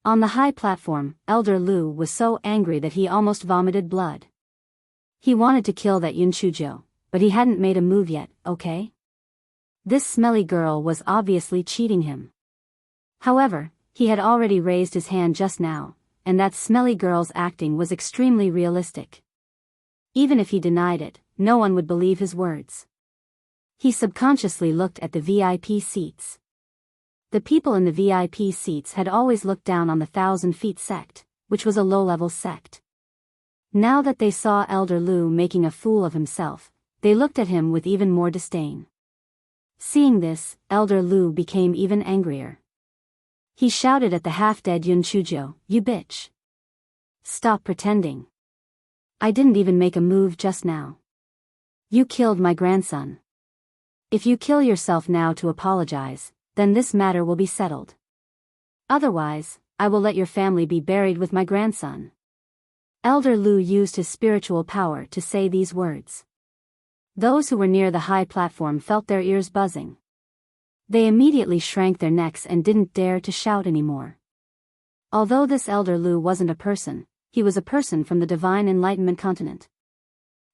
On the high platform, Elder Lu was so angry that he almost vomited blood. He wanted to kill that Yunchujo, but he hadn't made a move yet, okay? This smelly girl was obviously cheating him. However, he had already raised his hand just now, and that smelly girl's acting was extremely realistic. Even if he denied it, no one would believe his words. He subconsciously looked at the VIP seats. The people in the VIP seats had always looked down on the 1,000 Feet sect, which was a low-level sect. Now that they saw Elder Lu making a fool of himself, they looked at him with even more disdain. Seeing this, Elder Lu became even angrier. He shouted at the half-dead Yunchujo, "You bitch! Stop pretending. I didn't even make a move just now. You killed my grandson. If you kill yourself now to apologize, then this matter will be settled. Otherwise, I will let your family be buried with my grandson." Elder Lu used his spiritual power to say these words. Those who were near the high platform felt their ears buzzing. They immediately shrank their necks and didn't dare to shout anymore. Although this Elder Lu wasn't a person, he was a person from the Divine Enlightenment continent.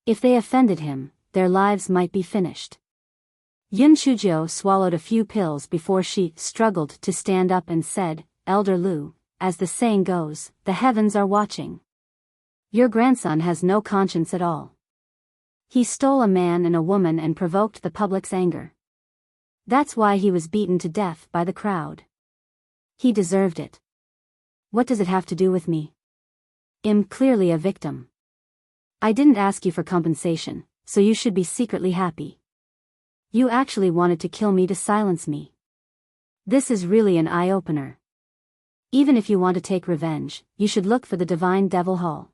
If they offended him, their lives might be finished. Yunchujo swallowed a few pills before she struggled to stand up and said, "Elder Lu, as the saying goes, the heavens are watching. Your grandson has no conscience at all. He stole a man and a woman and provoked the public's anger. That's why he was beaten to death by the crowd. He deserved it. What does it have to do with me? I'm clearly a victim. I didn't ask you for compensation, so you should be secretly happy. You actually wanted to kill me to silence me. This is really an eye-opener. Even if you want to take revenge, you should look for the Divine Devil Hall.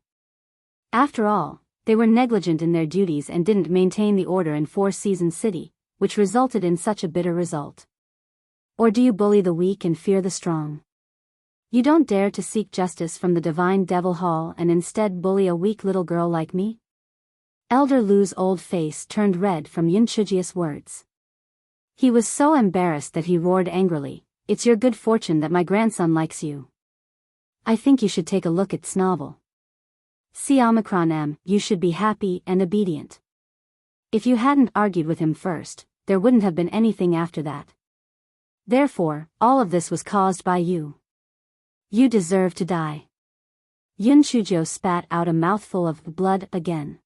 After all, they were negligent in their duties and didn't maintain the order in Four Seasons City, which resulted in such a bitter result. Or do you bully the weak and fear the strong? You don't dare to seek justice from the Divine Devil Hall and instead bully a weak little girl like me?" Elder Lu's old face turned red from Yunchuji's words. He was so embarrassed that he roared angrily, "It's your good fortune that my grandson likes you. I think you should take a look at Snovel. See Omicron M, you should be happy and obedient. If you hadn't argued with him first, there wouldn't have been anything after that. Therefore, all of this was caused by you. You deserve to die." Yunchujo spat out a mouthful of blood again.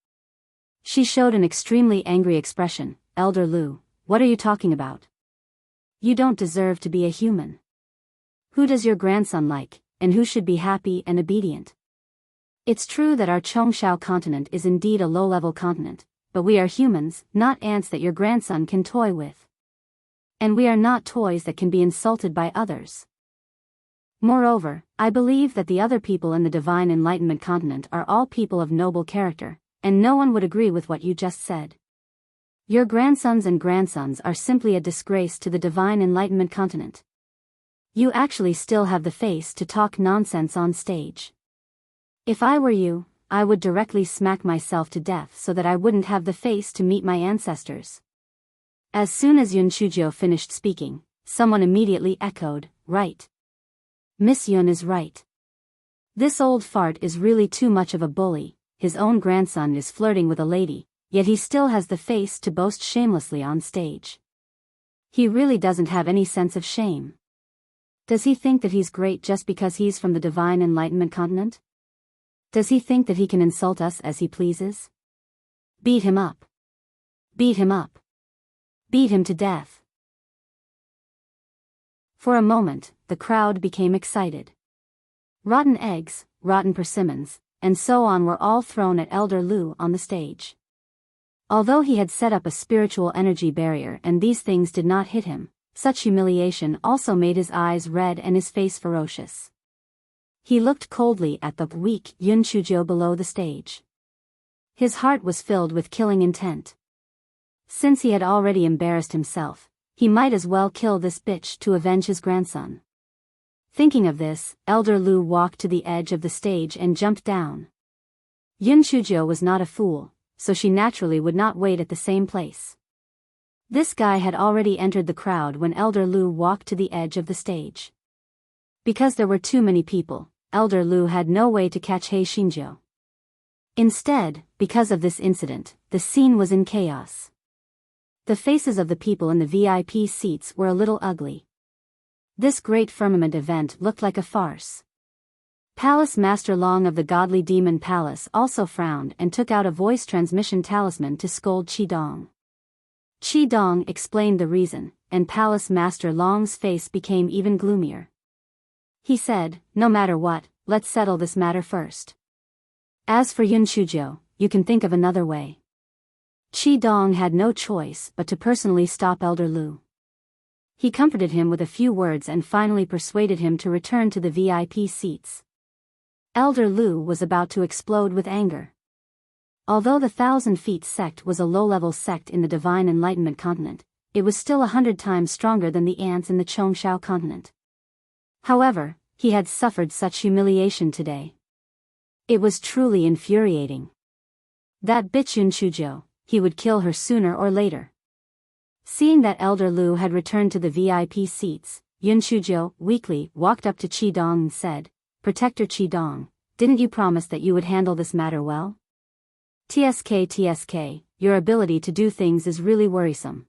She showed an extremely angry expression. "Elder Lu, what are you talking about? You don't deserve to be a human. Who does your grandson like, and who should be happy and obedient? It's true that our Chongshao continent is indeed a low-level continent, but we are humans, not ants that your grandson can toy with. And we are not toys that can be insulted by others. Moreover, I believe that the other people in the Divine Enlightenment continent are all people of noble character, and no one would agree with what you just said. Your grandsons and grandsons are simply a disgrace to the Divine Enlightenment continent. You actually still have the face to talk nonsense on stage. If I were you, I would directly smack myself to death so that I wouldn't have the face to meet my ancestors." As soon as Yunchujo finished speaking, someone immediately echoed, "Right. Miss Yun is right. This old fart is really too much of a bully. His own grandson is flirting with a lady, yet he still has the face to boast shamelessly on stage. He really doesn't have any sense of shame. Does he think that he's great just because he's from the Divine Enlightenment continent? Does he think that he can insult us as he pleases? Beat him up. Beat him up. Beat him to death." For a moment, the crowd became excited. Rotten eggs, rotten persimmons, and so on were all thrown at Elder Lu on the stage. Although he had set up a spiritual energy barrier and these things did not hit him, such humiliation also made his eyes red and his face ferocious. He looked coldly at the weak Yunchujo below the stage. His heart was filled with killing intent. Since he had already embarrassed himself, he might as well kill this bitch to avenge his grandson. Thinking of this, Elder Lu walked to the edge of the stage and jumped down. Yunchujo was not a fool, so she naturally would not wait at the same place. This guy had already entered the crowd when Elder Lu walked to the edge of the stage. Because there were too many people, Elder Lu had no way to catch He Xinjiu. Instead, because of this incident, the scene was in chaos. The faces of the people in the VIP seats were a little ugly. This great firmament event looked like a farce. Palace Master Long of the Godly Demon Palace also frowned and took out a voice transmission talisman to scold Qidong. Qidong explained the reason, and Palace Master Long's face became even gloomier. He said, "No matter what, let's settle this matter first. As for Yun Shujiu, you can think of another way." Qidong had no choice but to personally stop Elder Lu. He comforted him with a few words and finally persuaded him to return to the VIP seats. Elder Lu was about to explode with anger. Although the Thousand Feet sect was a low-level sect in the Divine Enlightenment continent, it was still 100 times stronger than the ants in the Chongshao continent. However, he had suffered such humiliation today. It was truly infuriating. That bitch Yun Shujiu, he would kill her sooner or later. Seeing that Elder Lu had returned to the VIP seats, Yun Shujiu weakly walked up to Qidong and said, "Protector Qidong, didn't you promise that you would handle this matter well? TSK, your ability to do things is really worrisome.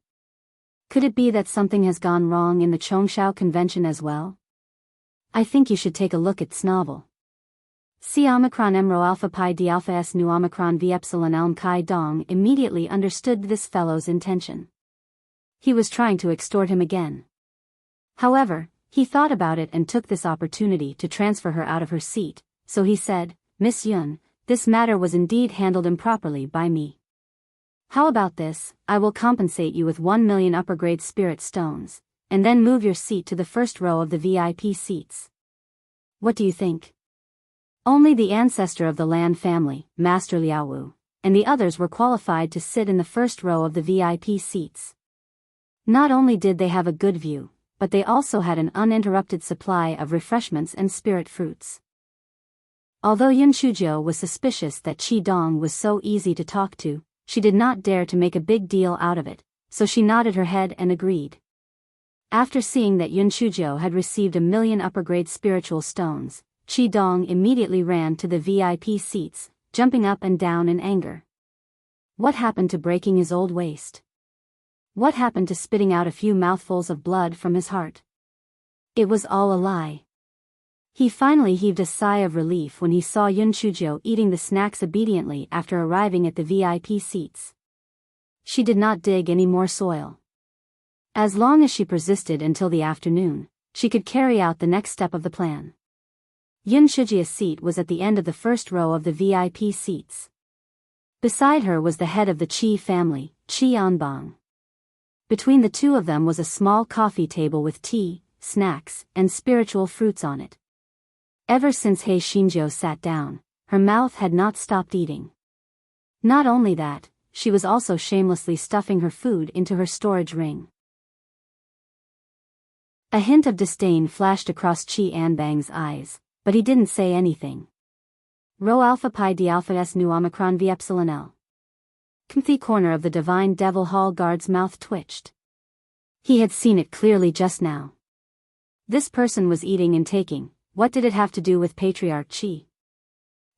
Could it be that something has gone wrong in the Chongshao convention as well? I think you should take a look at Snovel. C Omicron M Rho Alpha Pi D Alpha S Nu Omicron V Epsilon Elm Chi Dong immediately understood this fellow's intention. He was trying to extort him again. However, he thought about it and took this opportunity to transfer her out of her seat, so he said, "Miss Yun, this matter was indeed handled improperly by me. How about this, I will compensate you with 1 million upper-grade spirit stones, and then move your seat to the first row of the VIP seats. What do you think?" Only the ancestor of the Lan family, Master Liaowu, and the others were qualified to sit in the first row of the VIP seats. Not only did they have a good view, but they also had an uninterrupted supply of refreshments and spirit fruits. Although Yun Shujiu was suspicious that Qidong was so easy to talk to, she did not dare to make a big deal out of it, so she nodded her head and agreed. After seeing that Yun Shujiu had received 1 million upper-grade spiritual stones, Qidong immediately ran to the VIP seats, jumping up and down in anger. What happened to breaking his old waist? What happened to spitting out a few mouthfuls of blood from his heart? It was all a lie. He finally heaved a sigh of relief when he saw Yun Shujiu eating the snacks obediently after arriving at the VIP seats. She did not dig any more soil. As long as she persisted until the afternoon, she could carry out the next step of the plan. Yun Shujiu's seat was at the end of the first row of the VIP seats. Beside her was the head of the Qi family, Qi Anbang. Between the two of them was a small coffee table with tea, snacks, and spiritual fruits on it. Ever since He Xinjiu sat down, her mouth had not stopped eating. Not only that, she was also shamelessly stuffing her food into her storage ring. A hint of disdain flashed across Qi Anbang's eyes, but he didn't say anything. Rho Alpha Pi D Alpha S Nu Omicron V Epsilon L. The corner of the Divine Devil Hall guard's mouth twitched. He had seen it clearly just now. This person was eating and taking. What did it have to do with Patriarch Qi?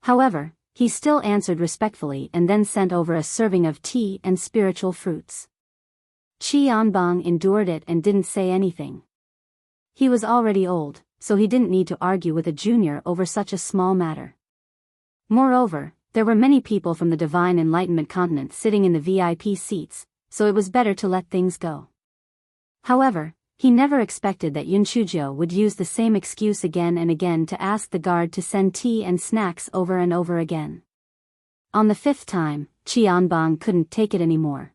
However, he still answered respectfully and then sent over a serving of tea and spiritual fruits. Qi Anbang endured it and didn't say anything. He was already old, so he didn't need to argue with a junior over such a small matter. Moreover, there were many people from the Divine Enlightenment continent sitting in the VIP seats, so it was better to let things go. However, he never expected that Yun Shujiu would use the same excuse again and again to ask the guard to send tea and snacks over and over again. On the 5th time, Qi Anbang couldn't take it anymore.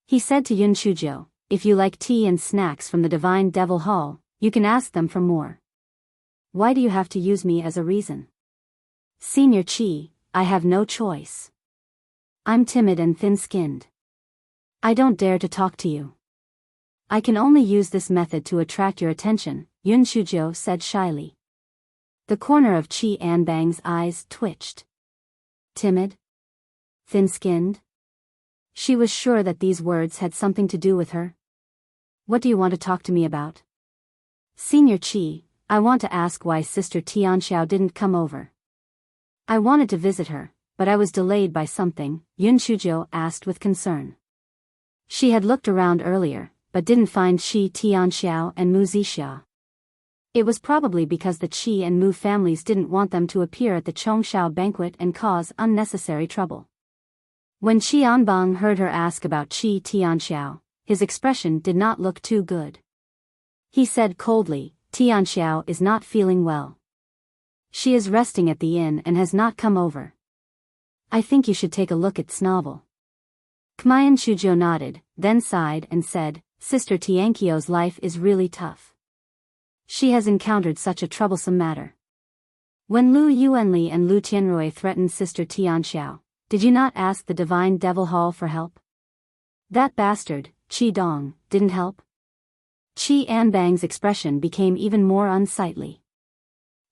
He said to Yun Shujiu, "If you like tea and snacks from the Divine Devil Hall, you can ask them for more. Why do you have to use me as a reason? Senior Qi, I have no choice. I'm timid and thin-skinned. I don't dare to talk to you. I can only use this method to attract your attention," Yun Shujiu said shyly. The corner of Qi Anbang's eyes twitched. Timid? Thin-skinned? She was sure that these words had something to do with her. "What do you want to talk to me about?" "Senior Qi, I want to ask why Sister Tianxiao didn't come over. I wanted to visit her, but I was delayed by something, Yun Shujo asked with concern. She had looked around earlier, but didn't find Qi Tianxiao and Mu Zixia. It was probably because the Qi and Mu families didn't want them to appear at the Chongshao banquet and cause unnecessary trouble. When Qi Anbang heard her ask about Qi Tianxiao, his expression did not look too good. He said coldly, Tianxiao is not feeling well. She is resting at the inn and has not come over. I think you should take a look at Snovel. Kmayan Shujo nodded, then sighed and said, Sister Tianqiao's life is really tough. She has encountered such a troublesome matter. When Lu Yuanli and Lu Tianrui threatened Sister Tianxiao, did you not ask the Divine Devil Hall for help? That bastard, Qi Dong, didn't help? Qi Anbang's expression became even more unsightly.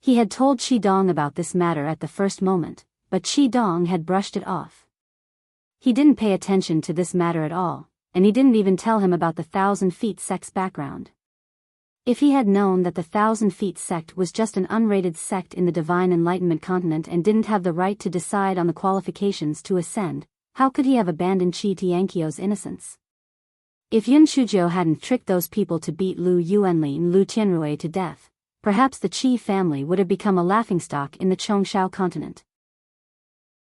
He had told Qi Dong about this matter at the first moment, but Qi Dong had brushed it off. He didn't pay attention to this matter at all, and he didn't even tell him about the 1,000 Feet sect's background. If he had known that the 1,000 Feet sect was just an unrated sect in the Divine Enlightenment continent and didn't have the right to decide on the qualifications to ascend, how could he have abandoned Qi Tianqiao's innocence? If Yun Shujo hadn't tricked those people to beat Lu Yuanli and Lu Tianrui to death, perhaps the Qi family would have become a laughingstock in the Chongshao continent.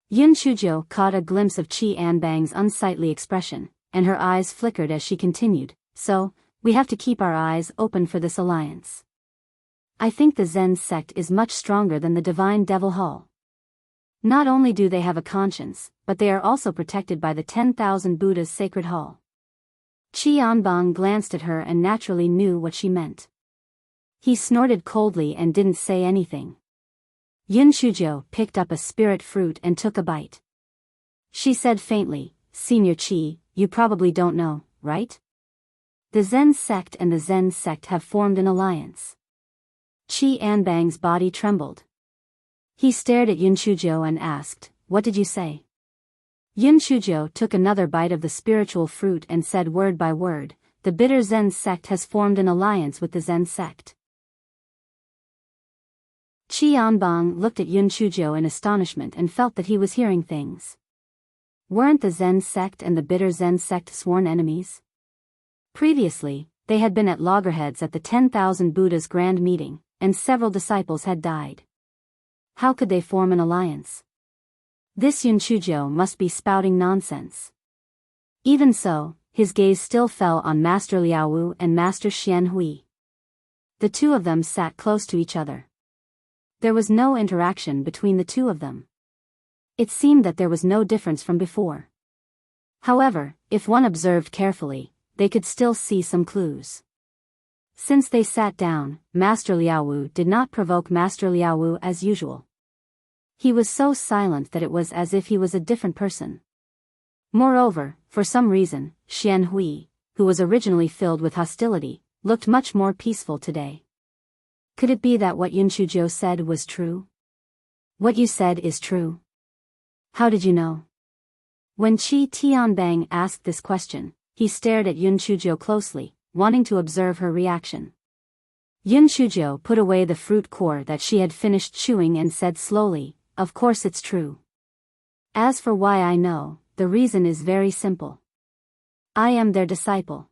Yun Shujo caught a glimpse of Qi Anbang's unsightly expression, and her eyes flickered as she continued, so, we have to keep our eyes open for this alliance. I think the Zen sect is much stronger than the Divine Devil Hall. Not only do they have a conscience, but they are also protected by the 10,000 Buddha's sacred hall. Qi Anbang glanced at her and naturally knew what she meant. He snorted coldly and didn't say anything. Yun Shujo picked up a spirit fruit and took a bite. She said faintly, Senior Qi, you probably don't know, right? The Zen sect and the Zen sect have formed an alliance. Qi Anbang's body trembled. He stared at Yun Shujo and asked, What did you say? Yun Shujo took another bite of the spiritual fruit and said word by word, the bitter Zen sect has formed an alliance with the Zen sect. Qi Anbang looked at Yun Shujo in astonishment and felt that he was hearing things. Weren't the Zen sect and the bitter Zen sect sworn enemies? Previously, they had been at loggerheads at the 10,000 Buddha's grand meeting, and several disciples had died. How could they form an alliance? This Yun Shujo must be spouting nonsense. Even so, his gaze still fell on Master Liaowu and Master Xian Hui. The two of them sat close to each other. There was no interaction between the two of them. It seemed that there was no difference from before. However, if one observed carefully, they could still see some clues. Since they sat down, Master Liaowu did not provoke Master Liaowu as usual. He was so silent that it was as if he was a different person. Moreover, for some reason, Xian Hui, who was originally filled with hostility, looked much more peaceful today. Could it be that what Yun Shujo said was true? What you said is true. How did you know? When Qi Tianbang asked this question, he stared at Yun Shujo closely, wanting to observe her reaction. Yun Shujo put away the fruit core that she had finished chewing and said slowly, Of course it's true. As for why I know, the reason is very simple. I am their disciple.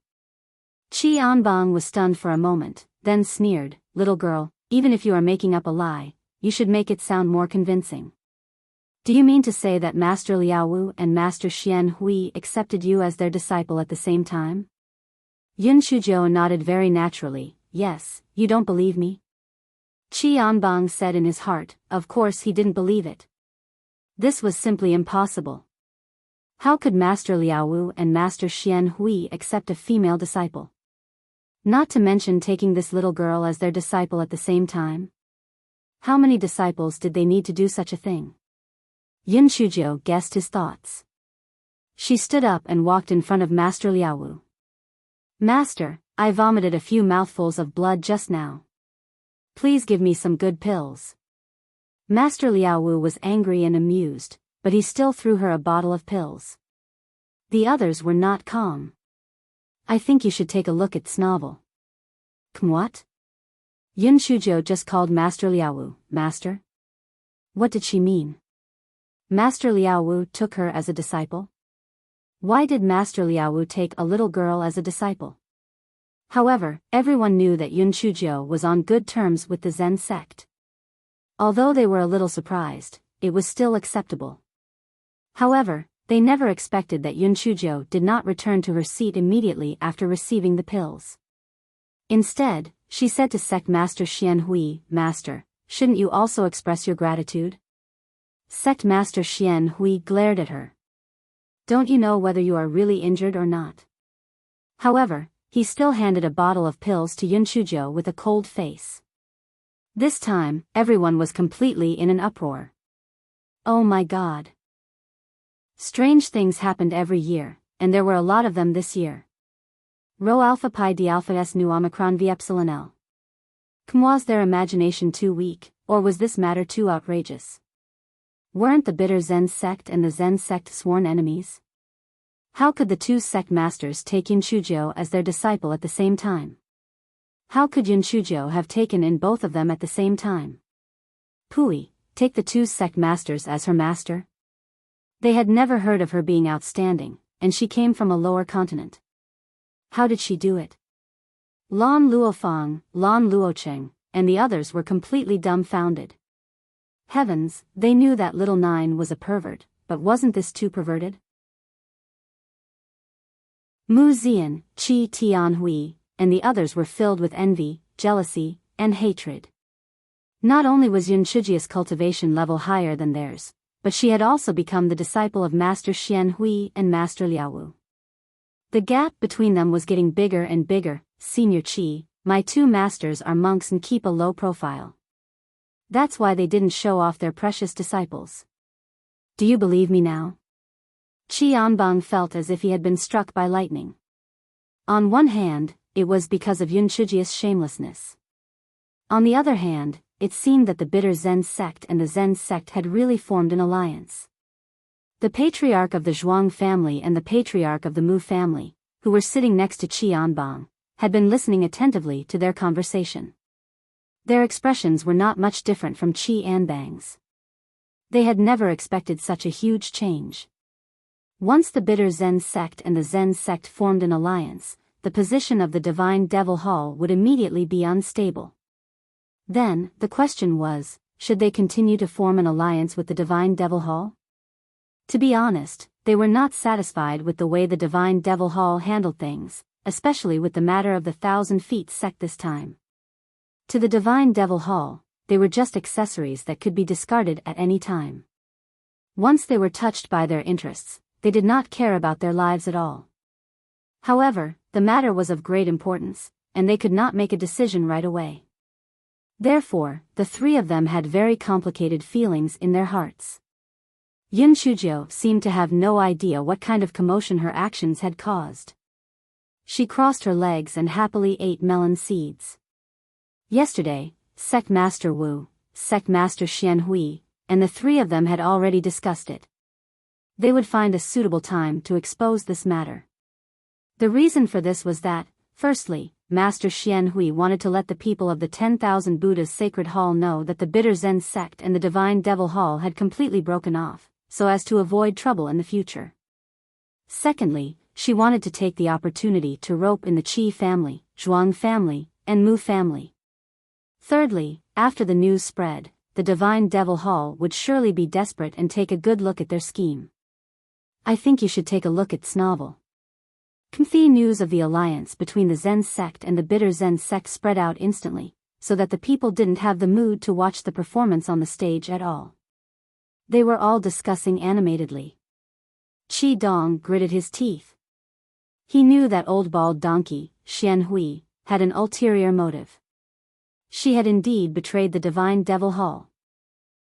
Qi Anbang was stunned for a moment, then sneered, Little girl, even if you are making up a lie, you should make it sound more convincing. Do you mean to say that Master Liaowu and Master Xian Hui accepted you as their disciple at the same time? Yun Shujo nodded very naturally, Yes, you don't believe me? Qi Anbang said in his heart, of course he didn't believe it. This was simply impossible. How could Master Liaowu and Master Xian Hui accept a female disciple? Not to mention taking this little girl as their disciple at the same time? How many disciples did they need to do such a thing? Yun Shujo guessed his thoughts. She stood up and walked in front of Master Liaowu. Master, I vomited a few mouthfuls of blood just now. Please give me some good pills. Master Liaowu was angry and amused, but he still threw her a bottle of pills. The others were not calm. I think you should take a look at Snovel. What? Yun Shujo just called Master Liaowu, Master? What did she mean? Master Liaowu took her as a disciple? Why did Master Liaowu take a little girl as a disciple? However, everyone knew that Yun Shujo was on good terms with the Zen sect. Although they were a little surprised, it was still acceptable. However, they never expected that Yun Shujo did not return to her seat immediately after receiving the pills. Instead, she said to Sect Master Xian Hui, Master, shouldn't you also express your gratitude? Sect Master Xian Hui glared at her. Don't you know whether you are really injured or not? However, he still handed a bottle of pills to Yun Shujo with a cold face. This time, everyone was completely in an uproar. Oh my God. Strange things happened every year, and there were a lot of them this year. Rho alpha pi d alpha s nu omicron v epsilon l. Was their imagination too weak, or was this matter too outrageous? Weren't the bitter Zen sect and the Zen sect sworn enemies? How could the two sect masters take Yun Shujo as their disciple at the same time? How could Yun Shujo have taken in both of them at the same time? Pui, take the two sect masters as her master? They had never heard of her being outstanding, and she came from a lower continent. How did she do it? Lan Luofang, Lan Luocheng, and the others were completely dumbfounded. Heavens, they knew that little Nine was a pervert, but wasn't this too perverted? Mu Zian, Qi Tianhui, and the others were filled with envy, jealousy, and hatred. Not only was Yun Shujia's cultivation level higher than theirs, but she had also become the disciple of Master Xian Hui and Master Liaowu. The gap between them was getting bigger and bigger. Senior Qi, my two masters are monks and keep a low profile. That's why they didn't show off their precious disciples. Do you believe me now? Qi Anbang felt as if he had been struck by lightning. On one hand, it was because of Yun Shujia's shamelessness. On the other hand, it seemed that the bitter Zen sect and the Zen sect had really formed an alliance. The patriarch of the Zhuang family and the patriarch of the Mu family, who were sitting next to Qi Anbang, had been listening attentively to their conversation. Their expressions were not much different from Qi Anbang's. They had never expected such a huge change. Once the bitter Zen sect and the Zen sect formed an alliance, the position of the Divine Devil Hall would immediately be unstable. Then, the question was, should they continue to form an alliance with the Divine Devil Hall? To be honest, they were not satisfied with the way the Divine Devil Hall handled things, especially with the matter of the 1,000 Feet sect this time. To the Divine Devil Hall, they were just accessories that could be discarded at any time. Once they were touched by their interests, they did not care about their lives at all. However, the matter was of great importance, and they could not make a decision right away. Therefore, the three of them had very complicated feelings in their hearts. Yun Shujo seemed to have no idea what kind of commotion her actions had caused. She crossed her legs and happily ate melon seeds. Yesterday, Sect Master Wu, Sect Master Xian Hui, and the three of them had already discussed it. They would find a suitable time to expose this matter. The reason for this was that, firstly, Master Xian Hui wanted to let the people of the 10,000 Buddha's Sacred Hall know that the bitter Zen sect and the Divine Devil Hall had completely broken off, so as to avoid trouble in the future. Secondly, she wanted to take the opportunity to rope in the Qi family, Zhuang family, and Mu family. Thirdly, after the news spread, the Divine Devil Hall would surely be desperate and take a good look at their scheme. I think you should take a look at Snovel. The news of the alliance between the Zen sect and the bitter Zen sect spread out instantly, so that the people didn't have the mood to watch the performance on the stage at all. They were all discussing animatedly. Qi Dong gritted his teeth. He knew that old bald donkey, Xian Hui, had an ulterior motive. She had indeed betrayed the Divine Devil Hall.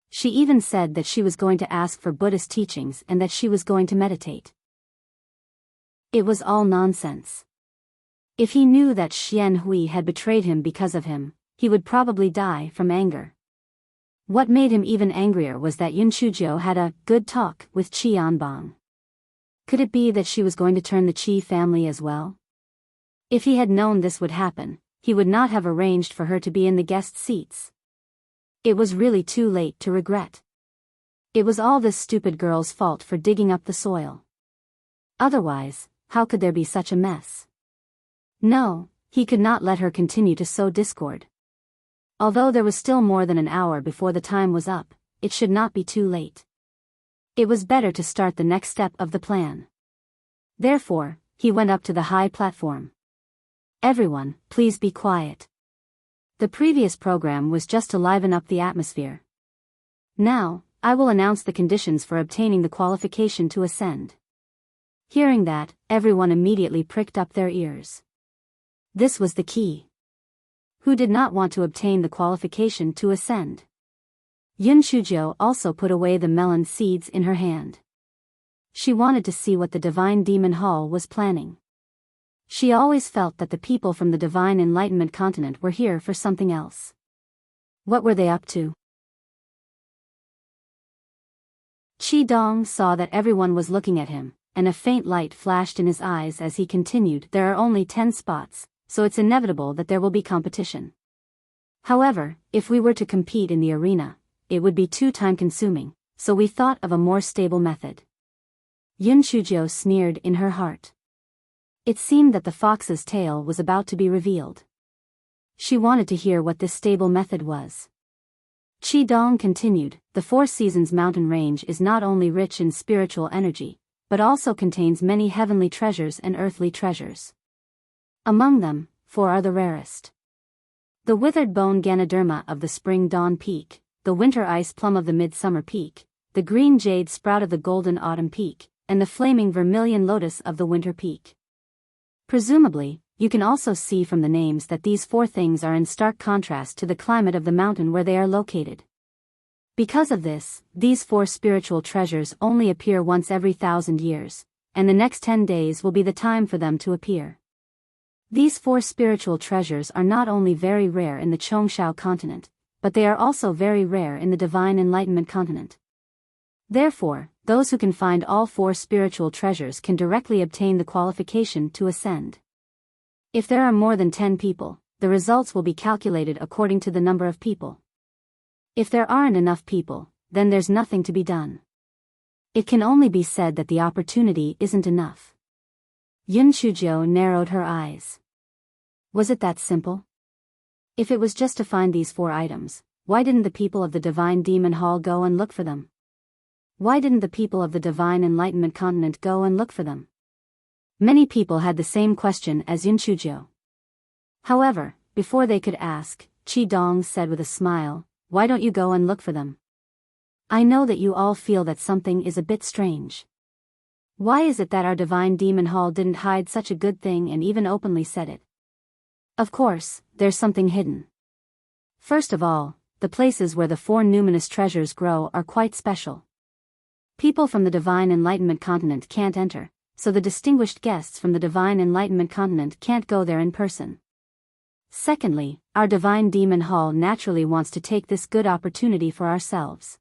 She even said that she was going to ask for Buddhist teachings and that she was going to meditate. It was all nonsense. If he knew that Xian Hui had betrayed him because of him, he would probably die from anger. What made him even angrier was that Yun Shujo had a good talk with Qi Anbang. Could it be that she was going to turn the Qi family as well? If he had known this would happen, he would not have arranged for her to be in the guest seats. It was really too late to regret. It was all this stupid girl's fault for digging up the soil. Otherwise, how could there be such a mess? No, he could not let her continue to sow discord. Although there was still more than an hour before the time was up, it should not be too late. It was better to start the next step of the plan. Therefore, he went up to the high platform. Everyone, please be quiet. The previous program was just to liven up the atmosphere. Now, I will announce the conditions for obtaining the qualification to ascend. Hearing that, everyone immediately pricked up their ears. This was the key. Who did not want to obtain the qualification to ascend? Yun Shujo also put away the melon seeds in her hand. She wanted to see what the Divine Demon Hall was planning. She always felt that the people from the Divine Enlightenment continent were here for something else. What were they up to? Qi Dong saw that everyone was looking at him, and a faint light flashed in his eyes as he continued, "There are only 10 spots, so it's inevitable that there will be competition. However, if we were to compete in the arena, it would be too time-consuming, so we thought of a more stable method." Yun Shujo sneered in her heart. It seemed that the fox's tail was about to be revealed. She wanted to hear what this stable method was. Qi Dong continued, "The Four Seasons mountain range is not only rich in spiritual energy, but also contains many heavenly treasures and earthly treasures. Among them, 4 are the rarest. The withered bone Ganoderma of the Spring Dawn Peak, the winter ice plum of the Midsummer Peak, the green jade sprout of the Golden Autumn Peak, and the flaming vermilion lotus of the Winter Peak. Presumably, you can also see from the names that these 4 things are in stark contrast to the climate of the mountain where they are located. Because of this, these 4 spiritual treasures only appear once every 1,000 years, and the next 10 days will be the time for them to appear. These 4 spiritual treasures are not only very rare in the Chongshao continent, but they are also very rare in the Divine Enlightenment continent. Therefore, those who can find all 4 spiritual treasures can directly obtain the qualification to ascend. If there are more than 10 people, the results will be calculated according to the number of people. If there aren't enough people, then there's nothing to be done. It can only be said that the opportunity isn't enough." Yun Shujo narrowed her eyes. Was it that simple? If it was just to find these 4 items, why didn't the people of the Divine Demon Hall go and look for them? Why didn't the people of the Divine Enlightenment continent go and look for them? Many people had the same question as Yun Shujo. However, before they could ask, Qi Dong said with a smile, "Why don't you go and look for them? I know that you all feel that something is a bit strange. Why is it that our Divine Demon Hall didn't hide such a good thing and even openly said it? Of course, there's something hidden. First of all, the places where the 4 numinous treasures grow are quite special. People from the Divine Enlightenment continent can't enter, so the distinguished guests from the Divine Enlightenment continent can't go there in person. Secondly, our Divine Demon Hall naturally wants to take this good opportunity for ourselves.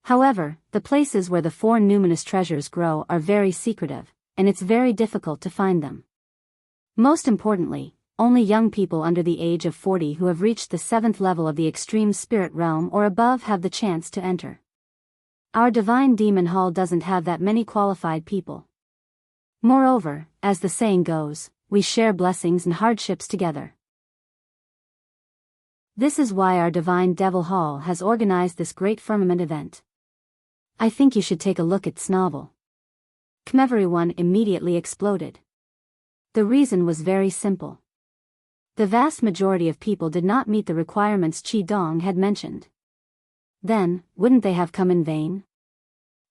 However, the places where the 4 numinous treasures grow are very secretive, and it's very difficult to find them. Most importantly, only young people under the age of 40 who have reached the 7th level of the extreme spirit realm or above have the chance to enter. Our Divine Demon Hall doesn't have that many qualified people. Moreover, as the saying goes, we share blessings and hardships together. This is why our Divine Devil Hall has organized this great firmament event. I think you should take a look at Snovel." Everyone immediately exploded. The reason was very simple. The vast majority of people did not meet the requirements Qi Dong had mentioned. Then, wouldn't they have come in vain?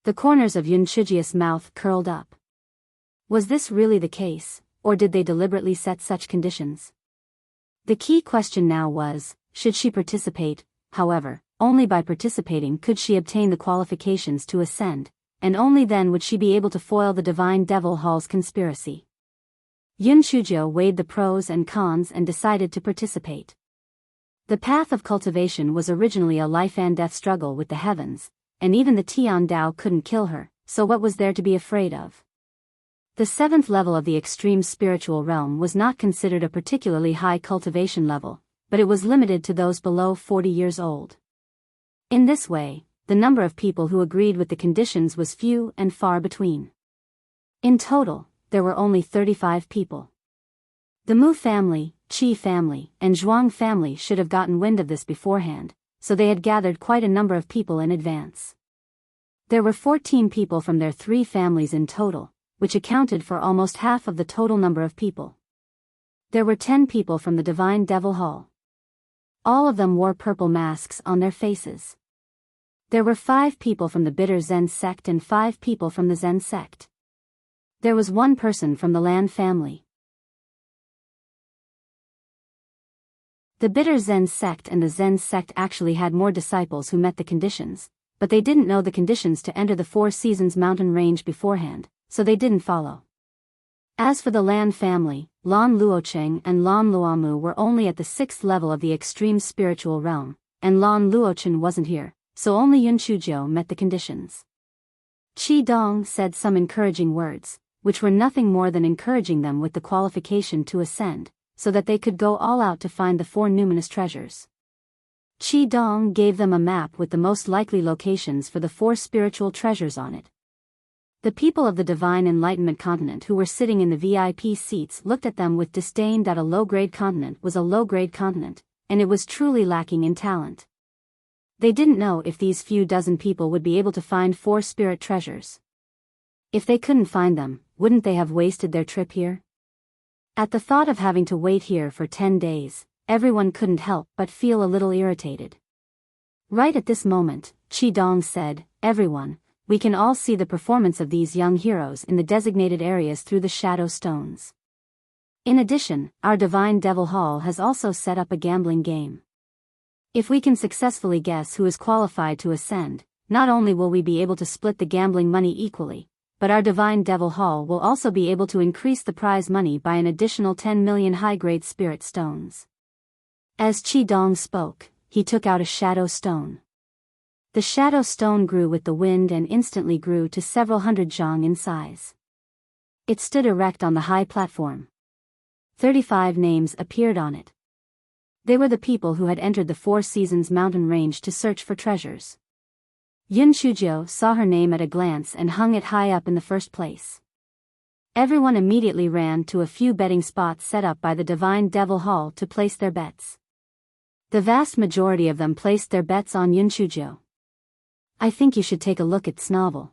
The corners of Yun Shujia's mouth curled up. Was this really the case, or did they deliberately set such conditions? The key question now was, should she participate? However, only by participating could she obtain the qualifications to ascend, and only then would she be able to foil the Divine Devil Hall's conspiracy. Yun Shujo weighed the pros and cons and decided to participate. The path of cultivation was originally a life-and-death struggle with the heavens, and even the Tian Dao couldn't kill her, so what was there to be afraid of? The 7th level of the extreme spiritual realm was not considered a particularly high cultivation level, but it was limited to those below 40 years old. In this way, the number of people who agreed with the conditions was few and far between. In total, there were only 35 people. The Mu family, Qi family, and Zhuang family should have gotten wind of this beforehand, so they had gathered quite a number of people in advance. There were 14 people from their 3 families in total, which accounted for almost half of the total number of people. There were 10 people from the Divine Devil Hall. All of them wore purple masks on their faces. There were 5 people from the Bitter Zen sect and 5 people from the Zen sect. There was 1 person from the Lan family. The Bitter Zen sect and the Zen sect actually had more disciples who met the conditions, but they didn't know the conditions to enter the 4 Seasons mountain range beforehand, so they didn't follow. As for the Lan family, Lan Luocheng and Lan Luomu were only at the 6th level of the extreme spiritual realm, and Lan Luochen wasn't here, so only Yun Chuzhou met the conditions. Qi Dong said some encouraging words, which were nothing more than encouraging them with the qualification to ascend, so that they could go all out to find the 4 numinous treasures. Qi Dong gave them a map with the most likely locations for the 4 spiritual treasures on it. The people of the Divine Enlightenment continent who were sitting in the VIP seats looked at them with disdain that a low-grade continent was a low-grade continent, and it was truly lacking in talent. They didn't know if these few dozen people would be able to find 4 spirit treasures. If they couldn't find them, wouldn't they have wasted their trip here? At the thought of having to wait here for 10 days, everyone couldn't help but feel a little irritated. Right at this moment, Qi Dong said, "Everyone, we can all see the performance of these young heroes in the designated areas through the shadow stones. In addition, our Divine Devil Hall has also set up a gambling game. If we can successfully guess who is qualified to ascend, not only will we be able to split the gambling money equally, but our Divine Devil Hall will also be able to increase the prize money by an additional 10 million high-grade spirit stones." As Qi Dong spoke, he took out a shadow stone. The shadow stone grew with the wind and instantly grew to several hundred zhang in size. It stood erect on the high platform. 35 names appeared on it. They were the people who had entered the 4 Seasons mountain range to search for treasures. Yun Chuzhou saw her name at a glance and hung it high up in the first place. Everyone immediately ran to a few betting spots set up by the Divine Devil Hall to place their bets. The vast majority of them placed their bets on Yun Chuzhou. "I think you should take a look at this novel."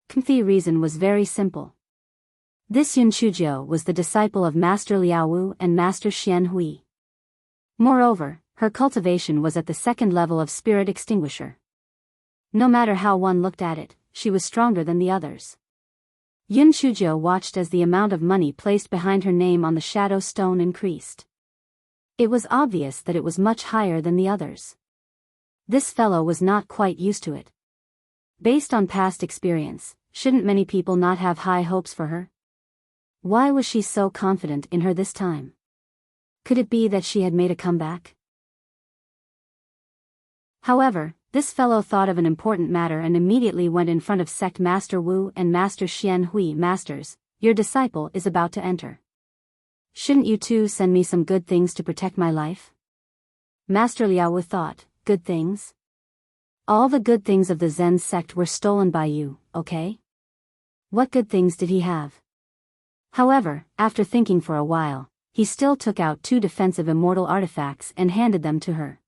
The reason was very simple. This Yun Chuzhou was the disciple of Master Liao Wu and Master Xian Hui. Moreover, her cultivation was at the 2nd level of Spirit Extinguisher. No matter how one looked at it, she was stronger than the others. Yun Chuzhou watched as the amount of money placed behind her name on the shadow stone increased. It was obvious that it was much higher than the others. This fellow was not quite used to it. Based on past experience, shouldn't many people not have high hopes for her? Why was she so confident in her this time? Could it be that she had made a comeback? However, this fellow thought of an important matter and immediately went in front of Sect Master Wu and Master Xian Hui. "Masters, your disciple is about to enter. Shouldn't you two send me some good things to protect my life?" Master Liao Wu thought, "Good things? All the good things of the Zen sect were stolen by you, okay? What good things did he have?" However, after thinking for a while, he still took out 2 defensive immortal artifacts and handed them to her.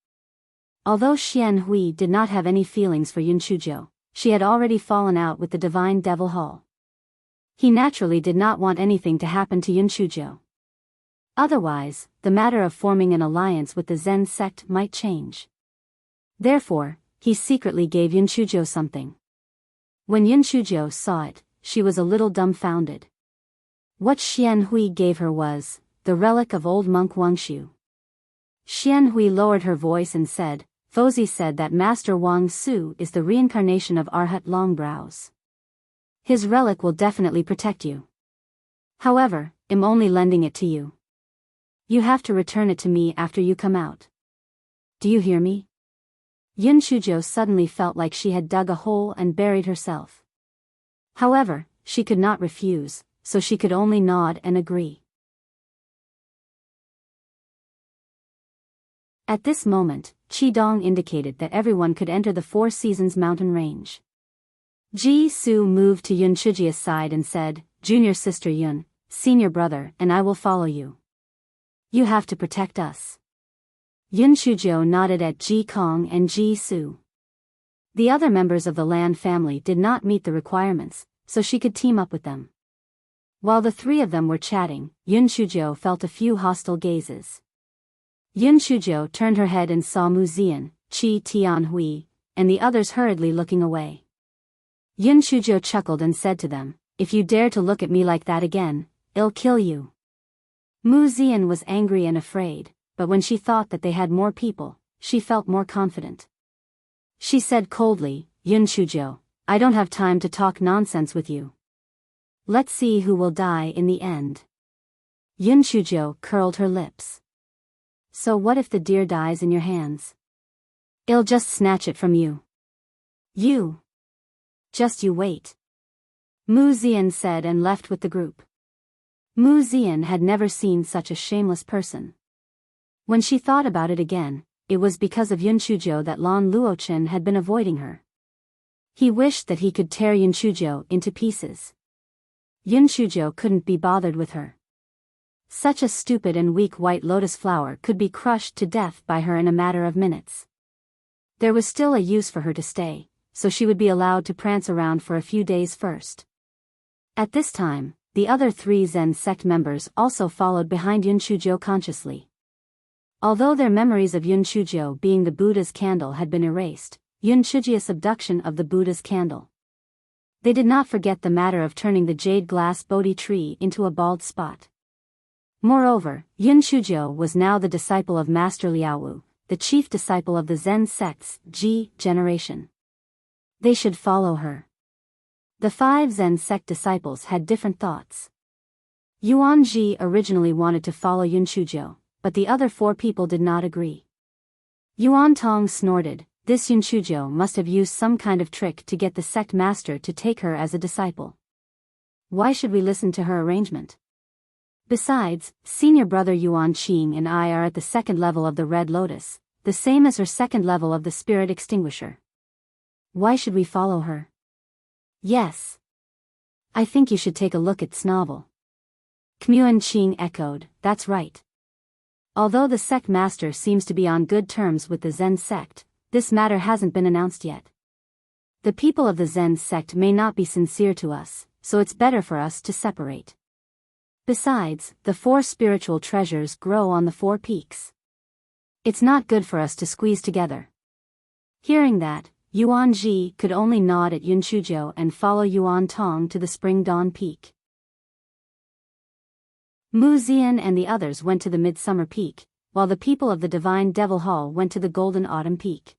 Although Xian Hui did not have any feelings for Yun Chuzhou, she had already fallen out with the Divine Devil Hall. He naturally did not want anything to happen to Yun Chuzhou. Otherwise, the matter of forming an alliance with the Zen sect might change. Therefore, he secretly gave Yun Chuzhou something. When Yun Chuzhou saw it, she was a little dumbfounded. What Xian Hui gave her was the relic of old monk Wang Shu. Xian Hui lowered her voice and said, "Fozi said that Master Wang Su is the reincarnation of Arhat Longbrows. His relic will definitely protect you. However, I'm only lending it to you. You have to return it to me after you come out. Do you hear me?" Yun Chuzhou suddenly felt like she had dug a hole and buried herself. However, she could not refuse, so she could only nod and agree. At this moment, Qidong indicated that everyone could enter the Four Seasons mountain range. Ji-Su moved to Yun Chujia's side and said, "Junior sister Yun, senior brother, and I will follow you. You have to protect us." Yun Chujio nodded at Ji Kong and Ji-Su. The other members of the Lan family did not meet the requirements, so she could team up with them. While the three of them were chatting, Yun Chujio felt a few hostile gazes. Yun Chujio turned her head and saw Mu Zian, Qi Tianhui, and the others hurriedly looking away. Yun Chujio chuckled and said to them, "If you dare to look at me like that again, I'll kill you." Mu Zian was angry and afraid, but when she thought that they had more people, she felt more confident. She said coldly, "Yun Chujio, I don't have time to talk nonsense with you. Let's see who will die in the end." Yun Chujio curled her lips. "So what if the deer dies in your hands? I'll just snatch it from you." "You. Just you wait," Mu Zian said and left with the group. Mu Zian had never seen such a shameless person. When she thought about it again, it was because of Yun Chujio that Lan Luochen had been avoiding her. He wished that he could tear Yun Chujio into pieces. Yun Chujio couldn't be bothered with her. Such a stupid and weak white lotus flower could be crushed to death by her in a matter of minutes. There was still a use for her to stay, so she would be allowed to prance around for a few days first. At this time, the other three Zen sect members also followed behind Yun Chujio consciously. Although their memories of Yun Chujio being the Buddha's candle had been erased, Yun Chujia's abduction of the Buddha's candle. They did not forget the matter of turning the jade glass Bodhi tree into a bald spot. Moreover, Yun Chujio was now the disciple of Master Liaowu, the chief disciple of the Zen sect's Ji generation. They should follow her. The 5 Zen sect disciples had different thoughts. Yuan Ji originally wanted to follow Yun Chujio, but the other 4 people did not agree. Yuan Tong snorted, "This Yun Chujio must have used some kind of trick to get the sect master to take her as a disciple. Why should we listen to her arrangement? Besides, senior brother Yuan Qing and I are at the 2nd level of the Red Lotus, the same as her 2nd level of the Spirit Extinguisher. Why should we follow her?" "Yes. I think you should take a look at Snovel." Kmuan Qing echoed, "That's right." Although the sect master seems to be on good terms with the Zen sect, this matter hasn't been announced yet. The people of the Zen sect may not be sincere to us, so it's better for us to separate. Besides, the 4 spiritual treasures grow on the 4 peaks. It's not good for us to squeeze together. Hearing that, Yuan Ji could only nod at Yun Chujio and follow Yuan Tong to the Spring Dawn Peak. Mu Zian and the others went to the Midsummer Peak, while the people of the Divine Devil Hall went to the Golden Autumn Peak.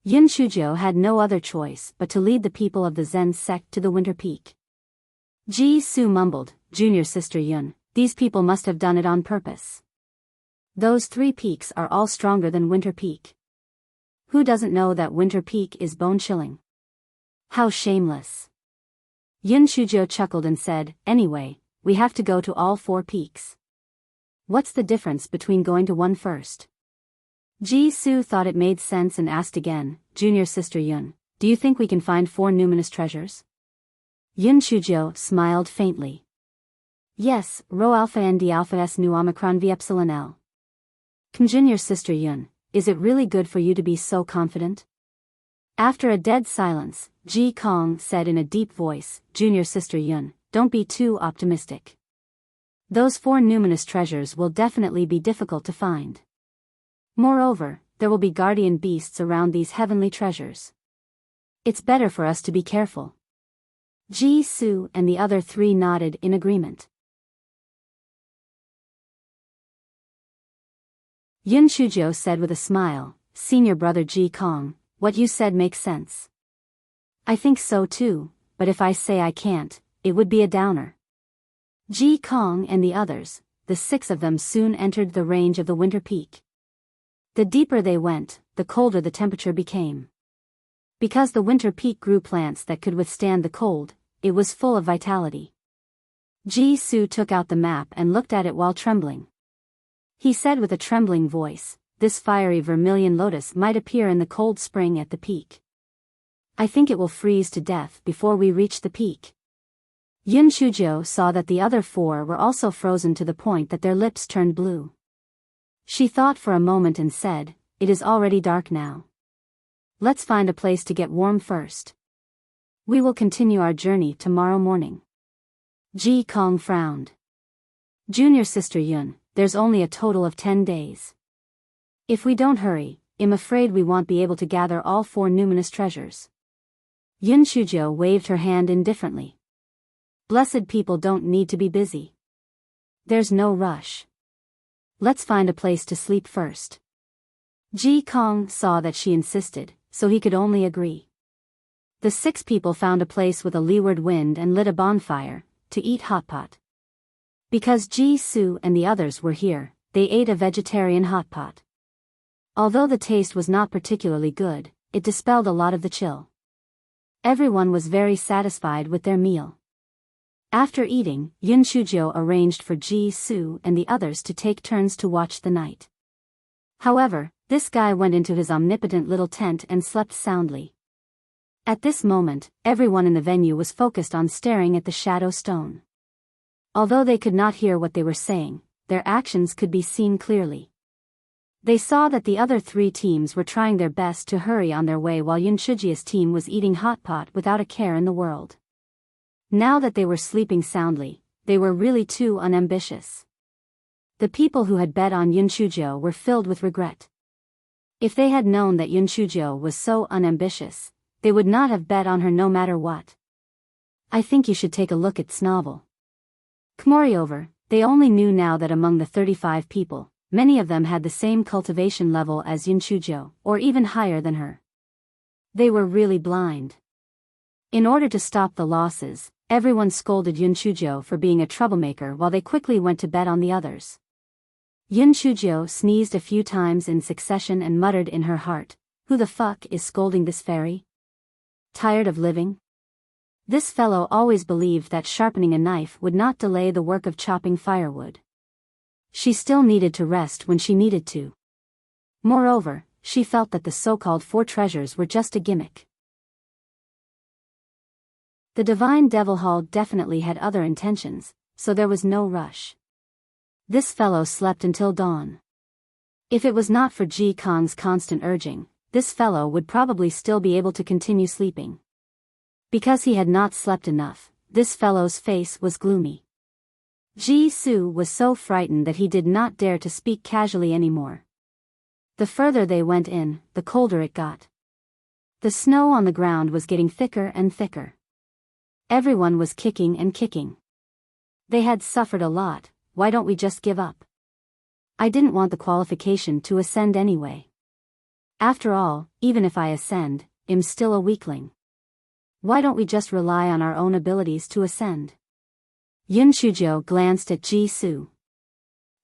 Yun Chujio had no other choice but to lead the people of the Zen sect to the Winter Peak. Ji-Su mumbled, "Junior sister Yun, these people must have done it on purpose. Those 3 peaks are all stronger than Winter Peak. Who doesn't know that Winter Peak is bone-chilling? How shameless." Yun Chujio chuckled and said, "Anyway, we have to go to all 4 peaks. What's the difference between going to one first?" Ji-Su thought it made sense and asked again, "Junior sister Yun, do you think we can find 4 numinous treasures?" Yun Chujio smiled faintly. "Yes, Rho Alpha and D Alpha S Nu Omicron V Epsilon L." "Junior sister Yun, is it really good for you to be so confident?" After a dead silence, Ji Kong said in a deep voice, "Junior sister Yun, don't be too optimistic. Those 4 numinous treasures will definitely be difficult to find. Moreover, there will be guardian beasts around these heavenly treasures. It's better for us to be careful." Ji-Su and the other 3 nodded in agreement. Yun Chujio said with a smile, "Senior brother Ji Kong, what you said makes sense. I think so too, but if I say I can't, it would be a downer." Ji Kong and the others, the 6 of them soon entered the range of the Winter Peak. The deeper they went, the colder the temperature became. Because the Winter Peak grew plants that could withstand the cold, it was full of vitality. Ji-Su took out the map and looked at it while trembling. He said with a trembling voice, "This fiery vermilion lotus might appear in the cold spring at the peak. I think it will freeze to death before we reach the peak." Yun Shujo saw that the other four were also frozen to the point that their lips turned blue. She thought for a moment and said, "It is already dark now. Let's find a place to get warm first. We will continue our journey tomorrow morning." Ji Kong frowned. "Junior sister Yun, there's only a total of 10 days. If we don't hurry, I'm afraid we won't be able to gather all 4 numinous treasures." Yun Shujo waved her hand indifferently. "Blessed people don't need to be busy. There's no rush. Let's find a place to sleep first." Ji Kong saw that she insisted, so he could only agree. The 6 people found a place with a leeward wind and lit a bonfire, to eat hot pot. Because Ji-Su and the others were here, they ate a vegetarian hot pot. Although the taste was not particularly good, it dispelled a lot of the chill. Everyone was very satisfied with their meal. After eating, Yun Shujo arranged for Ji-Su and the others to take turns to watch the night. However, this guy went into his omnipotent little tent and slept soundly. At this moment, everyone in the venue was focused on staring at the shadow stone. Although they could not hear what they were saying, their actions could be seen clearly. They saw that the other 3 teams were trying their best to hurry on their way while Yun Shujia's team was eating hot pot without a care in the world. Now that they were sleeping soundly, they were really too unambitious. The people who had bet on Yun Shujo were filled with regret. If they had known that Yun Shujo was so unambitious, they would not have bet on her no matter what. "I think you should take a look at Snovel." Moreover, they only knew now that among the 35 people, many of them had the same cultivation level as Yun Shujo, or even higher than her. They were really blind. In order to stop the losses, everyone scolded Yun Shujo for being a troublemaker while they quickly went to bet on the others. Yun Shujo sneezed a few times in succession and muttered in her heart, "Who the fuck is scolding this fairy? Tired of living?" This fellow always believed that sharpening a knife would not delay the work of chopping firewood. She still needed to rest when she needed to. Moreover, she felt that the so-called 4 treasures were just a gimmick. The Divine Devil Hall definitely had other intentions, so there was no rush. This fellow slept until dawn. If it was not for Ji Kong's constant urging, this fellow would probably still be able to continue sleeping. Because he had not slept enough, this fellow's face was gloomy. Ji-Su was so frightened that he did not dare to speak casually anymore. The further they went in, the colder it got. The snow on the ground was getting thicker and thicker. Everyone was kicking and kicking. They had suffered a lot. Why don't we just give up? I didn't want the qualification to ascend anyway. After all, even if I ascend, I'm still a weakling. Why don't we just rely on our own abilities to ascend? Yun Shujo glanced at Ji-Su.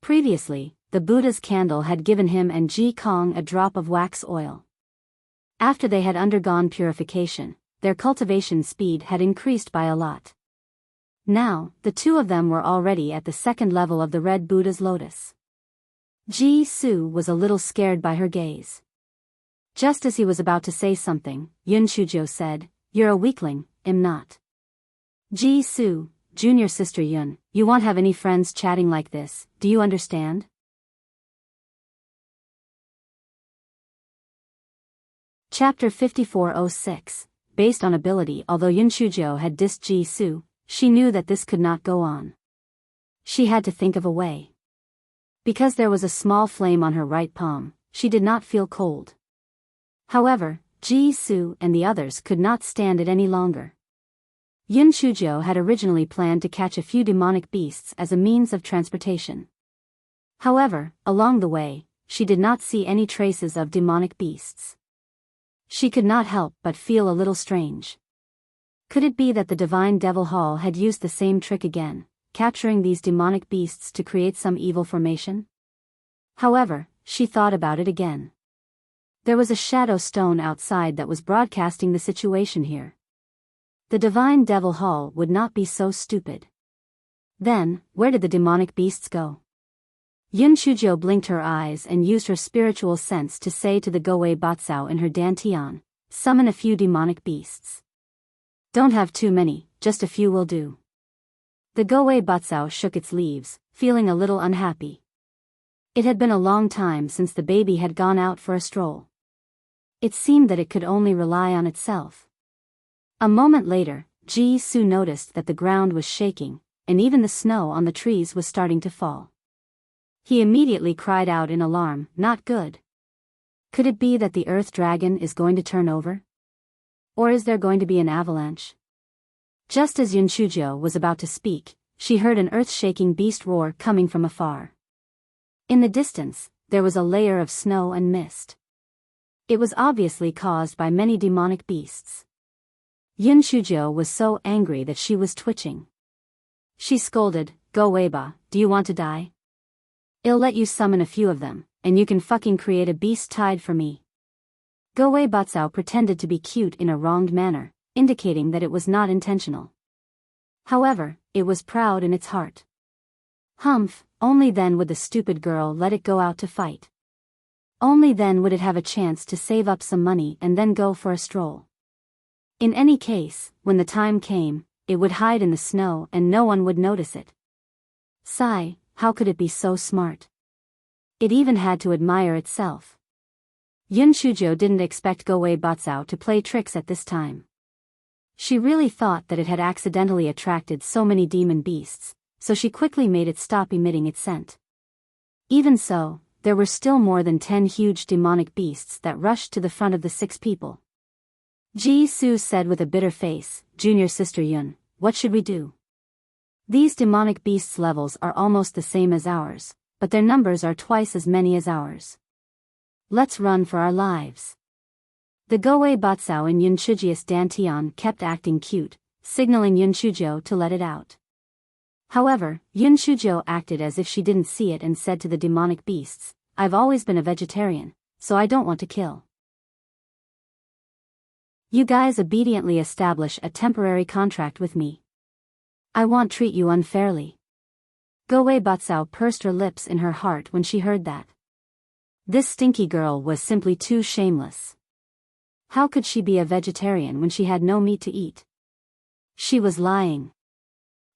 Previously, the Buddha's candle had given him and Ji Kong a drop of wax oil. After they had undergone purification, their cultivation speed had increased by a lot. Now, the 2 of them were already at the 2nd level of the Red Buddha's lotus. Ji-Su was a little scared by her gaze. Just as he was about to say something, Yun Shujo said, "You're a weakling, I'm not." "Ji-Su, junior sister Yun, you won't have any friends chatting like this, do you understand?" Chapter 5406, based on ability. Although Yun Shujo had dissed Ji-Su, she knew that this could not go on. She had to think of a way. Because there was a small flame on her right palm, she did not feel cold. However, Ji-Su and the others could not stand it any longer. Yun Shujo had originally planned to catch a few demonic beasts as a means of transportation. However, along the way, she did not see any traces of demonic beasts. She could not help but feel a little strange. Could it be that the Divine Devil Hall had used the same trick again, capturing these demonic beasts to create some evil formation? However, she thought about it again. There was a shadow stone outside that was broadcasting the situation here. The Divine Devil Hall would not be so stupid. Then, where did the demonic beasts go? Yun Shujo blinked her eyes and used her spiritual sense to say to the Goei Batsao in her dantian, summon a few demonic beasts. Don't have too many, just a few will do. The Goei Batsao shook its leaves, feeling a little unhappy. It had been a long time since the baby had gone out for a stroll. It seemed that it could only rely on itself. A moment later, Ji Su noticed that the ground was shaking, and even the snow on the trees was starting to fall. He immediately cried out in alarm, not good. Could it be that the earth dragon is going to turn over? Or is there going to be an avalanche? Just as Yun Shujo was about to speak, she heard an earth-shaking beast roar coming from afar. In the distance, there was a layer of snow and mist. It was obviously caused by many demonic beasts. Yun Shujo was so angry that she was twitching. She scolded, "Go Weiba, do you want to die? I'll let you summon a few of them, and you can fucking create a beast tide for me." Goei Batsao pretended to be cute in a wronged manner, indicating that it was not intentional. However, it was proud in its heart. Humph, only then would the stupid girl let it go out to fight. Only then would it have a chance to save up some money and then go for a stroll. In any case, when the time came, it would hide in the snow and no one would notice it. Sigh, how could it be so smart? It even had to admire itself. Yun Shujo didn't expect Goei Batsao to play tricks at this time. She really thought that it had accidentally attracted so many demon beasts, so she quickly made it stop emitting its scent. Even so, there were still more than 10 huge demonic beasts that rushed to the front of the 6 people. Ji Su said with a bitter face, "Junior sister Yun, what should we do? These demonic beasts' levels are almost the same as ours, but their numbers are twice as many as ours. Let's run for our lives." The Goei Batsao and Yun Shuji's dantian kept acting cute, signaling Yun Shujo to let it out. However, Yun Shujo acted as if she didn't see it and said to the demonic beasts, "I've always been a vegetarian, so I don't want to kill. You guys obediently establish a temporary contract with me. I won't treat you unfairly." Goei Batsao pursed her lips in her heart when she heard that. This stinky girl was simply too shameless. How could she be a vegetarian when she had no meat to eat? She was lying.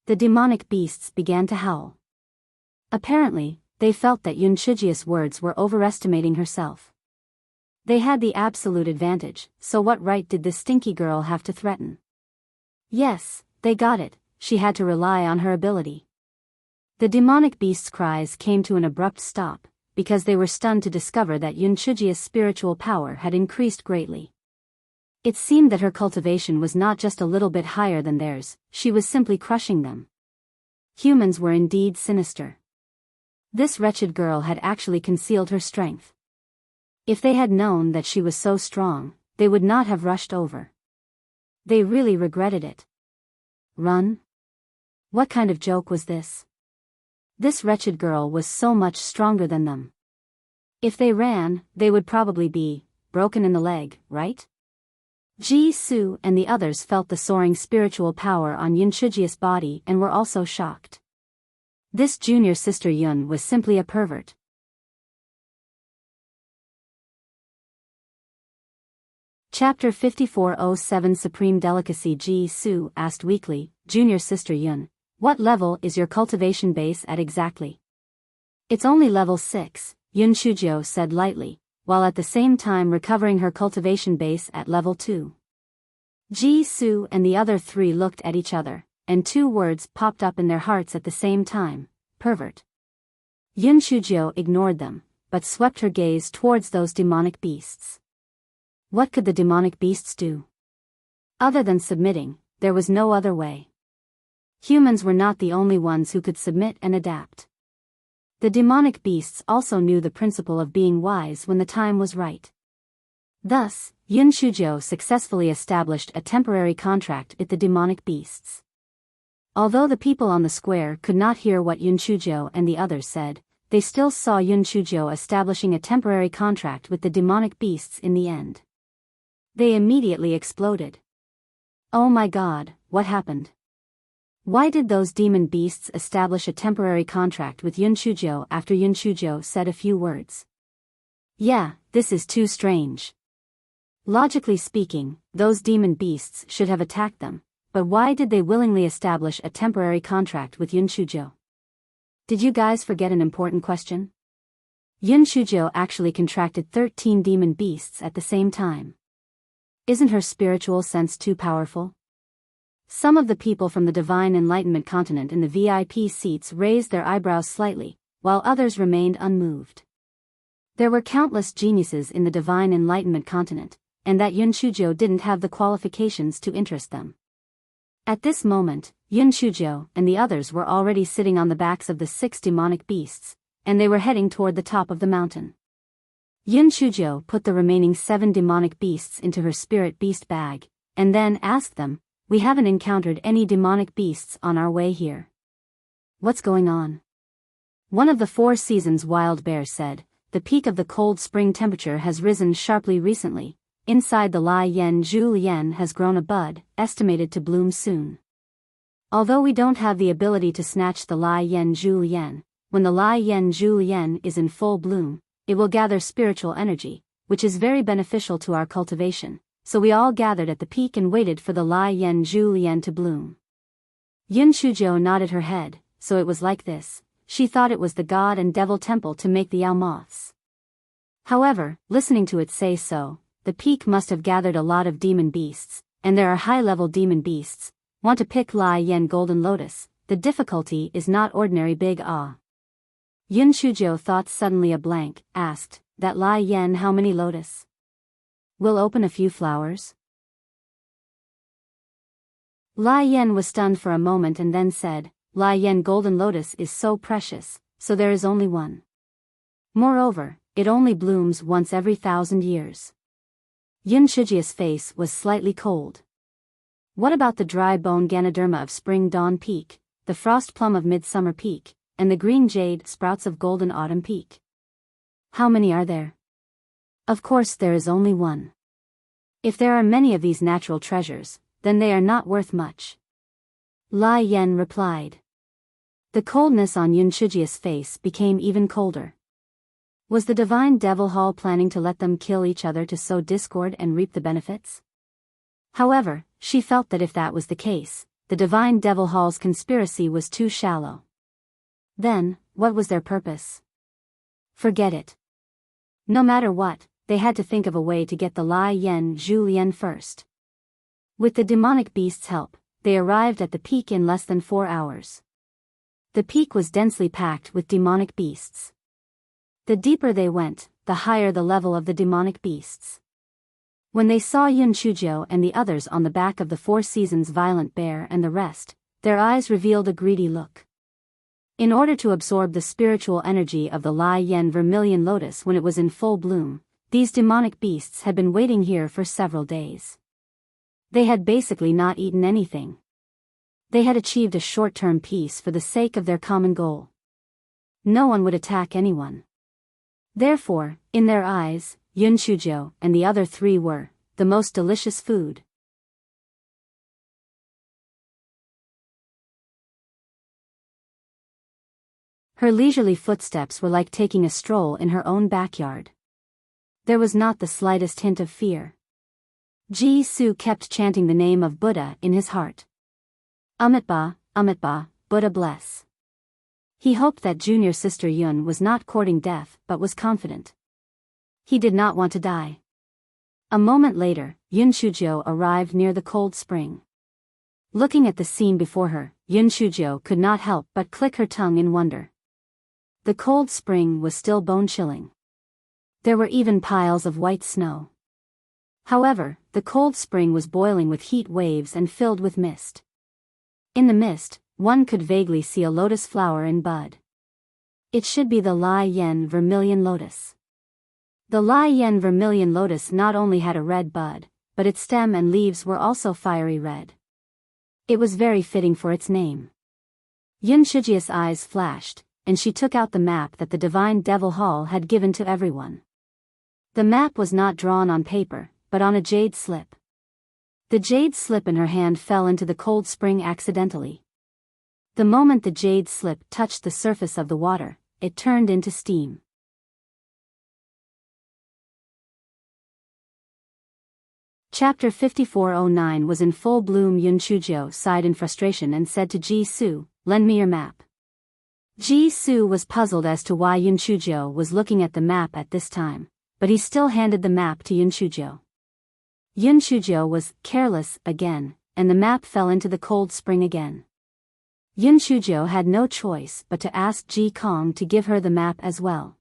The demonic beasts began to howl. Apparently, they felt that Yun Shuji's words were overestimating herself. They had the absolute advantage, so what right did this stinky girl have to threaten? Yes, they got it, she had to rely on her ability. The demonic beasts' cries came to an abrupt stop, because they were stunned to discover that Yun Shuji's spiritual power had increased greatly. It seemed that her cultivation was not just a little bit higher than theirs, she was simply crushing them. Humans were indeed sinister. This wretched girl had actually concealed her strength. If they had known that she was so strong, they would not have rushed over. They really regretted it. Run? What kind of joke was this? This wretched girl was so much stronger than them. If they ran, they would probably be broken in the leg, right? Ji Su and the others felt the soaring spiritual power on Yun Shuji's body and were also shocked. This junior sister Yun was simply a pervert. Chapter 5407 Supreme Delicacy. Ji Su asked weakly, "Junior sister Yun, what level is your cultivation base at exactly?" "It's only level 6, Yun Shujo said lightly, while at the same time recovering her cultivation base at level 2. Ji Su and the other 3 looked at each other, and 2 words popped up in their hearts at the same time: pervert. Yun Shujo ignored them, but swept her gaze towards those demonic beasts. What could the demonic beasts do? Other than submitting, there was no other way. Humans were not the only ones who could submit and adapt. The demonic beasts also knew the principle of being wise when the time was right. Thus, Yun Shujo successfully established a temporary contract with the demonic beasts. Although the people on the square could not hear what Yun Shujo and the others said, they still saw Yun Shujo establishing a temporary contract with the demonic beasts in the end. They immediately exploded. Oh my god, what happened? Why did those demon beasts establish a temporary contract with Yun Shujo after Yun Shujo said a few words? Yeah, this is too strange. Logically speaking, those demon beasts should have attacked them, but why did they willingly establish a temporary contract with Yun Shujo? Did you guys forget an important question? Yun Shujo actually contracted 13 demon beasts at the same time. Isn't her spiritual sense too powerful? Some of the people from the Divine Enlightenment continent in the VIP seats raised their eyebrows slightly, while others remained unmoved. There were countless geniuses in the Divine Enlightenment continent, and that Yun Shujo didn't have the qualifications to interest them. At this moment, Yun Shujo and the others were already sitting on the backs of the 6 demonic beasts, and they were heading toward the top of the mountain. Yun Shujo put the remaining 7 demonic beasts into her spirit beast bag, and then asked them, "We haven't encountered any demonic beasts on our way here. What's going on?" One of the 4 Seasons wild bears said, "The peak of the cold spring temperature has risen sharply recently. Inside the Lai Yen Julian has grown a bud, estimated to bloom soon. Although we don't have the ability to snatch the Lai Yen Julian, when the Lai Yen Julian is in full bloom, it will gather spiritual energy, which is very beneficial to our cultivation, so we all gathered at the peak and waited for the Lai Yen Julian to bloom." Yun Shujo nodded her head, so it was like this. She thought it was the god and devil temple to make the Yao moths. However, listening to it say so, the peak must have gathered a lot of demon beasts, and there are high-level demon beasts. Want to pick Lai Yen Golden Lotus, the difficulty is not ordinary big ah. Yun Shujo thought suddenly a blank, asked, "That Lai Yen how many lotus? Will open a few flowers?" Lai Yen was stunned for a moment and then said, "Lai Yen Golden Lotus is so precious, so there is only one. Moreover, it only blooms once every 1,000 years. Yun Shujia's face was slightly cold. What about the dry bone Ganoderma of Spring Dawn Peak, the frost plum of Midsummer Peak, and the green jade sprouts of Golden Autumn Peak? How many are there? Of course there is only one. If there are many of these natural treasures, then they are not worth much." Lai Yen replied. The coldness on Yun Shujia's face became even colder. Was the Divine Devil Hall planning to let them kill each other to sow discord and reap the benefits? However, she felt that if that was the case, the Divine Devil Hall's conspiracy was too shallow. Then, what was their purpose? Forget it. No matter what, they had to think of a way to get the Lai Yen Julian first. With the demonic beast's help, they arrived at the peak in less than 4 hours. The peak was densely packed with demonic beasts. The deeper they went, the higher the level of the demonic beasts. When they saw Yun Shujo and the others on the back of the 4 Seasons Violent Bear and the rest, their eyes revealed a greedy look. In order to absorb the spiritual energy of the Lai Yen Vermilion Lotus when it was in full bloom, these demonic beasts had been waiting here for several days. They had basically not eaten anything. They had achieved a short-term peace for the sake of their common goal. No one would attack anyone. Therefore, in their eyes, Yun Shujo and the other 3 were the most delicious food. Her leisurely footsteps were like taking a stroll in her own backyard. There was not the slightest hint of fear. Ji-Su kept chanting the name of Buddha in his heart. Amitba, Buddha bless. He hoped that junior sister Yun was not courting death but was confident. He did not want to die. A moment later, Yun Shujo arrived near the cold spring. Looking at the scene before her, Yun Shujo could not help but click her tongue in wonder. The cold spring was still bone-chilling. There were even piles of white snow. However, the cold spring was boiling with heat waves and filled with mist. In the mist, one could vaguely see a lotus flower in bud. It should be the Lai Yen Vermilion Lotus. The Lai Yen Vermilion Lotus not only had a red bud, but its stem and leaves were also fiery red. It was very fitting for its name. Yun Shujia's eyes flashed, and she took out the map that the Divine Devil Hall had given to everyone. The map was not drawn on paper, but on a jade slip. The jade slip in her hand fell into the cold spring accidentally. The moment the jade slip touched the surface of the water, it turned into steam. Chapter 5409 was in full bloom. Yunchujo sighed in frustration and said to Ji-Su, "Lend me your map." Ji-Su was puzzled as to why Yunchujo was looking at the map at this time, but he still handed the map to Yunchujo. Yunchujo was careless again, and the map fell into the cold spring again. Yunchujo had no choice but to ask Ji-Kong to give her the map as well.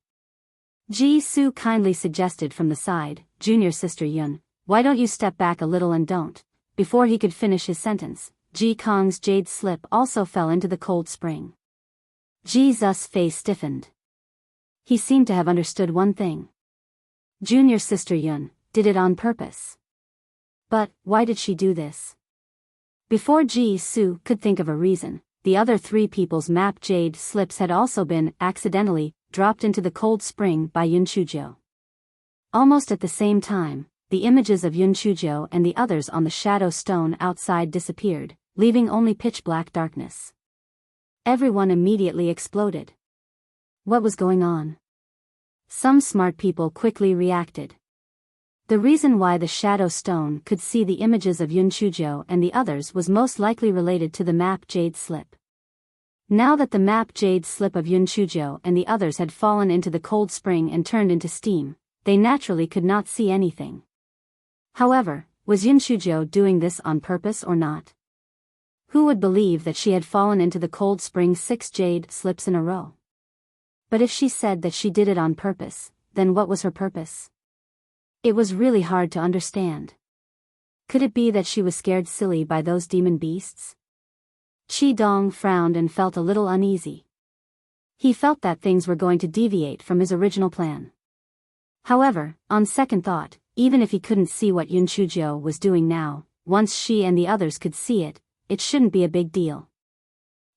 Ji-Su kindly suggested from the side, "Junior sister Yun, why don't you step back a little and don't." Before he could finish his sentence, Ji-Kong's jade slip also fell into the cold spring. Ji-Su's face stiffened. He seemed to have understood one thing. Junior sister Yun did it on purpose. But why did she do this? Before Ji-Su could think of a reason, the other three people's map jade slips had also been accidentally dropped into the cold spring by Yunchujo. Almost at the same time, the images of Yunchujo and the others on the shadow stone outside disappeared, leaving only pitch-black darkness. Everyone immediately exploded. What was going on? Some smart people quickly reacted. The reason why the shadow stone could see the images of Yunchujo and the others was most likely related to the map jade slip. Now that the map jade slip of Yunchujo and the others had fallen into the cold spring and turned into steam, they naturally could not see anything. However, was Yunchujo doing this on purpose or not? Who would believe that she had fallen into the cold spring 6 jade slips in a row? But if she said that she did it on purpose, then what was her purpose? It was really hard to understand. Could it be that she was scared silly by those demon beasts? Chi-Dong frowned and felt a little uneasy. He felt that things were going to deviate from his original plan. However, on second thought, even if he couldn't see what Yunchujo was doing now, once she and the others could see it, it shouldn't be a big deal.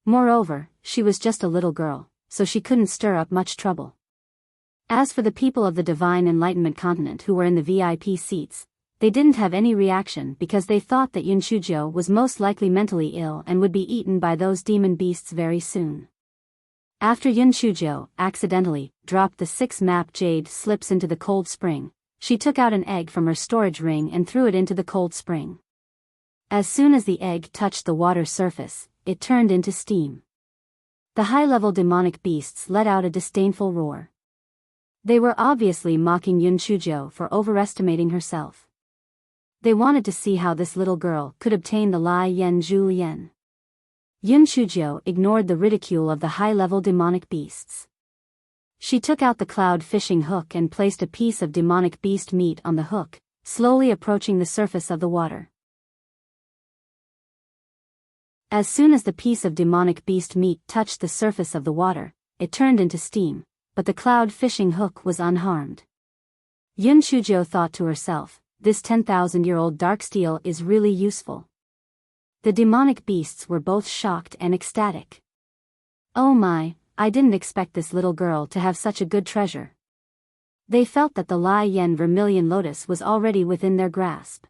Moreover, she was just a little girl, so she couldn't stir up much trouble. As for the people of the Divine Enlightenment continent who were in the VIP seats, they didn't have any reaction because they thought that Yunchujo was most likely mentally ill and would be eaten by those demon beasts very soon. After Yunchujo accidentally dropped the 6 map jade slips into the cold spring, she took out an egg from her storage ring and threw it into the cold spring. As soon as the egg touched the water surface, it turned into steam. The high-level demonic beasts let out a disdainful roar. They were obviously mocking Yunchujo for overestimating herself. They wanted to see how this little girl could obtain the Lai Yen Zhu Yen. Yunchujo ignored the ridicule of the high-level demonic beasts. She took out the cloud fishing hook and placed a piece of demonic beast meat on the hook, slowly approaching the surface of the water. As soon as the piece of demonic beast meat touched the surface of the water, it turned into steam, but the cloud fishing hook was unharmed. Yunchujo thought to herself, this 10,000-year-old dark steel is really useful. The demonic beasts were both shocked and ecstatic. Oh my, I didn't expect this little girl to have such a good treasure. They felt that the Lai Yen Vermilion Lotus was already within their grasp.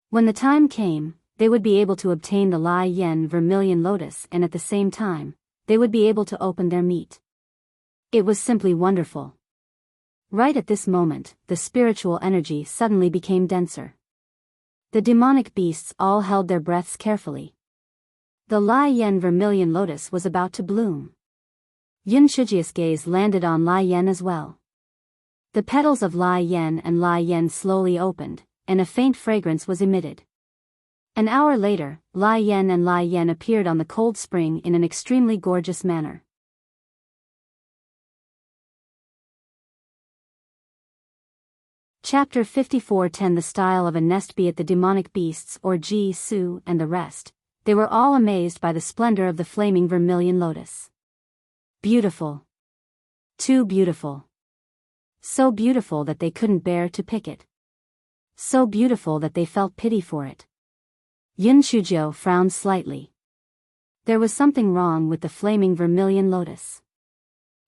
When the time came, they would be able to obtain the Lai Yen Vermilion Lotus and at the same time, they would be able to open their meat. It was simply wonderful. Right at this moment, the spiritual energy suddenly became denser. The demonic beasts all held their breaths carefully. The Lai Yen Vermilion Lotus was about to bloom. Yunchujo's gaze landed on Lai Yen as well. The petals of Lai Yen and Lai Yen slowly opened, and a faint fragrance was emitted. An hour later, Lai Yen and Lai Yen appeared on the cold spring in an extremely gorgeous manner. Chapter 54:10 The style of a nest. Be it the demonic beasts or Ji-Su and the rest, they were all amazed by the splendor of the flaming vermilion lotus. Beautiful. Too beautiful. So beautiful that they couldn't bear to pick it. So beautiful that they felt pity for it. Yunchujo frowned slightly. There was something wrong with the flaming vermilion lotus.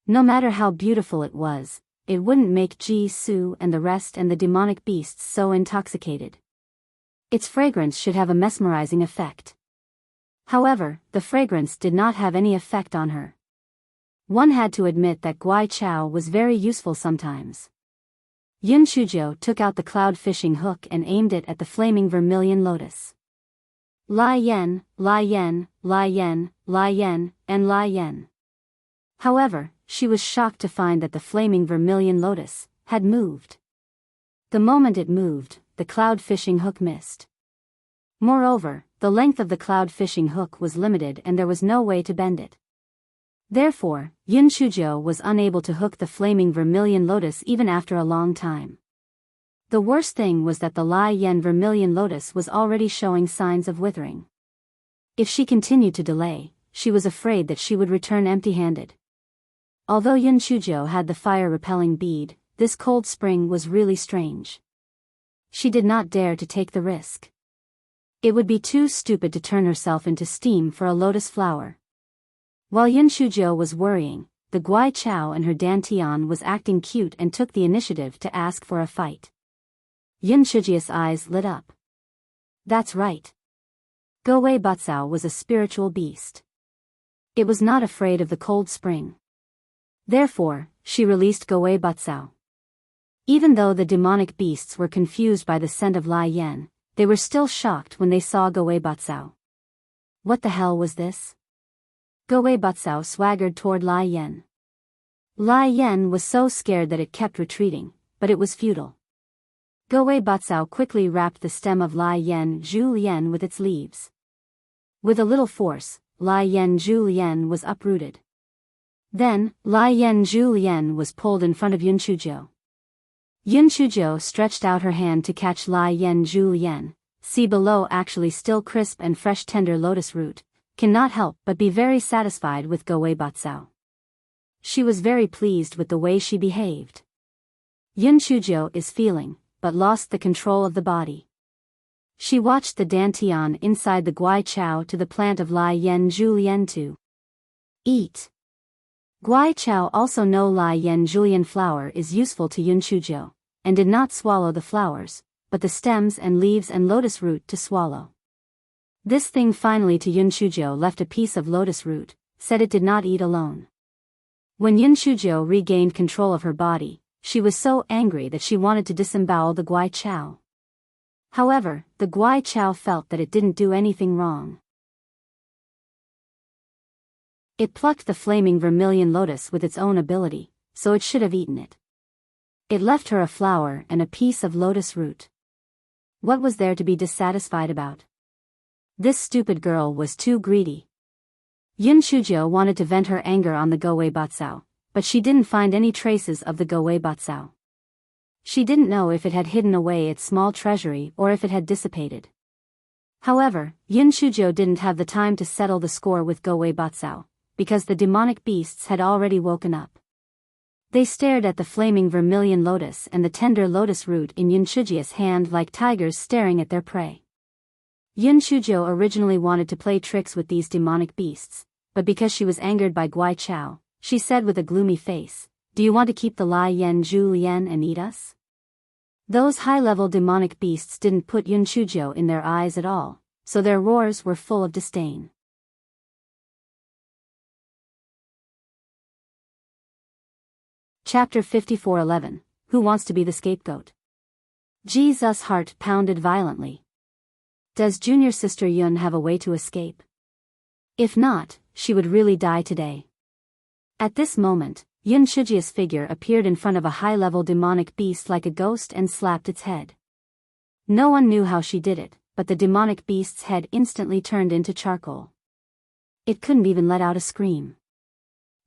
No matter how beautiful it was, it wouldn't make Ji-Su and the rest and the demonic beasts so intoxicated. Its fragrance should have a mesmerizing effect. However, the fragrance did not have any effect on her. One had to admit that Guai Chao was very useful sometimes. Yun Shujo took out the cloud fishing hook and aimed it at the flaming vermilion lotus. Lai Yen, Lai Yen, Lai Yen, Lai Yen, and Lai Yen. However, she was shocked to find that the flaming vermilion lotus had moved. The moment it moved, the cloud fishing hook missed. Moreover, the length of the cloud fishing hook was limited and there was no way to bend it. Therefore, Yun Shujo was unable to hook the flaming vermilion lotus even after a long time. The worst thing was that the Lai Yen vermilion lotus was already showing signs of withering. If she continued to delay, she was afraid that she would return empty-handed. Although Yun Shujo had the fire-repelling bead, this cold spring was really strange. She did not dare to take the risk. It would be too stupid to turn herself into steam for a lotus flower. While Yun Shujo was worrying, the Guai Chao and her Dantian was acting cute and took the initiative to ask for a fight. Yun Shujia's eyes lit up. That's right. Gowei Batsao was a spiritual beast. It was not afraid of the cold spring. Therefore, she released Gowei Batsao. Even though the demonic beasts were confused by the scent of Lai Yen, they were still shocked when they saw Gowei Batsao. What the hell was this? Gowei Batsao swaggered toward Lai Yen. Lai Yen was so scared that it kept retreating, but it was futile. Gowei Batsao quickly wrapped the stem of Lai Yen Zhu Lian with its leaves. With a little force, Lai Yen Zhu Lian was uprooted. Then, Lai Yen Zhu Lian was pulled in front of Yun Shujo. Yun Shujo stretched out her hand to catch Lai Yen Zhu Lian. See below, actually still crisp and fresh tender lotus root, cannot help but be very satisfied with Gowei Batsao. She was very pleased with the way she behaved. Yun Shujo is feeling, but lost the control of the body. She watched the Dantian inside the Guai Chao to the plant of Lai Yen Zhu Lian to eat. Guai Chao also know Lai Yen Julian flower is useful to Yun Shujo, and did not swallow the flowers, but the stems and leaves and lotus root to swallow. This thing finally to Yun Shujo left a piece of lotus root, said it did not eat alone. When Yun Shujo regained control of her body, she was so angry that she wanted to disembowel the Guai Chao. However, the Guai Chao felt that it didn't do anything wrong. It plucked the flaming vermilion lotus with its own ability, so it should have eaten it. It left her a flower and a piece of lotus root. What was there to be dissatisfied about? This stupid girl was too greedy. Yun Shujo wanted to vent her anger on the Gowei Batsao, but she didn't find any traces of the Gowei Batsao. She didn't know if it had hidden away its small treasury or if it had dissipated. However, Yun Shujo didn't have the time to settle the score with Gowei Batsao, because the demonic beasts had already woken up. They stared at the flaming vermilion lotus and the tender lotus root in Yun Shujia's hand like tigers staring at their prey. Yun Shujo originally wanted to play tricks with these demonic beasts, but because she was angered by Guai Chao, she said with a gloomy face, "Do you want to keep the Lai Yen Zhu Lian and eat us?" Those high-level demonic beasts didn't put Yun Shujo in their eyes at all, so their roars were full of disdain. Chapter 54:11. Who wants to be the scapegoat? Jesus' heart pounded violently. Does junior sister Yun have a way to escape? If not, she would really die today. At this moment, Yun Shujia's figure appeared in front of a high-level demonic beast like a ghost and slapped its head. No one knew how she did it, but the demonic beast's head instantly turned into charcoal. It couldn't even let out a scream.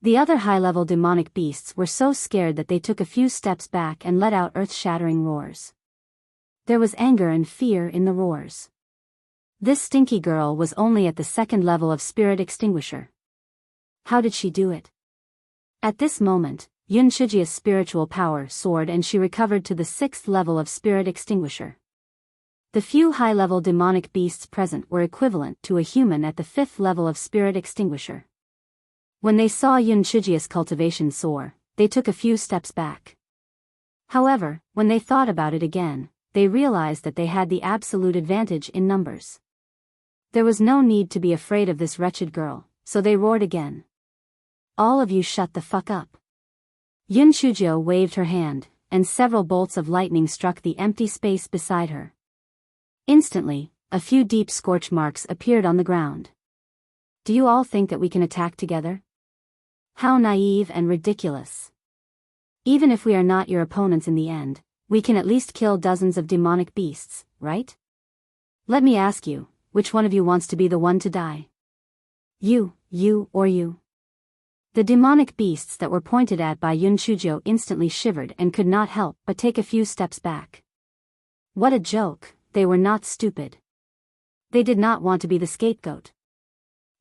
The other high-level demonic beasts were so scared that they took a few steps back and let out earth-shattering roars. There was anger and fear in the roars. This stinky girl was only at the second level of spirit extinguisher. How did she do it? At this moment, Yun Shujia's spiritual power soared and she recovered to the 6th level of spirit extinguisher. The few high-level demonic beasts present were equivalent to a human at the 5th level of spirit extinguisher. When they saw Yun Shujia's cultivation soar, they took a few steps back. However, when they thought about it again, they realized that they had the absolute advantage in numbers. There was no need to be afraid of this wretched girl, so they roared again. All of you shut the fuck up. Yun Shujo waved her hand, and several bolts of lightning struck the empty space beside her. Instantly, a few deep scorch marks appeared on the ground. Do you all think that we can attack together? How naive and ridiculous. Even if we are not your opponents in the end, we can at least kill dozens of demonic beasts, right? Let me ask you, which one of you wants to be the one to die? You, or you? The demonic beasts that were pointed at by Yun Shujo instantly shivered and could not help but take a few steps back. What a joke, they were not stupid. They did not want to be the scapegoat.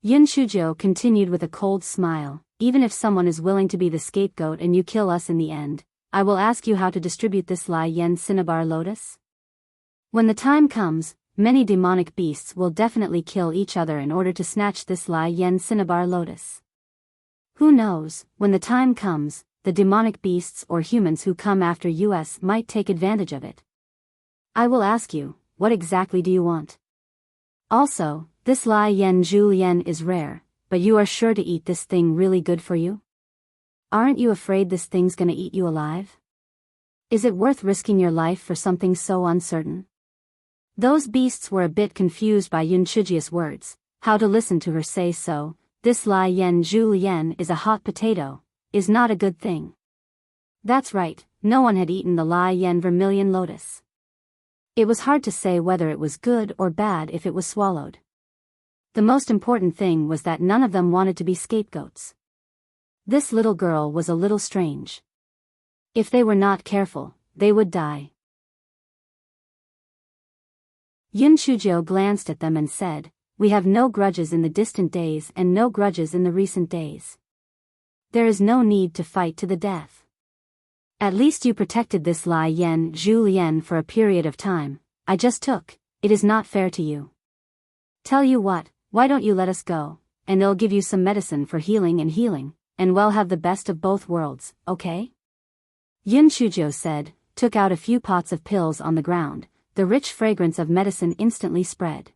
Yun Shujo continued with a cold smile, even if someone is willing to be the scapegoat and you kill us in the end, I will ask you how to distribute this Lai Yen Cinnabar Lotus. When the time comes, many demonic beasts will definitely kill each other in order to snatch this Lai Yen Cinnabar Lotus. Who knows, when the time comes, the demonic beasts or humans who come after us might take advantage of it. I will ask you, what exactly do you want? Also, this Lai Yen Julienne is rare, but you are sure to eat this thing really good for you? Aren't you afraid this thing's gonna eat you alive? Is it worth risking your life for something so uncertain? Those beasts were a bit confused by Yun Shujia's words, how to listen to her say so. This Lai Yen Julienne is a hot potato, is not a good thing. That's right, no one had eaten the Lai Yen Vermilion Lotus. It was hard to say whether it was good or bad if it was swallowed. The most important thing was that none of them wanted to be scapegoats. This little girl was a little strange. If they were not careful, they would die. Yun Shujo glanced at them and said, we have no grudges in the distant days and no grudges in the recent days. There is no need to fight to the death. At least you protected this Lai Yen Julienne for a period of time. I just took, it is not fair to you. Tell you what, why don't you let us go, and they'll give you some medicine for healing, and we'll have the best of both worlds, okay? Yun Shujo said, took out a few pots of pills on the ground. The rich fragrance of medicine instantly spread.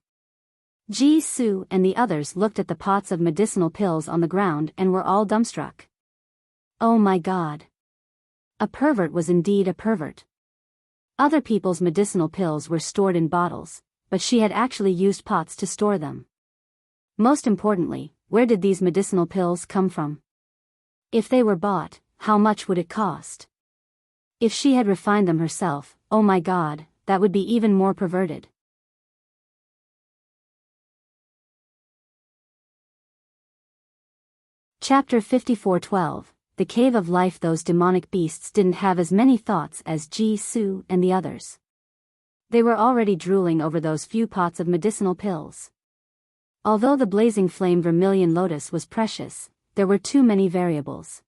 Ji Su and the others looked at the pots of medicinal pills on the ground and were all dumbstruck. Oh my god. A pervert was indeed a pervert. Other people's medicinal pills were stored in bottles, but she had actually used pots to store them. Most importantly, where did these medicinal pills come from? If they were bought, how much would it cost? If she had refined them herself, oh my god, that would be even more perverted. Chapter 54:12, The Cave of Life. Those demonic beasts didn't have as many thoughts as Ji Su and the others. They were already drooling over those few pots of medicinal pills. Although the blazing flame vermilion lotus was precious, there were too many variables.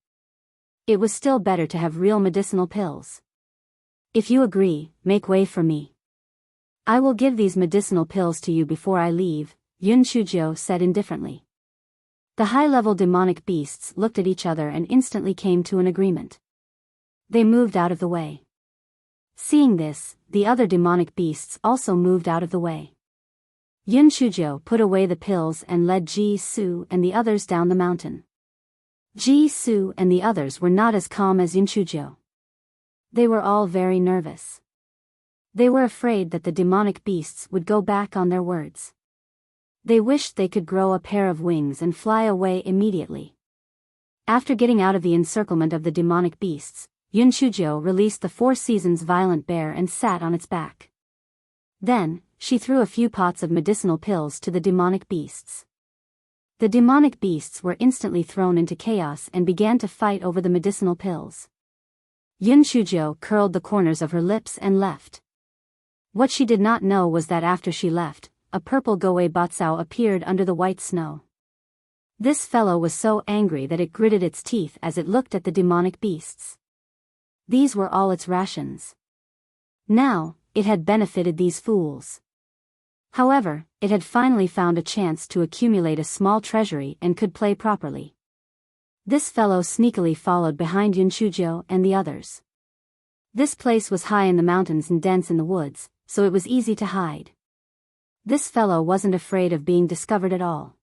It was still better to have real medicinal pills. If you agree, make way for me. I will give these medicinal pills to you before I leave, Yun Shujo said indifferently. The high-level demonic beasts looked at each other and instantly came to an agreement. They moved out of the way. Seeing this, the other demonic beasts also moved out of the way. Yun Shujo put away the pills and led Ji Su and the others down the mountain. Ji Su and the others were not as calm as Yun Shujo. They were all very nervous. They were afraid that the demonic beasts would go back on their words. They wished they could grow a pair of wings and fly away immediately. After getting out of the encirclement of the demonic beasts, Yun Shujo released the 4 Seasons violent bear and sat on its back. Then, she threw a few pots of medicinal pills to the demonic beasts. The demonic beasts were instantly thrown into chaos and began to fight over the medicinal pills. Yun Shujo curled the corners of her lips and left. What she did not know was that after she left, a purple Goei Batsao appeared under the white snow. This fellow was so angry that it gritted its teeth as it looked at the demonic beasts. These were all its rations. Now, it had benefited these fools. However, it had finally found a chance to accumulate a small treasury and could play properly. This fellow sneakily followed behind Yun Shujo and the others. This place was high in the mountains and dense in the woods, so it was easy to hide. This fellow wasn't afraid of being discovered at all.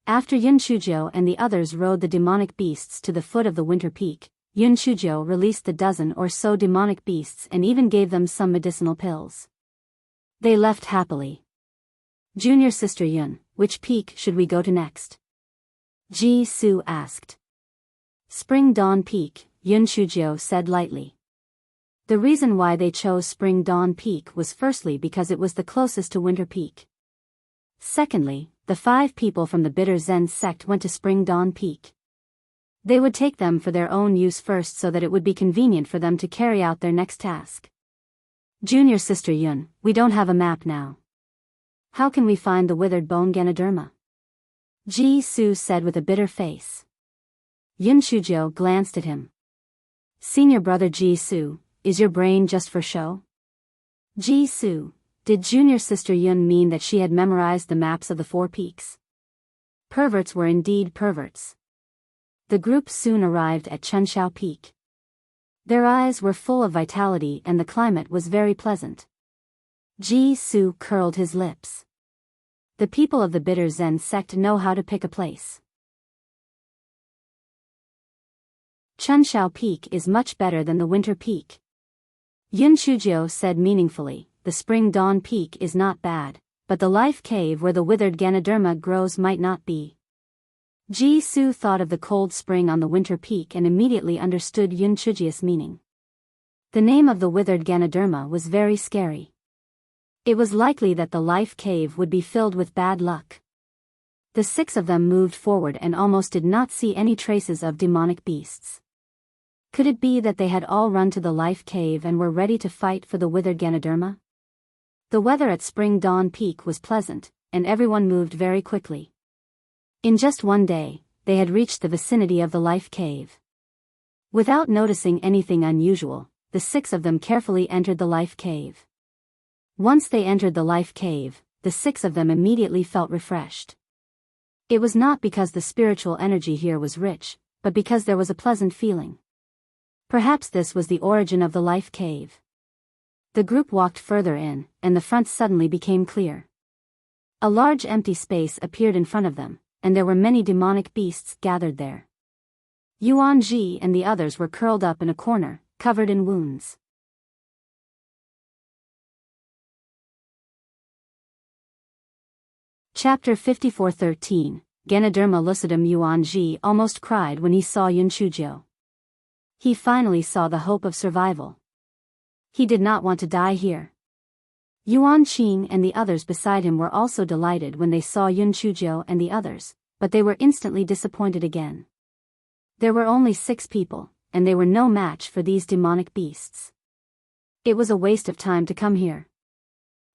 After Yun Shujo and the others rode the demonic beasts to the foot of the winter peak, Yun Shujo released the dozen or so demonic beasts and even gave them some medicinal pills. They left happily. Junior sister Yun, which peak should we go to next? Ji Su asked. Spring Dawn Peak, Yun Shujo said lightly. The reason why they chose Spring Dawn Peak was firstly because it was the closest to Winter Peak. Secondly, the 5 people from the Bitter Zen sect went to Spring Dawn Peak. They would take them for their own use first so that it would be convenient for them to carry out their next task. Junior sister Yun, we don't have a map now. How can we find the withered bone Ganoderma? Ji Su said with a bitter face. Yun Shujo glanced at him. Senior brother Ji Su, is your brain just for show? Ji Su, did junior sister Yun mean that she had memorized the maps of the 4 peaks? Perverts were indeed perverts. The group soon arrived at Chunshao Peak. Their eyes were full of vitality and the climate was very pleasant. Ji Su curled his lips. The people of the Bitter Zen sect know how to pick a place. Chunshao Peak is much better than the Winter Peak. Yun Shujo said meaningfully, the Spring Dawn Peak is not bad, but the life cave where the withered Ganoderma grows might not be. Ji Su thought of the cold spring on the Winter Peak and immediately understood Yun Shuji's meaning. The name of the withered Ganoderma was very scary. It was likely that the life cave would be filled with bad luck. The 6 of them moved forward and almost did not see any traces of demonic beasts. Could it be that they had all run to the life cave and were ready to fight for the withered Ganoderma? The weather at Spring Dawn Peak was pleasant, and everyone moved very quickly. In just one day, they had reached the vicinity of the life cave. Without noticing anything unusual, the 6 of them carefully entered the life cave. Once they entered the life cave, the 6 of them immediately felt refreshed. It was not because the spiritual energy here was rich, but because there was a pleasant feeling. Perhaps this was the origin of the life cave. The group walked further in, and the front suddenly became clear. A large empty space appeared in front of them, and there were many demonic beasts gathered there. Yuan Ji and the others were curled up in a corner, covered in wounds. Chapter 54:13, Ganoderma lucidum. Yuan Ji almost cried when he saw Yun Shujo. He finally saw the hope of survival. He did not want to die here. Yuan Qing and the others beside him were also delighted when they saw Yun Shujo and the others, but they were instantly disappointed again. There were only 6 people, and they were no match for these demonic beasts. It was a waste of time to come here.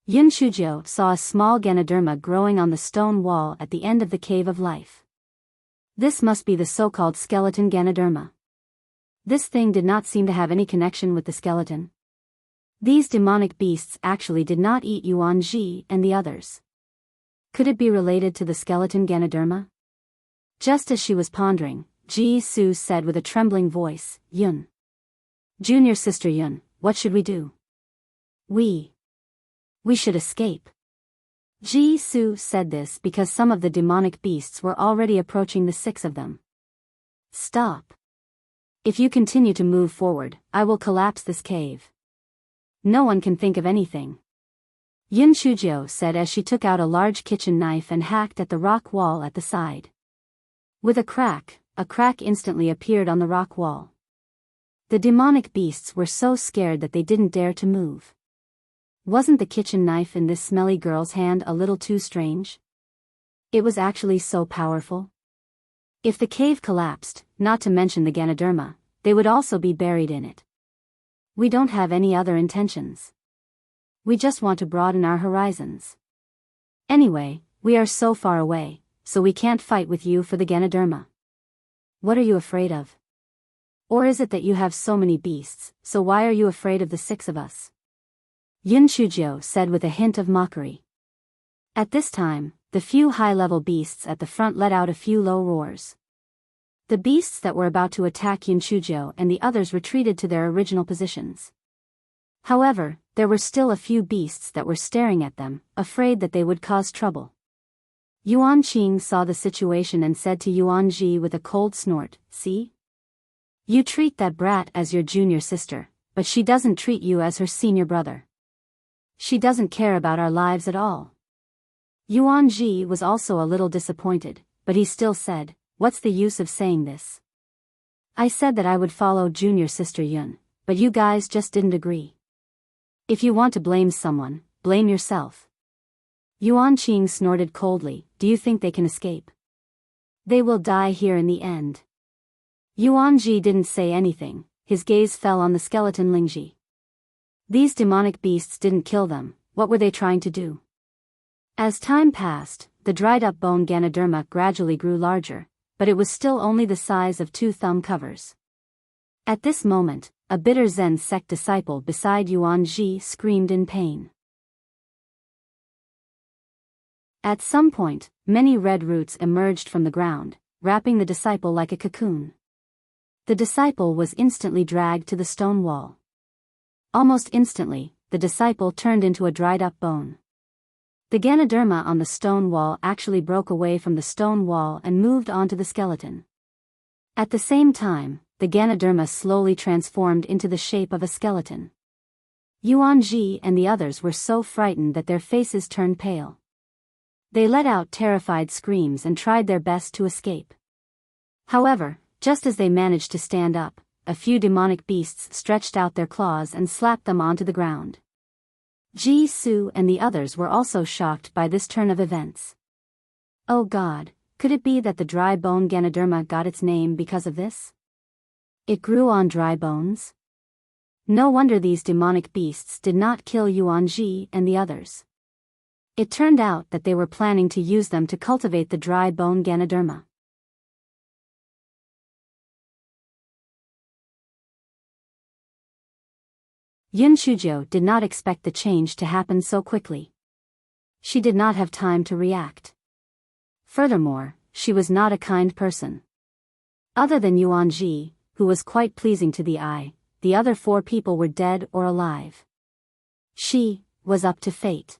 Yun Shujo saw a small Ganoderma growing on the stone wall at the end of the Cave of Life. This must be the so-called skeleton Ganoderma. This thing did not seem to have any connection with the skeleton. These demonic beasts actually did not eat Yuan Ji and the others. Could it be related to the skeleton Ganoderma? Just as she was pondering, Ji Su said with a trembling voice, Yun. Junior sister Yun, what should we do? We should escape. Ji Su said this because some of the demonic beasts were already approaching the 6 of them. Stop. If you continue to move forward, I will collapse this cave. No one can think of anything. Yun Shujo said as she took out a large kitchen knife and hacked at the rock wall at the side. With a crack instantly appeared on the rock wall. The demonic beasts were so scared that they didn't dare to move. Wasn't the kitchen knife in this smelly girl's hand a little too strange? It was actually so powerful. If the cave collapsed, not to mention the Ganoderma, they would also be buried in it. We don't have any other intentions. We just want to broaden our horizons. Anyway, we are so far away, so we can't fight with you for the Ganoderma. What are you afraid of? Or is it that you have so many beasts, so why are you afraid of the 6 of us? Yun Shujo said with a hint of mockery. At this time, the few high-level beasts at the front let out a few low roars. The beasts that were about to attack Yun Shujo and the others retreated to their original positions. However, there were still a few beasts that were staring at them, afraid that they would cause trouble. Yuan Qing saw the situation and said to Yuan Ji with a cold snort, "See? You treat that brat as your junior sister, but she doesn't treat you as her senior brother. She doesn't care about our lives at all." Yuan Ji was also a little disappointed, but he still said, "What's the use of saying this? I said that I would follow junior sister Yun, but you guys just didn't agree. If you want to blame someone, blame yourself." Yuan Qing snorted coldly, "Do you think they can escape? They will die here in the end." Yuan Ji didn't say anything, his gaze fell on the skeleton Lingji. These demonic beasts didn't kill them, what were they trying to do? As time passed, the dried-up bone Ganoderma gradually grew larger, but it was still only the size of 2 thumb covers. At this moment, a bitter Zen sect disciple beside Yuan Ji screamed in pain. At some point, many red roots emerged from the ground, wrapping the disciple like a cocoon. The disciple was instantly dragged to the stone wall. Almost instantly, the disciple turned into a dried-up bone. The Ganoderma on the stone wall actually broke away from the stone wall and moved onto the skeleton. At the same time, the Ganoderma slowly transformed into the shape of a skeleton. Yuan Ji and the others were so frightened that their faces turned pale. They let out terrified screams and tried their best to escape. However, just as they managed to stand up, a few demonic beasts stretched out their claws and slapped them onto the ground. Ji Su and the others were also shocked by this turn of events. Oh God, could it be that the dry bone Ganoderma got its name because of this? It grew on dry bones? No wonder these demonic beasts did not kill Yuan Ji and the others. It turned out that they were planning to use them to cultivate the dry bone Ganoderma. Yun Shujiu did not expect the change to happen so quickly. She did not have time to react. Furthermore, she was not a kind person. Other than Yuan Ji, who was quite pleasing to the eye, the other 4 people were dead or alive. She was up to fate.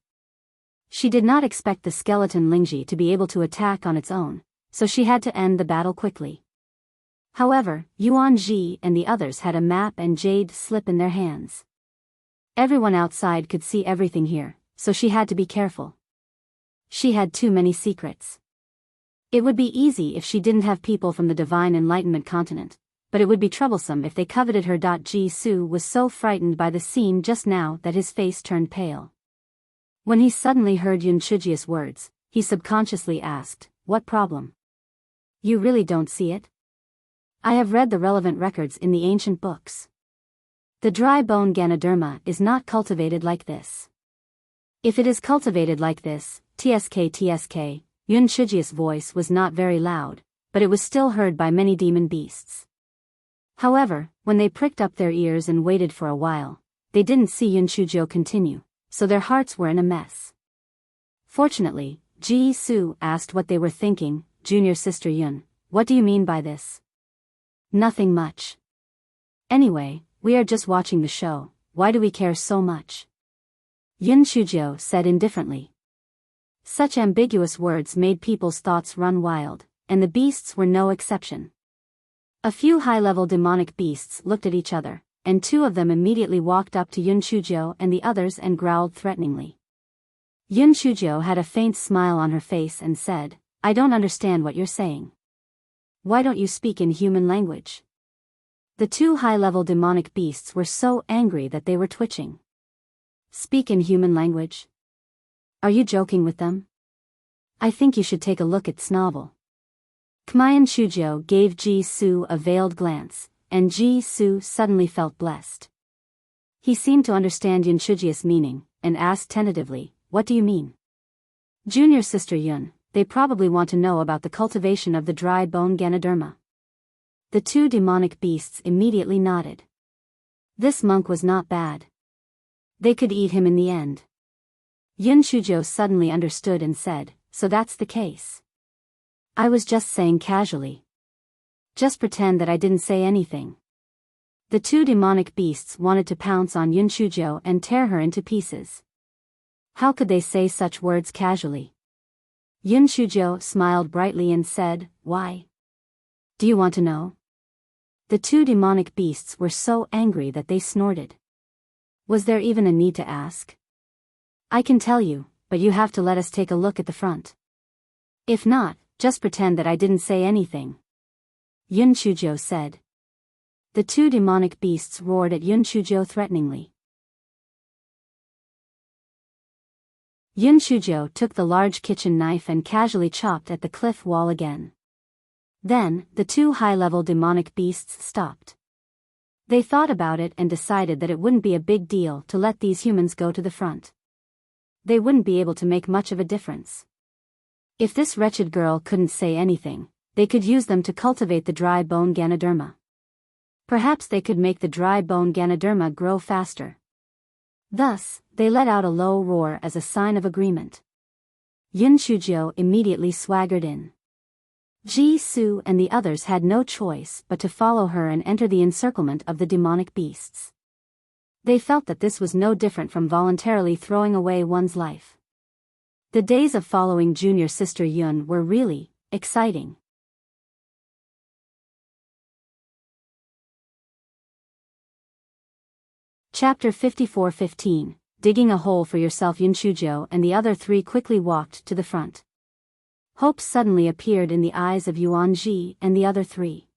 She did not expect the skeleton Lingji to be able to attack on its own, so she had to end the battle quickly. However, Yuan Ji and the others had a map and jade slip in their hands. Everyone outside could see everything here, so she had to be careful. She had too many secrets. It would be easy if she didn't have people from the Divine Enlightenment continent, but it would be troublesome if they coveted her. Ji Su was so frightened by the scene just now that his face turned pale. When he suddenly heard Yun Shujiu's words, he subconsciously asked, "What problem? You really don't see it? I have read the relevant records in the ancient books. The dry bone Ganoderma is not cultivated like this. If it is cultivated like this, tsk, Yun Shujiu's voice was not very loud, but it was still heard by many demon beasts. However, when they pricked up their ears and waited for a while, they didn't see Yun Shujiu continue, so their hearts were in a mess. Fortunately, Ji Su asked what they were thinking. "Junior sister Yun, what do you mean by this?" "Nothing much. Anyway, we are just watching the show, why do we care so much?" Yun Shujiu said indifferently. Such ambiguous words made people's thoughts run wild, and the beasts were no exception. A few high-level demonic beasts looked at each other, and 2 of them immediately walked up to Yun Shujiu and the others and growled threateningly. Yun Shujiu had a faint smile on her face and said, "I don't understand what you're saying. Why don't you speak in human language?" The 2 high-level demonic beasts were so angry that they were twitching. Speak in human language? Are you joking with them? I think you should take a look at Snovel. Kmayan Shujiu gave Ji Su a veiled glance, and Ji Su suddenly felt blessed. He seemed to understand Yun Shujiu's meaning, and asked tentatively, "What do you mean?" "Junior sister Yun, they probably want to know about the cultivation of the dry bone Ganoderma." The 2 demonic beasts immediately nodded. This monk was not bad. They could eat him in the end. Yun Shujiu suddenly understood and said, "So that's the case. I was just saying casually. Just pretend that I didn't say anything." The two demonic beasts wanted to pounce on Yun Shujo and tear her into pieces. How could they say such words casually? Yun Shujo smiled brightly and said, "Why? Do you want to know?" The two demonic beasts were so angry that they snorted. Was there even a need to ask? "I can tell you, but you have to let us take a look at the front. If not, just pretend that I didn't say anything," Yun Shujo said. The two demonic beasts roared at Yun Shujo threateningly. Yun Shujo took the large kitchen knife and casually chopped at the cliff wall again. Then, the two high-level demonic beasts stopped. They thought about it and decided that it wouldn't be a big deal to let these humans go to the front. They wouldn't be able to make much of a difference. If this wretched girl couldn't say anything, they could use them to cultivate the dry bone Ganoderma. Perhaps they could make the dry bone Ganoderma grow faster. Thus, they let out a low roar as a sign of agreement. Yun Shujo immediately swaggered in. Ji-Su and the others had no choice but to follow her and enter the encirclement of the demonic beasts. They felt that this was no different from voluntarily throwing away one's life. The days of following junior sister Yun were really exciting. Chapter 54:15, Digging a Hole for Yourself. Yun Shujo and the other three quickly walked to the front. Hope suddenly appeared in the eyes of Yuan Ji and the other three.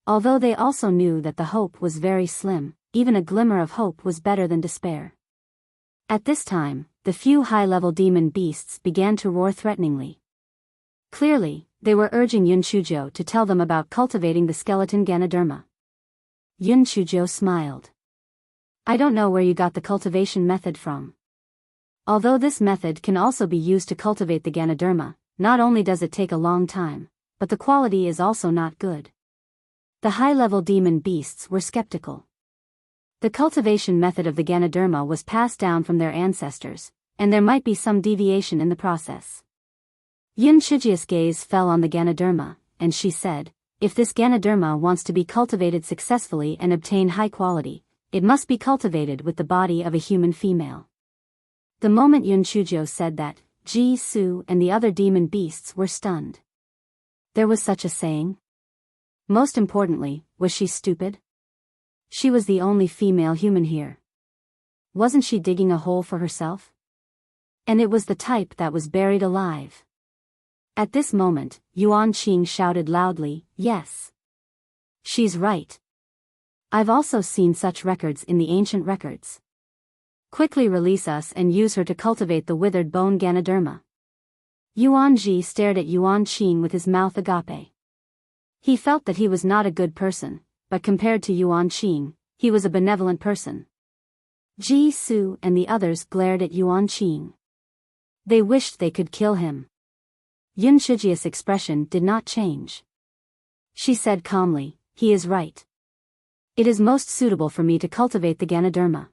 Although they also knew that the hope was very slim, even a glimmer of hope was better than despair. At this time, the few high-level demon beasts began to roar threateningly. Clearly, they were urging Yun Shujo to tell them about cultivating the skeleton Ganoderma. Yun Shujo smiled. "I don't know where you got the cultivation method from. Although this method can also be used to cultivate the Ganoderma, not only does it take a long time, but the quality is also not good." The high-level demon beasts were skeptical. The cultivation method of the Ganoderma was passed down from their ancestors, and there might be some deviation in the process. Yun Shujia's gaze fell on the Ganoderma, and she said, "If this Ganoderma wants to be cultivated successfully and obtain high quality, it must be cultivated with the body of a human female." The moment Yun Shujo said that, Ji-Su and the other demon beasts were stunned. There was such a saying? Most importantly, was she stupid? She was the only female human here. Wasn't she digging a hole for herself? And it was the type that was buried alive. At this moment, Yuan Qing shouted loudly, "Yes. She's right. I've also seen such records in the ancient records. Quickly release us and use her to cultivate the withered bone Ganoderma." Yuan Ji stared at Yuan Qing with his mouth agape. He felt that he was not a good person, but compared to Yuan Qing, he was a benevolent person. Ji-Su and the others glared at Yuan Qing. They wished they could kill him. Yun Shujia's expression did not change. She said calmly, "He is right. It is most suitable for me to cultivate the Ganoderma.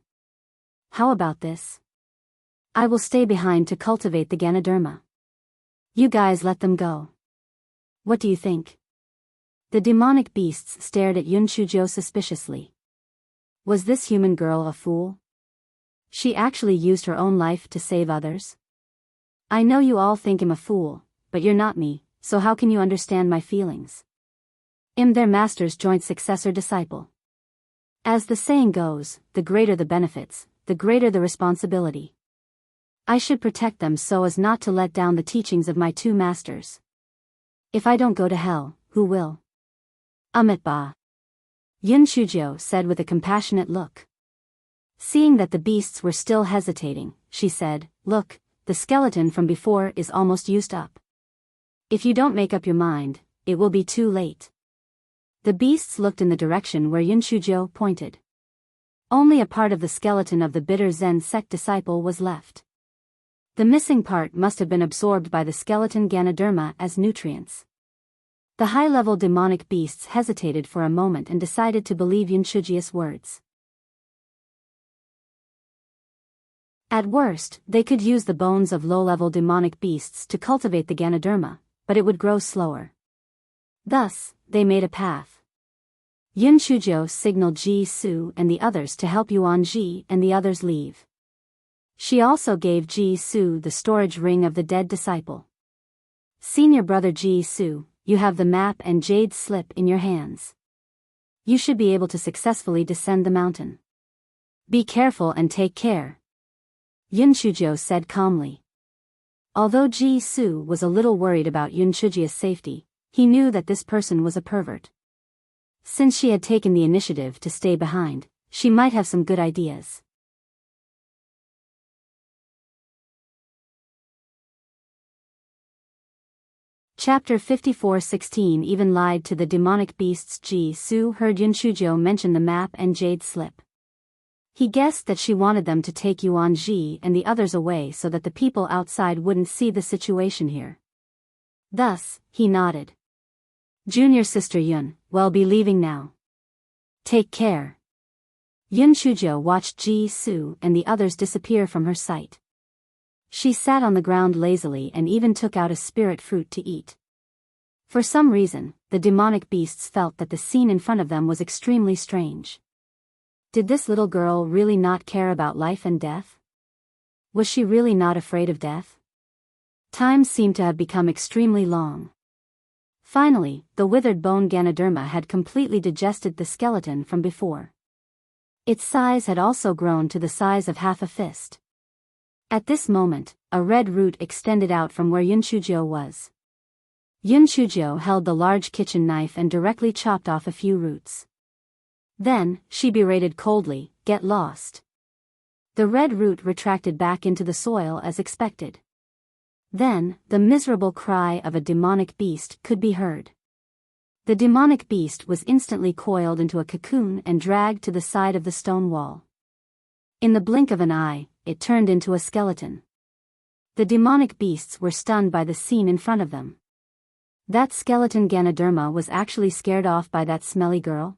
How about this? I will stay behind to cultivate the Ganoderma. You guys let them go. What do you think?" The demonic beasts stared at Yun Shujo suspiciously. Was this human girl a fool? She actually used her own life to save others? I know you all think him a fool, but you're not me, so how can you understand my feelings? I'm their master's joint successor-disciple. As the saying goes, the greater the benefits, the greater the responsibility. I should protect them so as not to let down the teachings of my two masters. If I don't go to hell, who will? Ba. Yun Shujo said with a compassionate look. Seeing that the beasts were still hesitating, she said, "Look, the skeleton from before is almost used up. If you don't make up your mind, it will be too late." The beasts looked in the direction where Yun Shujo pointed. Only a part of the skeleton of the bitter Zen sect disciple was left. The missing part must have been absorbed by the skeleton Ganoderma as nutrients. The high-level demonic beasts hesitated for a moment and decided to believe Yun Shujia's words. At worst, they could use the bones of low-level demonic beasts to cultivate the Ganoderma, but it would grow slower. Thus, they made a path. Yun Shujo signaled Ji Su and the others to help Yuan Ji and the others leave. She also gave Ji Su the storage ring of the dead disciple. Senior brother Ji Su, you have the map and jade slip in your hands. You should be able to successfully descend the mountain. Be careful and take care, Yun Shujo said calmly. Although Ji Su was a little worried about Yun Shujia's safety, he knew that this person was a pervert. Since she had taken the initiative to stay behind, she might have some good ideas. Chapter 54:16 Even lied to the demonic beasts. Ji Su heard Yun Shujo mention the map and jade slip. He guessed that she wanted them to take Yuan Ji and the others away so that the people outside wouldn't see the situation here. Thus, he nodded. Junior sister Yun, we'll be leaving now. Take care. Yun Shujo watched Ji Su and the others disappear from her sight. She sat on the ground lazily and even took out a spirit fruit to eat. For some reason, the demonic beasts felt that the scene in front of them was extremely strange. Did this little girl really not care about life and death? Was she really not afraid of death? Time seemed to have become extremely long. Finally, the withered bone Ganoderma had completely digested the skeleton from before. Its size had also grown to the size of half a fist. At this moment, a red root extended out from where Yun Shujo was. Yun Shujo held the large kitchen knife and directly chopped off a few roots. Then, she berated coldly, "Get lost." The red root retracted back into the soil as expected. Then, the miserable cry of a demonic beast could be heard. The demonic beast was instantly coiled into a cocoon and dragged to the side of the stone wall. In the blink of an eye, it turned into a skeleton. The demonic beasts were stunned by the scene in front of them. That skeleton Ganoderma was actually scared off by that smelly girl?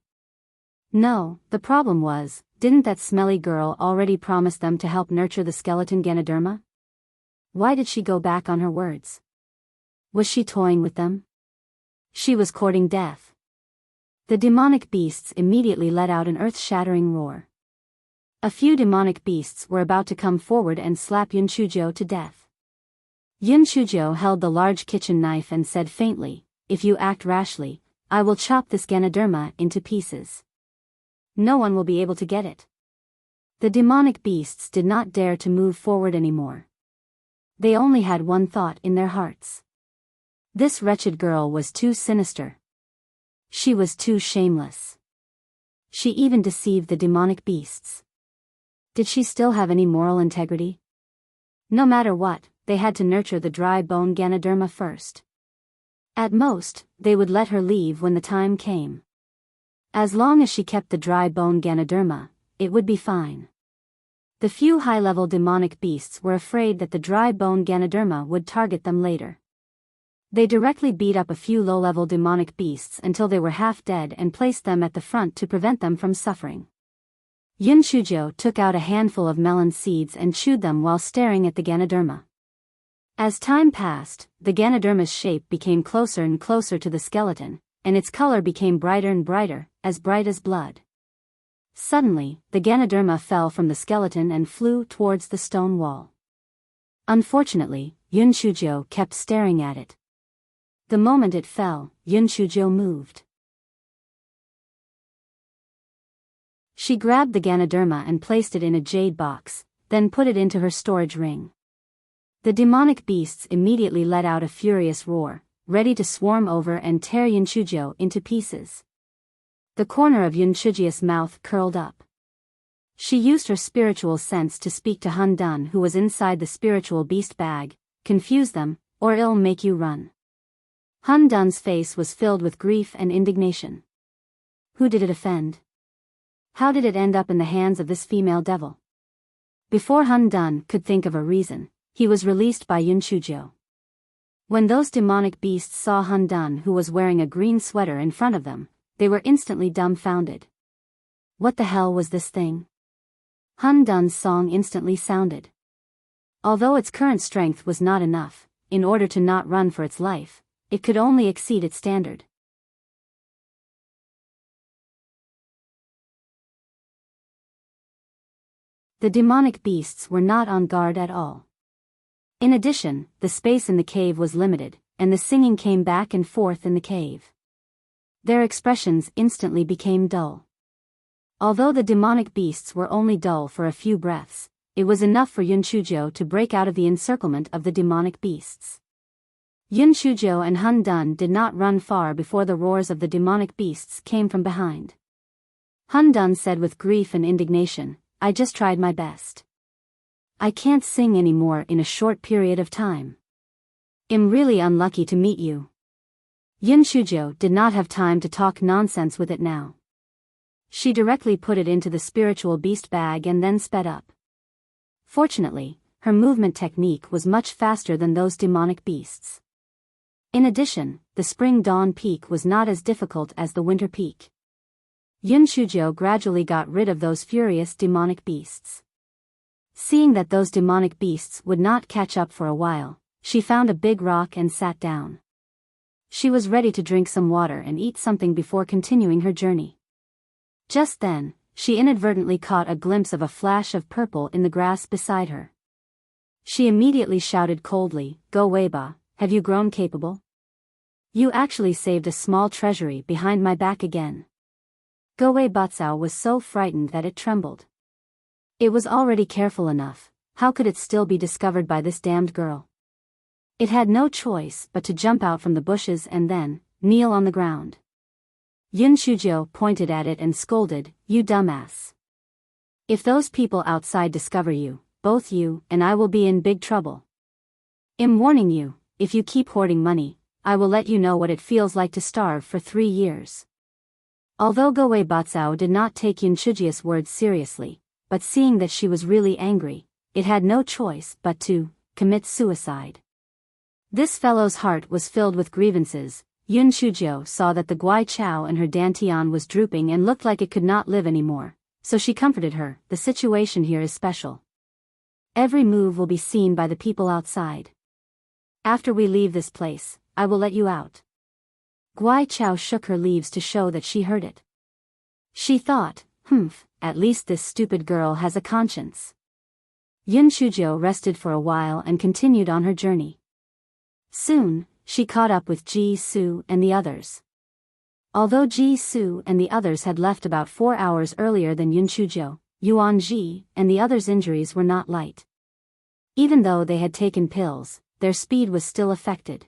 No, the problem was, didn't that smelly girl already promise them to help nurture the skeleton Ganoderma? Why did she go back on her words? Was she toying with them? She was courting death. The demonic beasts immediately let out an earth-shattering roar. A few demonic beasts were about to come forward and slap Yun Shujo to death. Yun Shujo held the large kitchen knife and said faintly, "If you act rashly, I will chop this Ganoderma into pieces. No one will be able to get it." The demonic beasts did not dare to move forward anymore. They only had one thought in their hearts. This wretched girl was too sinister. She was too shameless. She even deceived the demonic beasts. Did she still have any moral integrity? No matter what, they had to nurture the dry bone Ganoderma first. At most, they would let her leave when the time came. As long as she kept the dry bone Ganoderma, it would be fine. The few high-level demonic beasts were afraid that the dry bone Ganoderma would target them later. They directly beat up a few low-level demonic beasts until they were half dead and placed them at the front to prevent them from suffering. Yun Shujo took out a handful of melon seeds and chewed them while staring at the Ganoderma. As time passed, the Ganoderma's shape became closer and closer to the skeleton, and its color became brighter and brighter, as bright as blood. Suddenly, the Ganoderma fell from the skeleton and flew towards the stone wall. Unfortunately, Yun Shujo kept staring at it. The moment it fell, Yun Shujo moved. She grabbed the Ganoderma and placed it in a jade box, then put it into her storage ring. The demonic beasts immediately let out a furious roar, ready to swarm over and tear Yun Shujo into pieces. The corner of Yun Shujia's mouth curled up. She used her spiritual sense to speak to Hun Dun, who was inside the spiritual beast bag. "Confuse them, or it'll make you run." Hun Dun's face was filled with grief and indignation. Who did it offend? How did it end up in the hands of this female devil? Before Hun Dun could think of a reason, he was released by Yun Shujo. When those demonic beasts saw Hun Dun, who was wearing a green sweater, in front of them, they were instantly dumbfounded. What the hell was this thing? Hun Dun's song instantly sounded. Although its current strength was not enough, in order to not run for its life, it could only exceed its standard. The demonic beasts were not on guard at all. In addition, the space in the cave was limited, and the singing came back and forth in the cave. Their expressions instantly became dull. Although the demonic beasts were only dull for a few breaths, it was enough for Yun Shujo to break out of the encirclement of the demonic beasts. Yun Shujo and Hun Dun did not run far before the roars of the demonic beasts came from behind. Hun Dun said with grief and indignation, "I just tried my best. I can't sing anymore in a short period of time. I'm really unlucky to meet you." Yun Shujo did not have time to talk nonsense with it now. She directly put it into the spiritual beast bag and then sped up. Fortunately, her movement technique was much faster than those demonic beasts. In addition, the spring dawn peak was not as difficult as the winter peak. Yun Shujo gradually got rid of those furious demonic beasts. Seeing that those demonic beasts would not catch up for a while, she found a big rock and sat down. She was ready to drink some water and eat something before continuing her journey. Just then, she inadvertently caught a glimpse of a flash of purple in the grass beside her. She immediately shouted coldly, "Go away, ba, have you grown capable? You actually saved a small treasury behind my back again." Go-Wei Batsao was so frightened that it trembled. It was already careful enough, how could it still be discovered by this damned girl? It had no choice but to jump out from the bushes and then kneel on the ground. Yun Shujo pointed at it and scolded, "You dumbass. If those people outside discover you, both you and I will be in big trouble. I'm warning you, if you keep hoarding money, I will let you know what it feels like to starve for 3 years." Although Go-Wei Batsao did not take Yun Shujia's words seriously, but seeing that she was really angry, it had no choice but to commit suicide. This fellow's heart was filled with grievances. Yun Shujo saw that the Guai Chao and her dantian was drooping and looked like it could not live anymore, so she comforted her, "The situation here is special. Every move will be seen by the people outside. After we leave this place, I will let you out." Guai Chao shook her leaves to show that she heard it. She thought, at least this stupid girl has a conscience. Yun Shujo rested for a while and continued on her journey. Soon, she caught up with Ji Su and the others. Although Ji Su and the others had left about 4 hours earlier than Yun Shujo, Yuan Ji and the others' injuries were not light. Even though they had taken pills, their speed was still affected.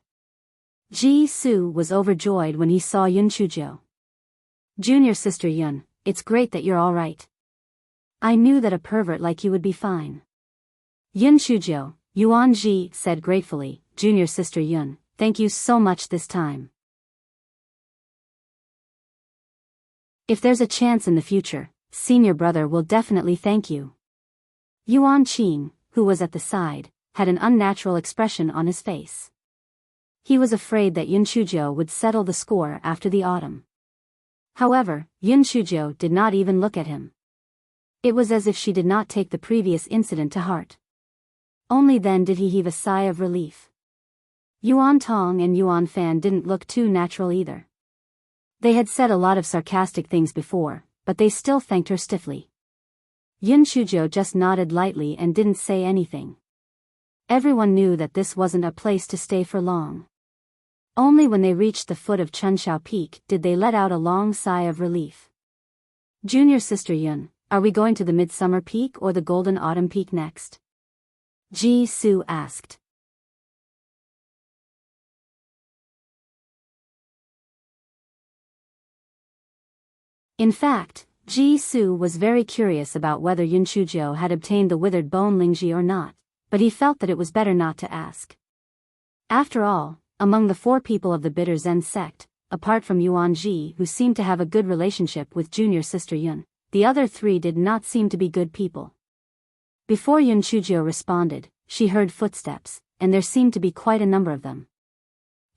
Ji Su was overjoyed when he saw Yun Shujo. "Junior sister Yun, it's great that you're all right. I knew that a pervert like you would be fine." Yun Shujo, Yuan Ji said gratefully, "Junior sister Yun, thank you so much this time. If there's a chance in the future, senior brother will definitely thank you." Yuan Qing, who was at the side, had an unnatural expression on his face. He was afraid that Yun Shujo would settle the score after the autumn. However, Yun Shujo did not even look at him. It was as if she did not take the previous incident to heart. Only then did he heave a sigh of relief. Yuan Tong and Yuan Fan didn't look too natural either. They had said a lot of sarcastic things before, but they still thanked her stiffly. Yun Shujo just nodded lightly and didn't say anything. Everyone knew that this wasn't a place to stay for long. Only when they reached the foot of Chunshao Peak did they let out a long sigh of relief. "Junior sister Yun, are we going to the Midsummer Peak or the Golden Autumn Peak next?" Ji Su asked. In fact, Ji Su was very curious about whether Yun Shujo had obtained the withered bone Lingji or not, but he felt that it was better not to ask. After all, among the 4 people of the Bitter Zen sect, apart from Yuan Ji who seemed to have a good relationship with junior sister Yun, the other 3 did not seem to be good people. Before Yun Shujo responded, she heard footsteps, and there seemed to be quite a number of them.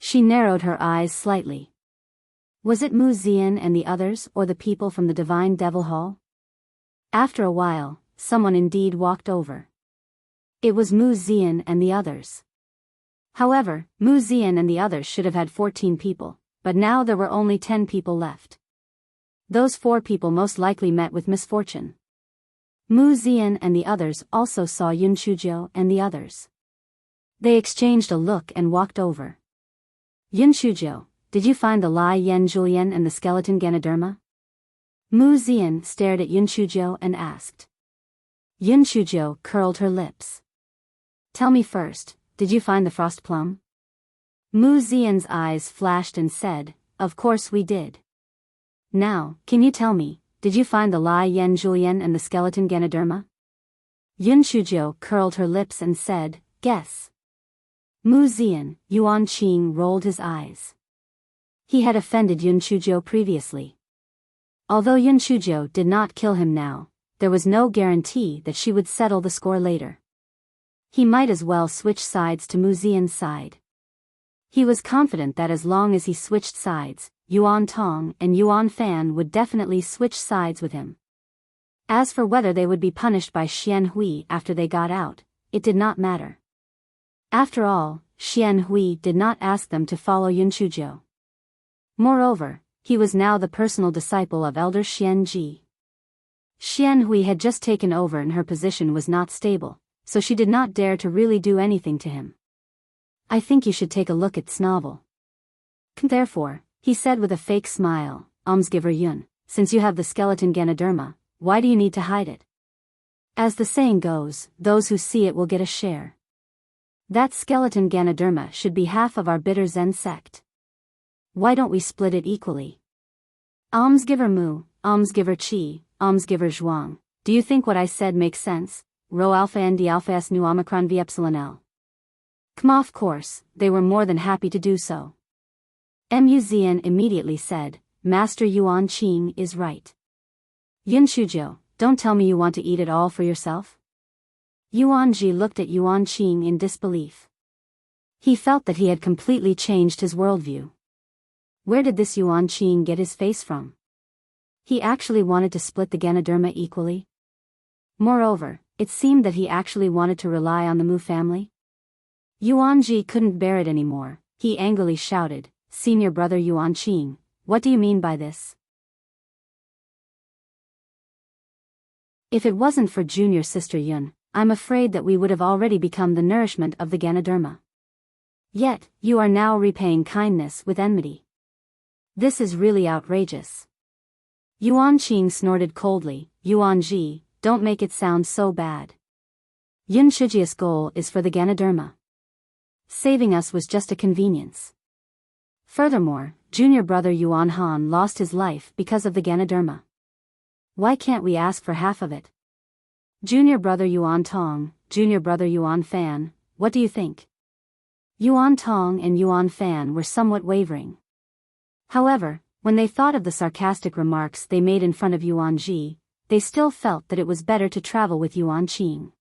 She narrowed her eyes slightly. Was it Mu Zian and the others or the people from the Divine Devil Hall? After a while, someone indeed walked over. It was Mu Zian and the others. However, Mu Zian and the others should have had 14 people, but now there were only 10 people left. Those 4 people most likely met with misfortune. Mu Zian and the others also saw Yun Shujiu and the others. They exchanged a look and walked over. Yun Shujiu, did you find the Lai Yen Julian and the skeleton Ganoderma? Mu Zian stared at Yun Shujiu and asked. Yun Shujiu curled her lips. Tell me first, did you find the frost plum? Mu Zian's eyes flashed and said, of course we did. Now, can you tell me, did you find the Lai Yen Julian and the skeleton Ganoderma? Yun Shujiu curled her lips and said, guess. Mu Zian, Yuan Qing rolled his eyes. He had offended Yun Shujiu previously. Although Yun Shujiu did not kill him now, there was no guarantee that she would settle the score later. He might as well switch sides to Mu Zian's side. He was confident that as long as he switched sides, Yuan Tong and Yuan Fan would definitely switch sides with him. As for whether they would be punished by Xian Hui after they got out, it did not matter. After all, Xian Hui did not ask them to follow Yun Shujiu. Moreover, he was now the personal disciple of Elder Xian Ji. Xian Hui had just taken over and her position was not stable, so she did not dare to really do anything to him. I think you should take a look at this novel. Therefore, he said with a fake smile, Almsgiver Yun, since you have the skeleton Ganoderma, why do you need to hide it? As the saying goes, those who see it will get a share. That skeleton Ganoderma should be half of our bitter Zen sect. Why don't we split it equally? Almsgiver Mu, Almsgiver Qi, Almsgiver Zhuang, do you think what I said makes sense? Rho alpha n d alpha s nu omicron v epsilon l. Of course, they were more than happy to do so. Mu Zian immediately said, Master Yuan Qing is right. Yun Shujiu, don't tell me you want to eat it all for yourself? Yuan Ji looked at Yuan Qing in disbelief. He felt that he had completely changed his worldview. Where did this Yuan Qing get his face from? He actually wanted to split the Ganoderma equally? Moreover, it seemed that he actually wanted to rely on the Mu family. Yuan Ji couldn't bear it anymore. He angrily shouted, Senior brother Yuan Qing, what do you mean by this? If it wasn't for junior sister Yun, I'm afraid that we would have already become the nourishment of the Ganoderma. Yet, you are now repaying kindness with enmity. This is really outrageous. Yuan Qing snorted coldly, Yuan Ji, don't make it sound so bad. Yun Shujiu's goal is for the Ganoderma. Saving us was just a convenience. Furthermore, junior brother Yuan Han lost his life because of the Ganoderma. Why can't we ask for half of it? Junior brother Yuan Tong, junior brother Yuan Fan, what do you think? Yuan Tong and Yuan Fan were somewhat wavering. However, when they thought of the sarcastic remarks they made in front of Yuan Ji, they still felt that it was better to travel with Yuan Qing.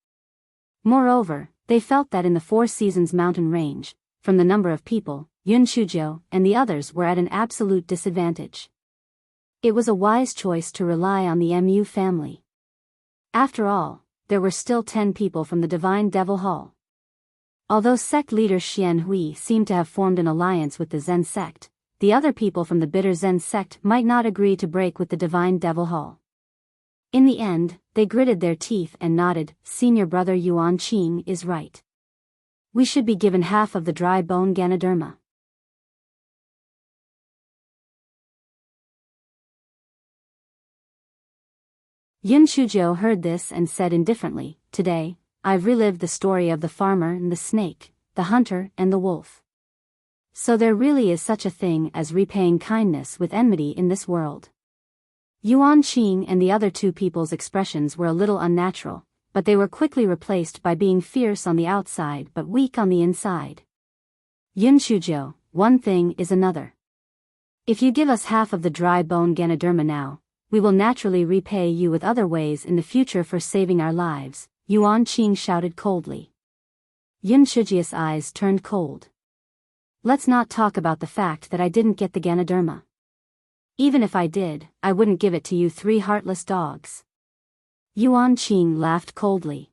Moreover, they felt that in the Four Seasons mountain range, from the number of people, Yun Shujiu and the others were at an absolute disadvantage. It was a wise choice to rely on the Mu family. After all, there were still 10 people from the Divine Devil Hall. Although sect leader Xian Hui seemed to have formed an alliance with the Zen sect, the other people from the bitter Zen sect might not agree to break with the Divine Devil Hall. In the end, they gritted their teeth and nodded, Senior brother Yuan Qing is right. We should be given half of the dry bone Ganoderma. Yun Shujiu heard this and said indifferently, Today, I've relived the story of the farmer and the snake, the hunter and the wolf. So there really is such a thing as repaying kindness with enmity in this world. Yuan Qing and the other two people's expressions were a little unnatural, but they were quickly replaced by being fierce on the outside but weak on the inside. Yun Shujiu, one thing is another. If you give us half of the dry bone Ganoderma now, we will naturally repay you with other ways in the future for saving our lives, Yuan Qing shouted coldly. Yun Shujiu's eyes turned cold. Let's not talk about the fact that I didn't get the Ganoderma. Even if I did, I wouldn't give it to you three heartless dogs. Yuan Qing laughed coldly.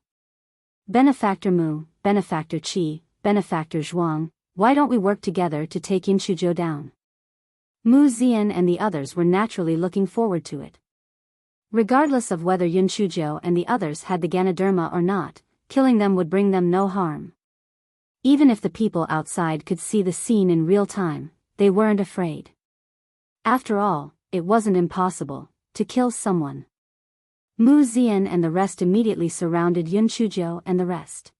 Benefactor Mu, Benefactor Qi, Benefactor Zhuang, why don't we work together to take Yun Shujiu down? Mu Zian and the others were naturally looking forward to it. Regardless of whether Yun Chuzhou and the others had the Ganoderma or not, killing them would bring them no harm. Even if the people outside could see the scene in real time, they weren't afraid. After all, it wasn't impossible to kill someone. Mu Zian and the rest immediately surrounded Yun Chuzhou and the rest.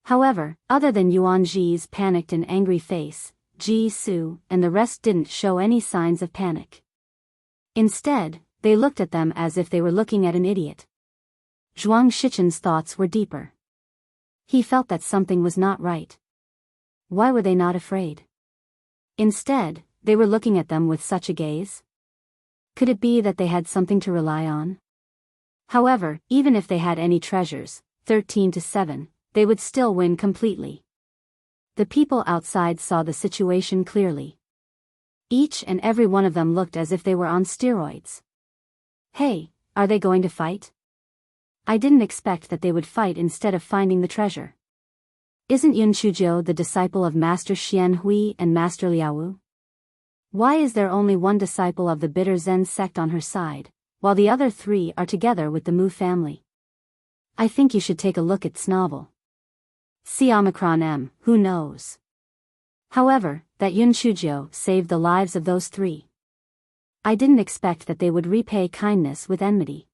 However, other than Yuan Ji's panicked and angry face, Ji Su and the rest didn't show any signs of panic. Instead, they looked at them as if they were looking at an idiot. Zhuang Shichen's thoughts were deeper. He felt that something was not right. Why were they not afraid? Instead, they were looking at them with such a gaze. Could it be that they had something to rely on? However, even if they had any treasures, 13-7, they would still win completely. The people outside saw the situation clearly. Each and every one of them looked as if they were on steroids. Hey, are they going to fight? I didn't expect that they would fight instead of finding the treasure. Isn't Yun Chuzhou the disciple of Master Xian Hui and Master Liaowu? Why is there only one disciple of the bitter Zen sect on her side, while the other 3 are together with the Mu family? I think you should take a look at Snovel. See Omicron M, who knows? However, that Yun Chuzhou saved the lives of those 3. I didn't expect that they would repay kindness with enmity.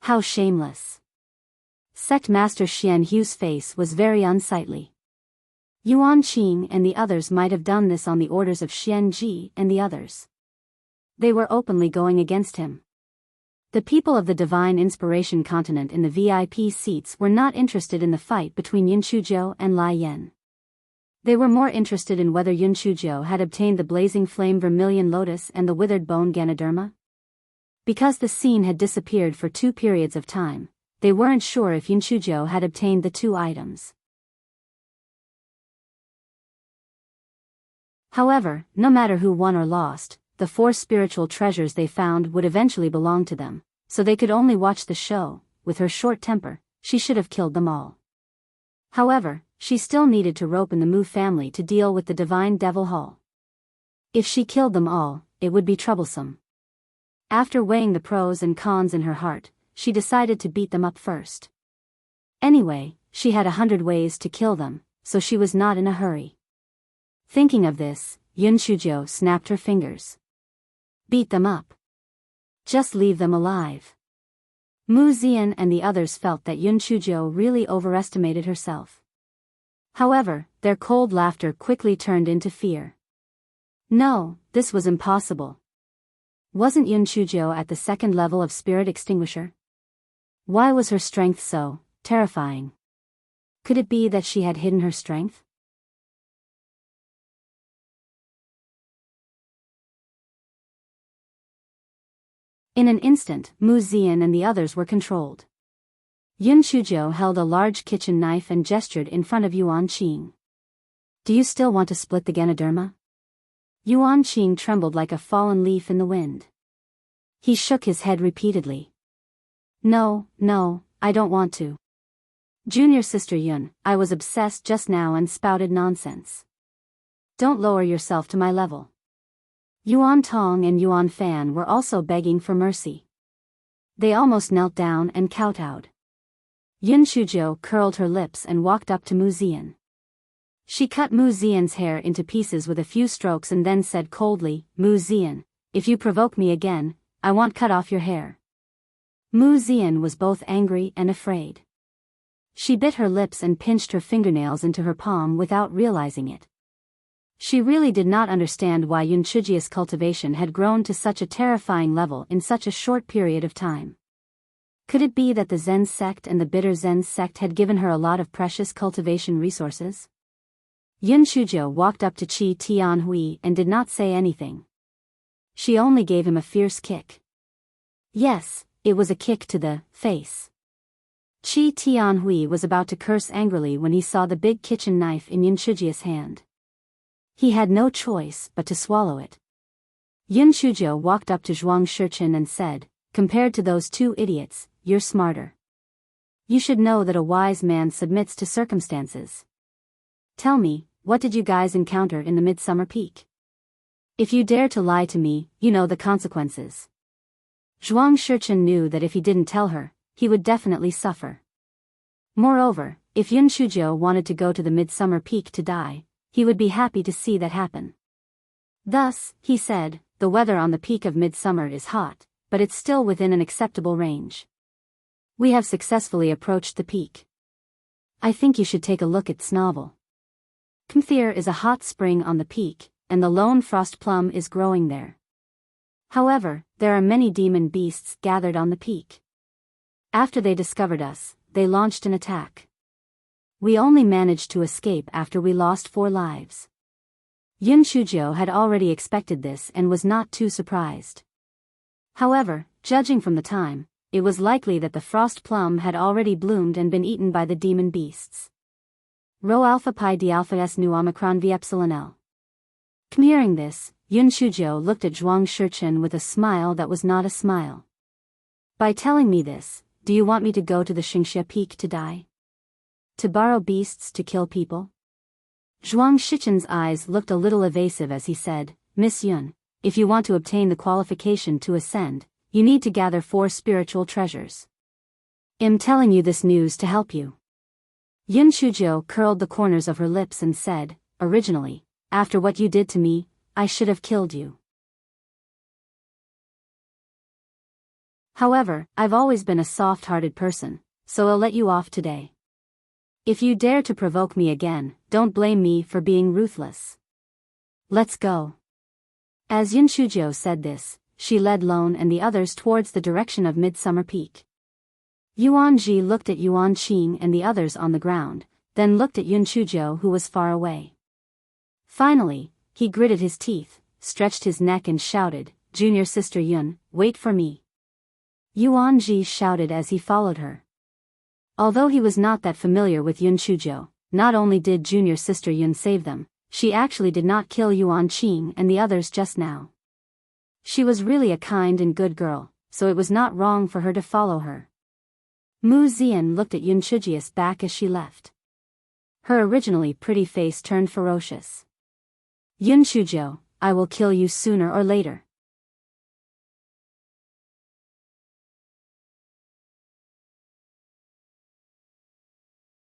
How shameless. Sect Master Xian Hu's face was very unsightly. Yuan Qing and the others might have done this on the orders of Xian Ji and the others. They were openly going against him. The people of the Divine Inspiration Continent in the VIP seats were not interested in the fight between Yun Chuzhou and Lai Yan. They were more interested in whether Yun Chuzhou had obtained the Blazing Flame Vermilion Lotus and the Withered Bone Ganoderma. Because the scene had disappeared for 2 periods of time, they weren't sure if Yun Chuzhou had obtained the 2 items. However, no matter who won or lost, the 4 spiritual treasures they found would eventually belong to them, so they could only watch the show. With her short temper, she should have killed them all. However, she still needed to rope in the Mu family to deal with the Divine Devil Hall. If she killed them all, it would be troublesome. After weighing the pros and cons in her heart, she decided to beat them up first. Anyway, she had 100 ways to kill them, so she was not in a hurry. Thinking of this, Yun Chuzhou snapped her fingers. Beat them up. Just leave them alive. Mu Zian and the others felt that Yun Chuzhou really overestimated herself. However, their cold laughter quickly turned into fear. No, this was impossible. Wasn't Yun Chuzhou at the 2nd level of Spirit Extinguisher? Why was her strength so terrifying? Could it be that she had hidden her strength? In an instant, Mu Zian and the others were controlled. Yun Chuzhou held a large kitchen knife and gestured in front of Yuan Qing. Do you still want to split the Ganoderma? Yuan Qing trembled like a fallen leaf in the wind. He shook his head repeatedly. No, I don't want to. Junior sister Yun, I was obsessed just now and spouted nonsense. Don't lower yourself to my level. Yuan Tong and Yuan Fan were also begging for mercy. They almost knelt down and kowtowed. Yun Chuzhou curled her lips and walked up to Mu Zian. She cut Mu Zian's hair into pieces with a few strokes and then said coldly, Mu Zian, if you provoke me again, I won't cut off your hair. Mu Zian was both angry and afraid. She bit her lips and pinched her fingernails into her palm without realizing it. She really did not understand why Yun Chuzhou's cultivation had grown to such a terrifying level in such a short period of time. Could it be that the Zen sect and the bitter Zen sect had given her a lot of precious cultivation resources? Yun Chuzhou walked up to Qi Tianhui and did not say anything. She only gave him a fierce kick. Yes, it was a kick to the face. Qi Tianhui was about to curse angrily when he saw the big kitchen knife in Yun Chuzhou's hand. He had no choice but to swallow it. Yun Chuzhou walked up to Zhuang Shichen and said, compared to those 2 idiots, you're smarter. You should know that a wise man submits to circumstances. Tell me, what did you guys encounter in the Midsummer Peak? If you dare to lie to me, you know the consequences. Zhuang Shichen knew that if he didn't tell her, he would definitely suffer. Moreover, if Yun Shujiu wanted to go to the Midsummer Peak to die, he would be happy to see that happen. Thus, he said, the weather on the peak of midsummer is hot, but it's still within an acceptable range. We have successfully approached the peak. I think you should take a look at Snovel. Kumthir is a hot spring on the peak, and the lone frost plum is growing there. However, there are many demon beasts gathered on the peak. After they discovered us, they launched an attack. We only managed to escape after we lost 4 lives. Yun Shujiu had already expected this and was not too surprised. However, judging from the time, it was likely that the frost plum had already bloomed and been eaten by the demon beasts. Rho alpha pi d alpha s nu omicron v epsilon l. Hearing this, Yun Shujiu looked at Zhuang Shichen with a smile that was not a smile. By telling me this, do you want me to go to the Xingxia Peak to die? To borrow beasts to kill people? Zhuang Shichen's eyes looked a little evasive as he said, Miss Yun, if you want to obtain the qualification to ascend, you need to gather 4 spiritual treasures. I'm telling you this news to help you. Yun Shujiu curled the corners of her lips and said, originally, after what you did to me, I should have killed you. However, I've always been a soft-hearted person, so I'll let you off today. If you dare to provoke me again, don't blame me for being ruthless. Let's go. As Yun Shujiu said this, she led Lone and the others towards the direction of Midsummer Peak. Yuan Ji looked at Yuan Qing and the others on the ground, then looked at Yun Shujiu who was far away. Finally, he gritted his teeth, stretched his neck and shouted, Junior Sister Yun, wait for me. Yuan Ji shouted as he followed her. Although he was not that familiar with Yun Shujiu, not only did Junior Sister Yun save them, she actually did not kill Yuan Qing and the others just now. She was really a kind and good girl, so it was not wrong for her to follow her. Mu Zian looked at Yun Shujiu's back as she left. Her originally pretty face turned ferocious. Yun Shujiu, I will kill you sooner or later.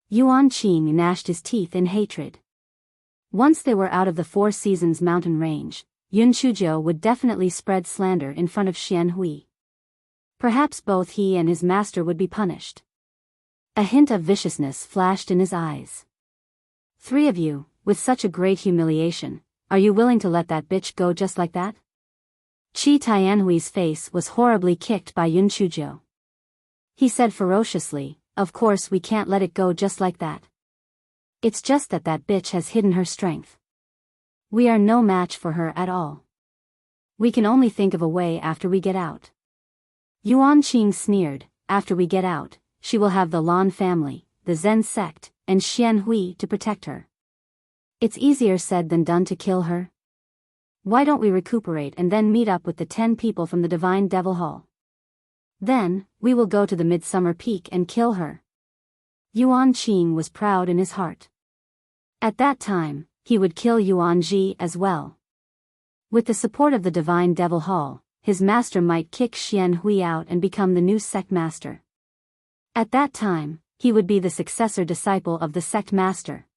Yuan Qing gnashed his teeth in hatred. Once they were out of the Four Seasons mountain range, Yun Shujiu would definitely spread slander in front of Xian Hui. Perhaps both he and his master would be punished. A hint of viciousness flashed in his eyes. 3 of you, with such a great humiliation, are you willing to let that bitch go just like that? Qi Tianhui's face was horribly kicked by Yun Shujiu. He said ferociously, of course we can't let it go just like that. It's just that that bitch has hidden her strength. We are no match for her at all. We can only think of a way after we get out. Yuan Qing sneered, after we get out, she will have the Lan family, the Zen sect, and Xian Hui to protect her. It's easier said than done to kill her. Why don't we recuperate and then meet up with the 10 people from the Divine Devil Hall? Then, we will go to the Midsummer Peak and kill her. Yuan Qing was proud in his heart. At that time, he would kill Yuan Ji as well. With the support of the Divine Devil Hall, his master might kick Xian Hui out and become the new sect master. At that time, he would be the successor disciple of the sect master.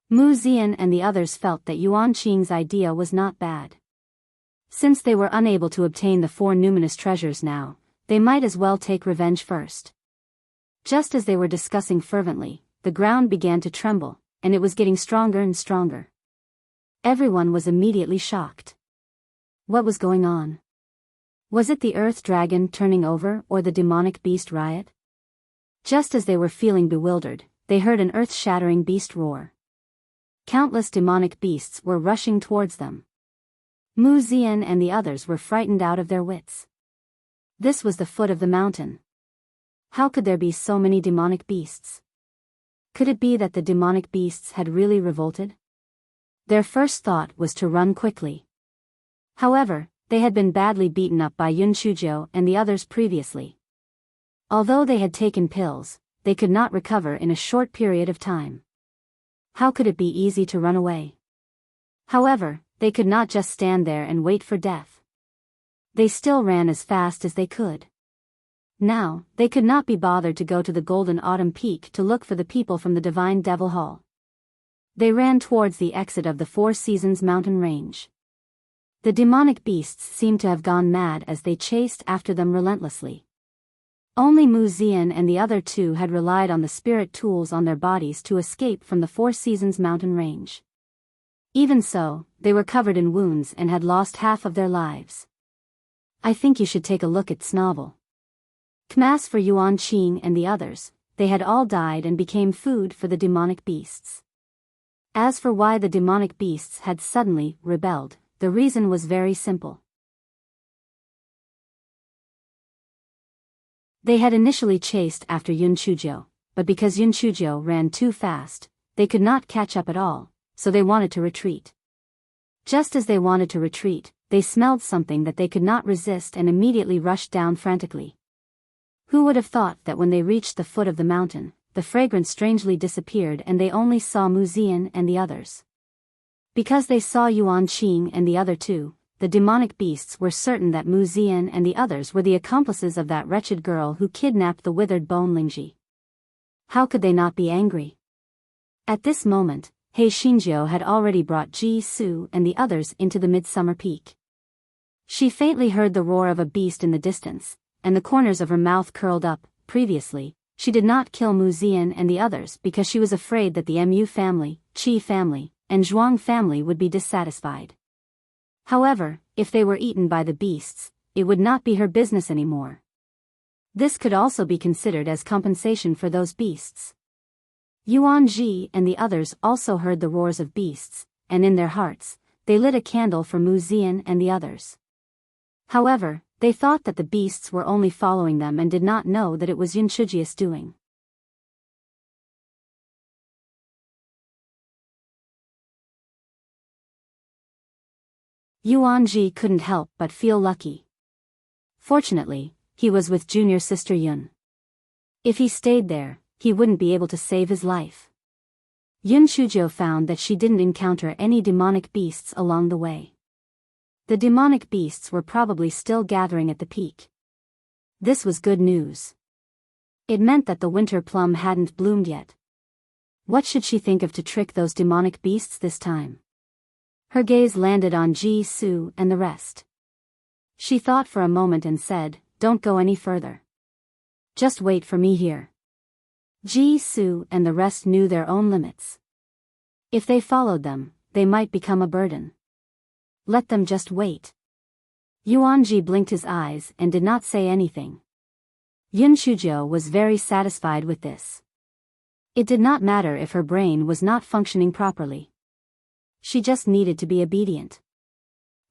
Mu Zian and the others felt that Yuan Qing's idea was not bad. Since they were unable to obtain the 4 numinous treasures now, they might as well take revenge first. Just as they were discussing fervently, the ground began to tremble, and it was getting stronger and stronger. Everyone was immediately shocked. What was going on? Was it the earth dragon turning over or the demonic beast riot? Just as they were feeling bewildered, they heard an earth-shattering beast roar. Countless demonic beasts were rushing towards them. Mu Zian and the others were frightened out of their wits. This was the foot of the mountain. How could there be so many demonic beasts? Could it be that the demonic beasts had really revolted? Their first thought was to run quickly. However, they had been badly beaten up by Yun Shujiu and the others previously. Although they had taken pills, they could not recover in a short period of time. How could it be easy to run away? However, they could not just stand there and wait for death. They still ran as fast as they could. Now, they could not be bothered to go to the Golden Autumn Peak to look for the people from the Divine Devil Hall. They ran towards the exit of the Four Seasons mountain range. The demonic beasts seemed to have gone mad as they chased after them relentlessly. Only Mu Xian and the other two had relied on the spirit tools on their bodies to escape from the Four Seasons mountain range. Even so, they were covered in wounds and had lost half of their lives. I think you should take a look at Snovel. As for Yuan Qing and the others, they had all died and became food for the demonic beasts. As for why the demonic beasts had suddenly rebelled, the reason was very simple. They had initially chased after Yun Chuzhou, but because Yun Chuzhou ran too fast, they could not catch up at all, so they wanted to retreat. Just as they wanted to retreat, they smelled something that they could not resist and immediately rushed down frantically. Who would have thought that when they reached the foot of the mountain, the fragrance strangely disappeared and they only saw Mu Xian and the others. Because they saw Yuan Qing and the other two, the demonic beasts were certain that Mu Xian and the others were the accomplices of that wretched girl who kidnapped the withered bone Lingji. How could they not be angry? At this moment, He Xinjiu had already brought Ji Su and the others into the midsummer peak. She faintly heard the roar of a beast in the distance, and the corners of her mouth curled up. Previously, she did not kill Mu Xian and the others because she was afraid that the Mu family, Qi family, and Zhuang family would be dissatisfied. However, if they were eaten by the beasts, it would not be her business anymore. This could also be considered as compensation for those beasts. Yuan Ji and the others also heard the roars of beasts, and in their hearts, they lit a candle for Mu Xian and the others. However, they thought that the beasts were only following them and did not know that it was Yun Chujia's doing. Yuan Ji couldn't help but feel lucky. Fortunately, he was with junior sister Yun. If he stayed there, he wouldn't be able to save his life. Yun Chuzhou found that she didn't encounter any demonic beasts along the way. The demonic beasts were probably still gathering at the peak. This was good news. It meant that the winter plum hadn't bloomed yet. What should she think of to trick those demonic beasts this time? Her gaze landed on Ji Su and the rest. She thought for a moment and said, "Don't go any further. Just wait for me here." Ji Su and the rest knew their own limits. If they followed them, they might become a burden. Let them just wait. Yuan Ji blinked his eyes and did not say anything. Yun Chuzhou was very satisfied with this. It did not matter if her brain was not functioning properly. She just needed to be obedient.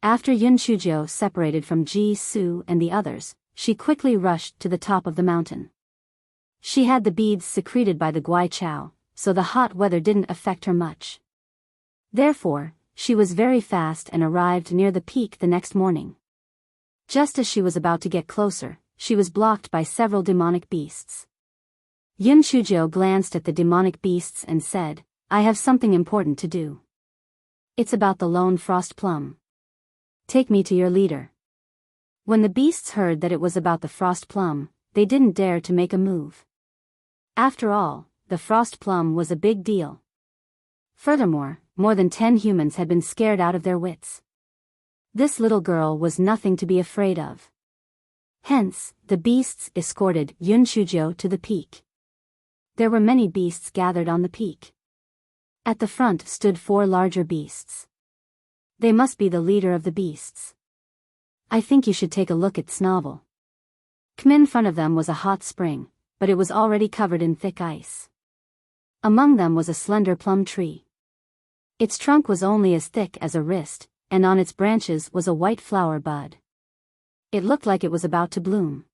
After Yun Chuzhou separated from Ji Su and the others, she quickly rushed to the top of the mountain. She had the beads secreted by the Guai Chao, so the hot weather didn't affect her much. Therefore, she was very fast and arrived near the peak the next morning. Just as she was about to get closer, she was blocked by several demonic beasts. Yun Chuzhou glanced at the demonic beasts and said, "I have something important to do. It's about the lone frost plum. Take me to your leader." When the beasts heard that it was about the frost plum, they didn't dare to make a move. After all, the frost plum was a big deal. Furthermore, more than 10 humans had been scared out of their wits. This little girl was nothing to be afraid of. Hence, the beasts escorted Yun Chuzhou to the peak. There were many beasts gathered on the peak. At the front stood 4 larger beasts. They must be the leader of the beasts. I think you should take a look at Snovel. In front of them was a hot spring, but it was already covered in thick ice. Among them was a slender plum tree. Its trunk was only as thick as a wrist, and on its branches was a white flower bud. It looked like it was about to bloom.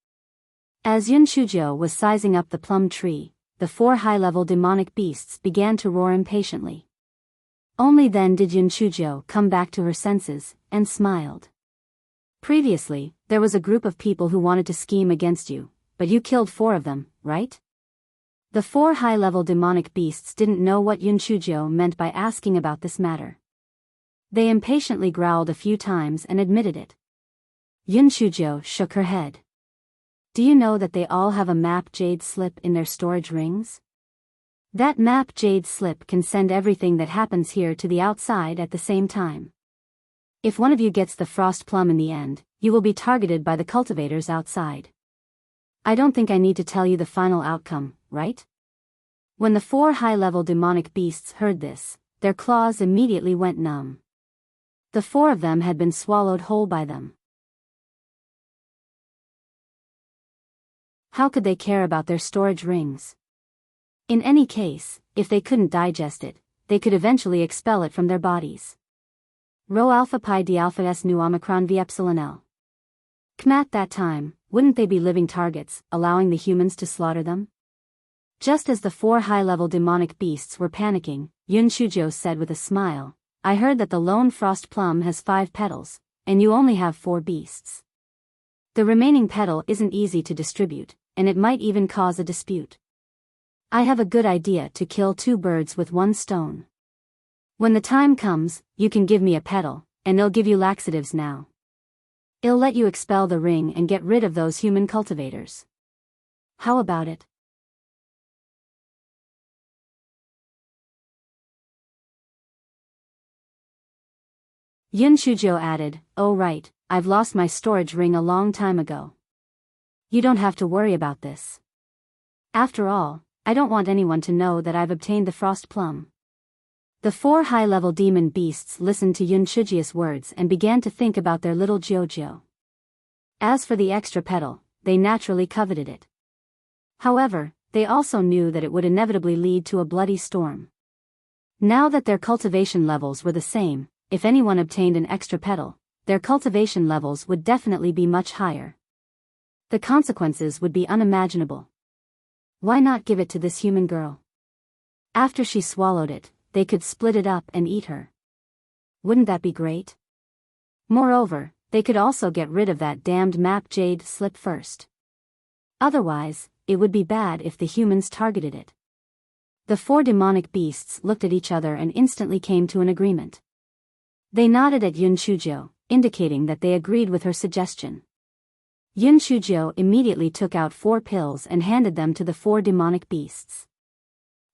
As Yun Chuzhou was sizing up the plum tree, the 4 high-level demonic beasts began to roar impatiently. Only then did Yun Chuzhou come back to her senses, and smiled. Previously, there was a group of people who wanted to scheme against you, but you killed 4 of them, right? The 4 high-level demonic beasts didn't know what Yun Chuzhou meant by asking about this matter. They impatiently growled a few times and admitted it. Yunchujo shook her head. Do you know that they all have a map jade slip in their storage rings? That map jade slip can send everything that happens here to the outside at the same time. If one of you gets the frost plum in the end, you will be targeted by the cultivators outside. I don't think I need to tell you the final outcome, right? When the 4 high-level demonic beasts heard this, their claws immediately went numb. The 4 of them had been swallowed whole by them. How could they care about their storage rings? In any case, if they couldn't digest it, they could eventually expel it from their bodies. Rho alpha pi d alpha s nu omicron v epsilon l. At that time, wouldn't they be living targets, allowing the humans to slaughter them? Just as the 4 high-level demonic beasts were panicking, Yunchujo said with a smile, I heard that the lone frost plum has 5 petals, and you only have 4 beasts. The remaining petal isn't easy to distribute, and it might even cause a dispute. I have a good idea to kill 2 birds with 1 stone. When the time comes, you can give me a petal, and they'll give you laxatives now. It'll let you expel the ring and get rid of those human cultivators. How about it? Yunchujo added, oh right, I've lost my storage ring a long time ago. You don't have to worry about this. After all, I don't want anyone to know that I've obtained the frost plum. The 4 high-level demon beasts listened to Yunchujo's words and began to think about their little Jojo. As for the extra petal, they naturally coveted it. However, they also knew that it would inevitably lead to a bloody storm. Now that their cultivation levels were the same, if anyone obtained an extra petal, their cultivation levels would definitely be much higher. The consequences would be unimaginable. Why not give it to this human girl? After she swallowed it, they could split it up and eat her. Wouldn't that be great? Moreover, they could also get rid of that damned map jade slip first. Otherwise, it would be bad if the humans targeted it. The 4 demonic beasts looked at each other and instantly came to an agreement. They nodded at Yunchujo, indicating that they agreed with her suggestion. Yunchujo immediately took out 4 pills and handed them to the 4 demonic beasts.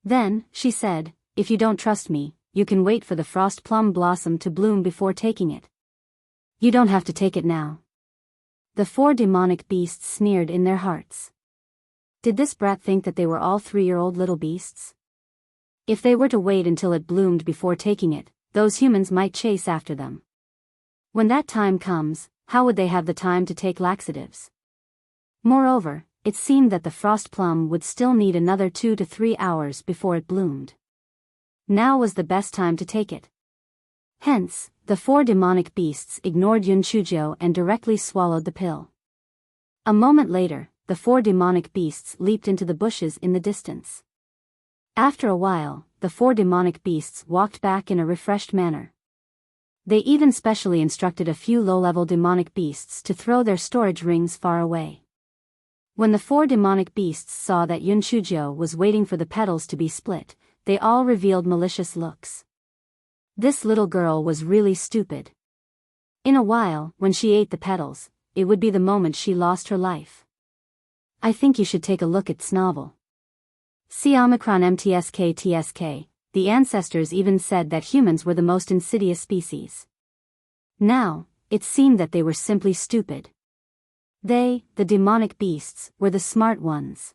Then, she said, if you don't trust me, you can wait for the frost plum blossom to bloom before taking it. You don't have to take it now. The 4 demonic beasts sneered in their hearts. Did this brat think that they were all 3-year-old little beasts? If they were to wait until it bloomed before taking it, those humans might chase after them. When that time comes, how would they have the time to take laxatives? Moreover, it seemed that the frost plum would still need another 2 to 3 hours before it bloomed. Now was the best time to take it. Hence, the 4 demonic beasts ignored Yunchujo and directly swallowed the pill. A moment later, the 4 demonic beasts leaped into the bushes in the distance. After a while, the 4 demonic beasts walked back in a refreshed manner. They even specially instructed a few low-level demonic beasts to throw their storage rings far away. When the 4 demonic beasts saw that Yunchujo was waiting for the petals to be split, they all revealed malicious looks. This little girl was really stupid. In a while, when she ate the petals, it would be the moment she lost her life. I think you should take a look at Snovel. See Omicron MTSK. The ancestors even said that humans were the most insidious species. Now, it seemed that they were simply stupid. They, the demonic beasts, were the smart ones.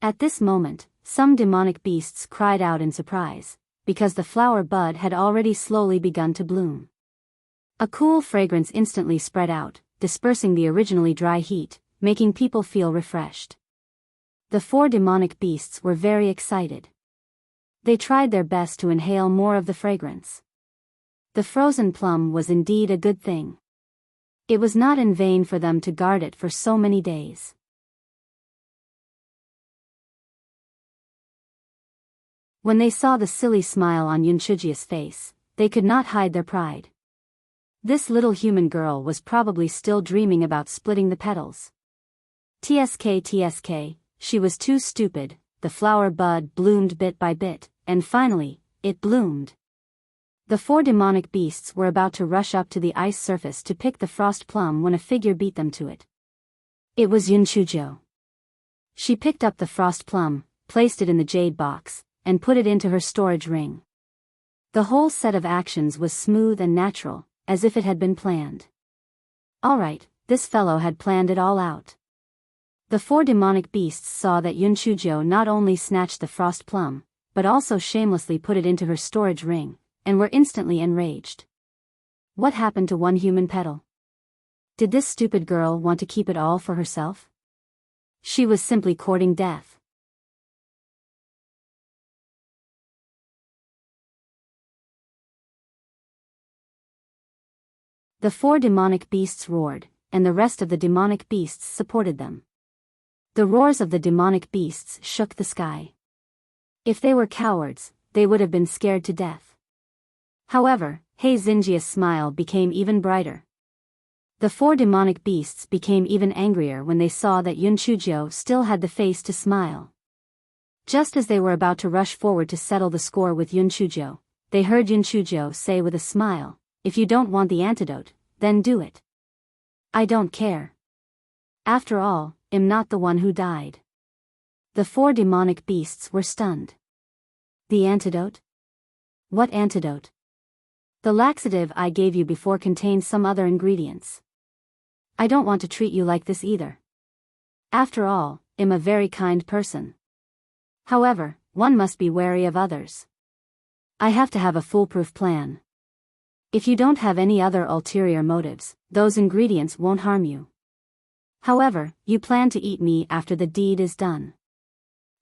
At this moment, some demonic beasts cried out in surprise, because the flower bud had already slowly begun to bloom. A cool fragrance instantly spread out, dispersing the originally dry heat, making people feel refreshed. The 4 demonic beasts were very excited. They tried their best to inhale more of the fragrance. The frozen plum was indeed a good thing. It was not in vain for them to guard it for so many days. When they saw the silly smile on Yunchuji's face, they could not hide their pride. This little human girl was probably still dreaming about splitting the petals. TSK, she was too stupid. The flower bud bloomed bit by bit, and finally, it bloomed. The four demonic beasts were about to rush up to the ice surface to pick the frost plum when a figure beat them to it. It was Yunchujo. She picked up the frost plum, placed it in the jade box, and put it into her storage ring. The whole set of actions was smooth and natural, as if it had been planned. Alright, this fellow had planned it all out. The four demonic beasts saw that Yunchujo not only snatched the frost plum, but also shamelessly put it into her storage ring, and were instantly enraged. What happened to one human petal? Did this stupid girl want to keep it all for herself? She was simply courting death. The four demonic beasts roared, and the rest of the demonic beasts supported them. The roars of the demonic beasts shook the sky. If they were cowards, they would have been scared to death. However, Zinjia's smile became even brighter. The four demonic beasts became even angrier when they saw that Yunchujo still had the face to smile. Just as they were about to rush forward to settle the score with Yunchujo, they heard Yunchujo say with a smile, "If you don't want the antidote, then do it. I don't care. After all, I'm not the one who died." The four demonic beasts were stunned. The antidote? What antidote? The laxative I gave you before contains some other ingredients. I don't want to treat you like this either. After all, I'm a very kind person. However, one must be wary of others. I have to have a foolproof plan. If you don't have any other ulterior motives, those ingredients won't harm you. However, you plan to eat me after the deed is done.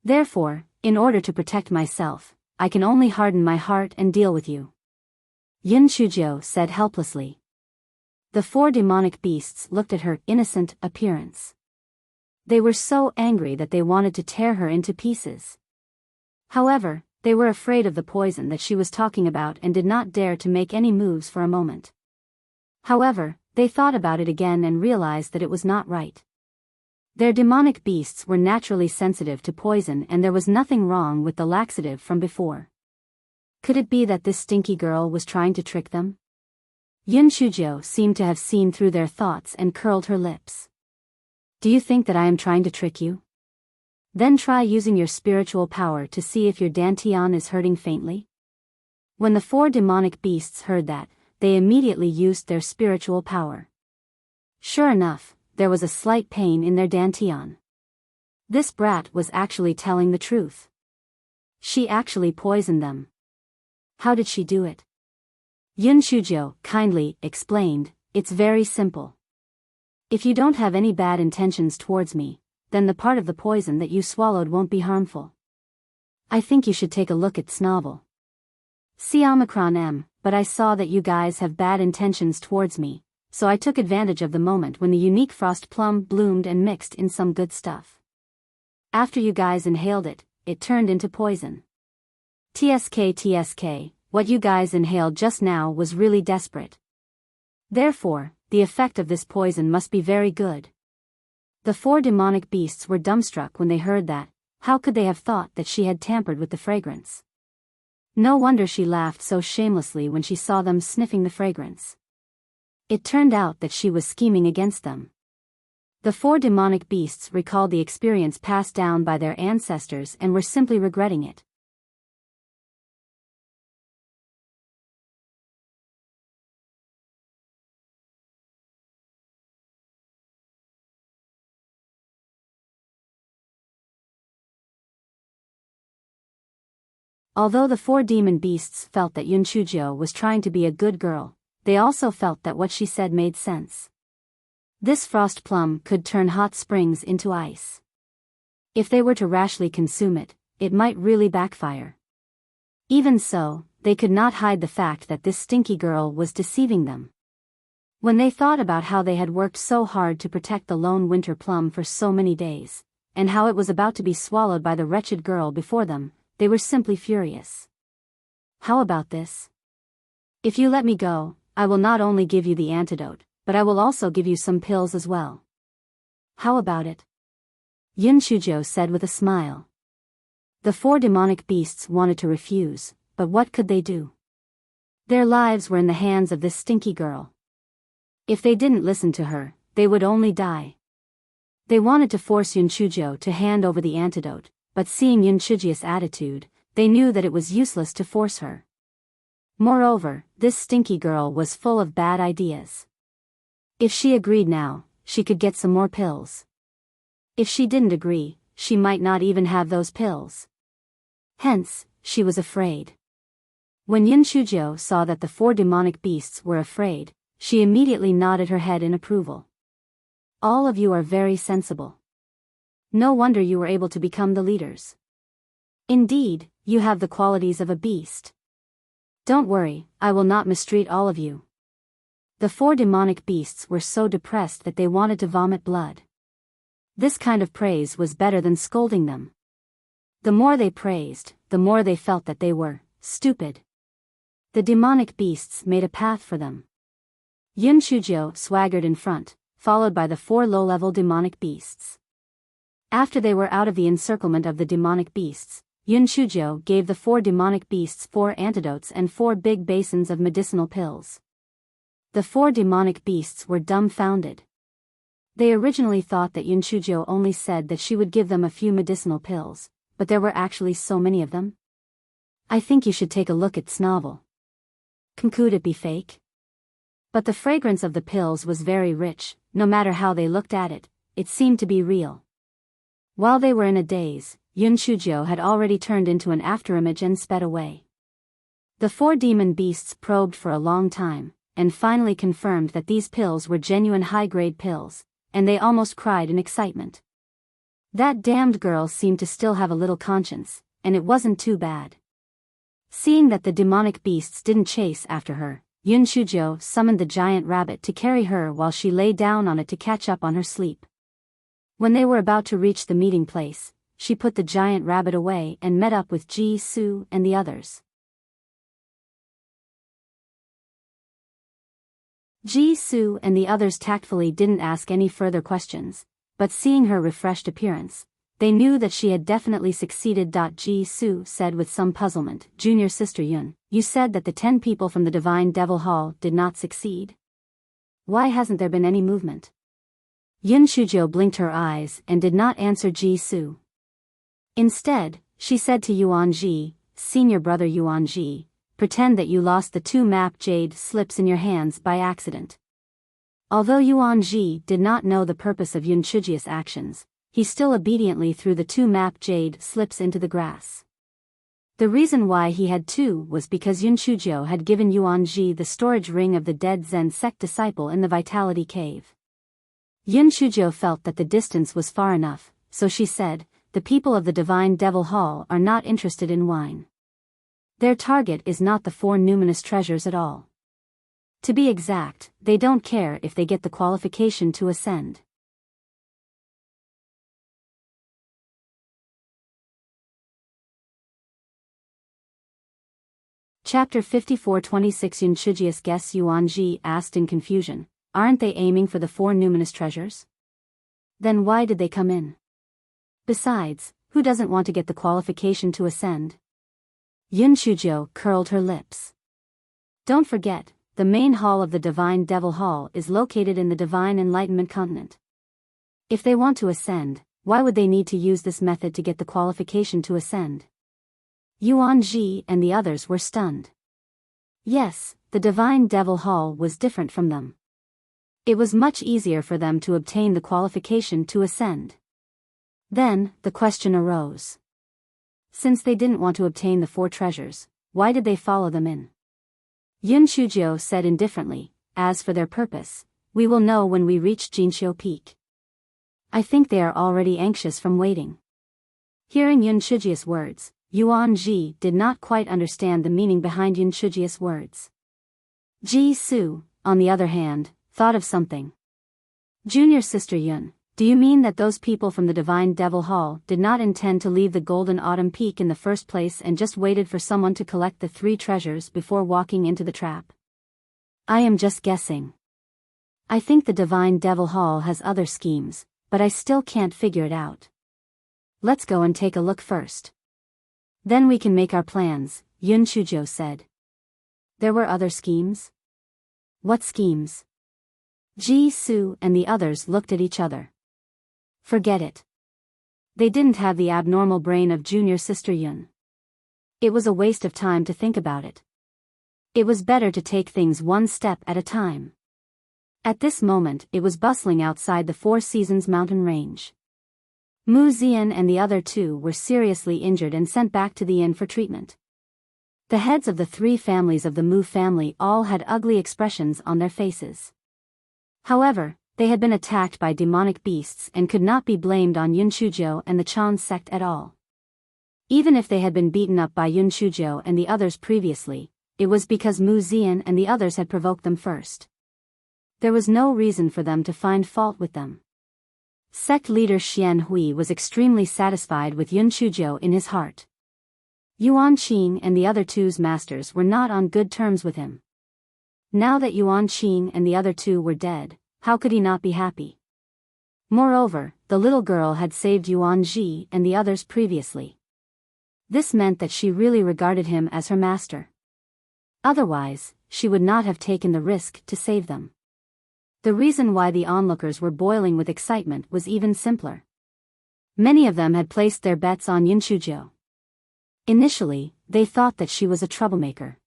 Therefore, in order to protect myself, I can only harden my heart and deal with you. Yunchujo said helplessly. The four demonic beasts looked at her innocent appearance. They were so angry that they wanted to tear her into pieces. However, they were afraid of the poison that she was talking about and did not dare to make any moves for a moment. However, they thought about it again and realized that it was not right. Their demonic beasts were naturally sensitive to poison and there was nothing wrong with the laxative from before. Could it be that this stinky girl was trying to trick them? Yunchujo seemed to have seen through their thoughts and curled her lips. Do you think that I am trying to trick you? Then try using your spiritual power to see if your dantian is hurting faintly. When the four demonic beasts heard that, they immediately used their spiritual power. Sure enough, there was a slight pain in their dantian. This brat was actually telling the truth. She actually poisoned them. How did she do it? Yunchujo kindly explained, "It's very simple. If you don't have any bad intentions towards me, then the part of the poison that you swallowed won't be harmful. I think you should take a look at Snobble. See Omicron M, but I saw that you guys have bad intentions towards me, so I took advantage of the moment when the unique frost plum bloomed and mixed in some good stuff. After you guys inhaled it, it turned into poison. TSK, what you guys inhaled just now was really desperate. Therefore, the effect of this poison must be very good." The four demonic beasts were dumbstruck when they heard that. How could they have thought that she had tampered with the fragrance? No wonder she laughed so shamelessly when she saw them sniffing the fragrance. It turned out that she was scheming against them. The four demonic beasts recalled the experience passed down by their ancestors and were simply regretting it. Although the four demon beasts felt that Yunchujo was trying to be a good girl, they also felt that what she said made sense. This frost plum could turn hot springs into ice. If they were to rashly consume it, it might really backfire. Even so, they could not hide the fact that this stinky girl was deceiving them. When they thought about how they had worked so hard to protect the lone winter plum for so many days, and how it was about to be swallowed by the wretched girl before them, they were simply furious. How about this? If you let me go, I will not only give you the antidote, but I will also give you some pills as well. How about it? Yunchujo said with a smile. The four demonic beasts wanted to refuse, but what could they do? Their lives were in the hands of this stinky girl. If they didn't listen to her, they would only die. They wanted to force Yunchujo to hand over the antidote, but seeing Yunchuji's attitude, they knew that it was useless to force her. Moreover, this stinky girl was full of bad ideas. If she agreed now, she could get some more pills. If she didn't agree, she might not even have those pills. Hence, she was afraid. When Yunchujo saw that the 4 demonic beasts were afraid, she immediately nodded her head in approval. All of you are very sensible. No wonder you were able to become the leaders. Indeed, you have the qualities of a beast. Don't worry, I will not mistreat all of you. The 4 demonic beasts were so depressed that they wanted to vomit blood. This kind of praise was better than scolding them. The more they praised, the more they felt that they were stupid. The demonic beasts made a path for them. Yunchujo swaggered in front, followed by the 4 low-level demonic beasts. After they were out of the encirclement of the demonic beasts, Yunchujo gave the 4 demonic beasts 4 antidotes and 4 big basins of medicinal pills. The 4 demonic beasts were dumbfounded. They originally thought that Yunchujo only said that she would give them a few medicinal pills, but there were actually so many of them. I think you should take a look at Snovel. Could it be fake? But the fragrance of the pills was very rich, no matter how they looked at it, it seemed to be real. While they were in a daze, Yunchujo had already turned into an afterimage and sped away. The 4 demon beasts probed for a long time, and finally confirmed that these pills were genuine high-grade pills, and they almost cried in excitement. That damned girl seemed to still have a little conscience, and it wasn't too bad. Seeing that the demonic beasts didn't chase after her, Yunchujo summoned the giant rabbit to carry her while she lay down on it to catch up on her sleep. When they were about to reach the meeting place, she put the giant rabbit away and met up with Ji-Su and the others. Ji-Su and the others tactfully didn't ask any further questions, but seeing her refreshed appearance, they knew that she had definitely succeeded. Ji-Su said with some puzzlement, "Junior Sister Yun, you said that the 10 people from the Divine Devil Hall did not succeed. Why hasn't there been any movement?" Yunchujo blinked her eyes and did not answer Ji-Su. Instead, she said to Yuanji, "Senior brother Yuanji, pretend that you lost the 2 map jade slips in your hands by accident." Although Yuanji did not know the purpose of Yunchuji's actions, he still obediently threw the 2 map jade slips into the grass. The reason why he had 2 was because Yunchujo had given Yuanji the storage ring of the dead Zen sect disciple in the Vitality Cave. Yunchujo felt that the distance was far enough, so she said, "The people of the Divine Devil Hall are not interested in wine. Their target is not the 4 numinous treasures at all. To be exact, they don't care if they get the qualification to ascend." Chapter 54-26 Yunchuji's guests. Yuanji asked in confusion, "Aren't they aiming for the 4 numinous treasures? Then why did they come in? Besides, who doesn't want to get the qualification to ascend?" Yunchujo curled her lips. "Don't forget, the main hall of the Divine Devil Hall is located in the Divine Enlightenment Continent. If they want to ascend, why would they need to use this method to get the qualification to ascend?" Yuanji and the others were stunned. Yes, the Divine Devil Hall was different from them. It was much easier for them to obtain the qualification to ascend. Then, the question arose. Since they didn't want to obtain the 4 treasures, why did they follow them in? Yunchujo said indifferently, "As for their purpose, we will know when we reach Jinqiu Peak. I think they are already anxious from waiting." Hearing Yunchuji's words, Yuanji did not quite understand the meaning behind Yunchuji's words. Ji-Su, on the other hand, thought of something. "Junior Sister Yun, do you mean that those people from the Divine Devil Hall did not intend to leave the Golden Autumn Peak in the first place and just waited for someone to collect the 3 treasures before walking into the trap?" "I am just guessing. I think the Divine Devil Hall has other schemes, but I still can't figure it out. Let's go and take a look first. Then we can make our plans," Yunchujo said. There were other schemes? What schemes? Ji Su and the others looked at each other. Forget it. They didn't have the abnormal brain of junior sister Yun. It was a waste of time to think about it. It was better to take things one step at a time. At this moment it was bustling outside the Four Seasons mountain range. Mu Zian and the other two were seriously injured and sent back to the inn for treatment. The heads of the three families of the Mu family all had ugly expressions on their faces. However, they had been attacked by demonic beasts and could not be blamed on Yun Shujo and the Chan sect at all. Even if they had been beaten up by Yun Shujo and the others previously, it was because Mu Zian and the others had provoked them first. There was no reason for them to find fault with them. Sect leader Xian Hui was extremely satisfied with Yun Shujo in his heart. Yuan Qing and the other two's masters were not on good terms with him. Now that Yuan Qing and the other two were dead, how could he not be happy? Moreover, the little girl had saved Yuan Ji and the others previously. This meant that she really regarded him as her master. Otherwise, she would not have taken the risk to save them. The reason why the onlookers were boiling with excitement was even simpler. Many of them had placed their bets on Yun Shujo. Initially, they thought that she was a troublemaker.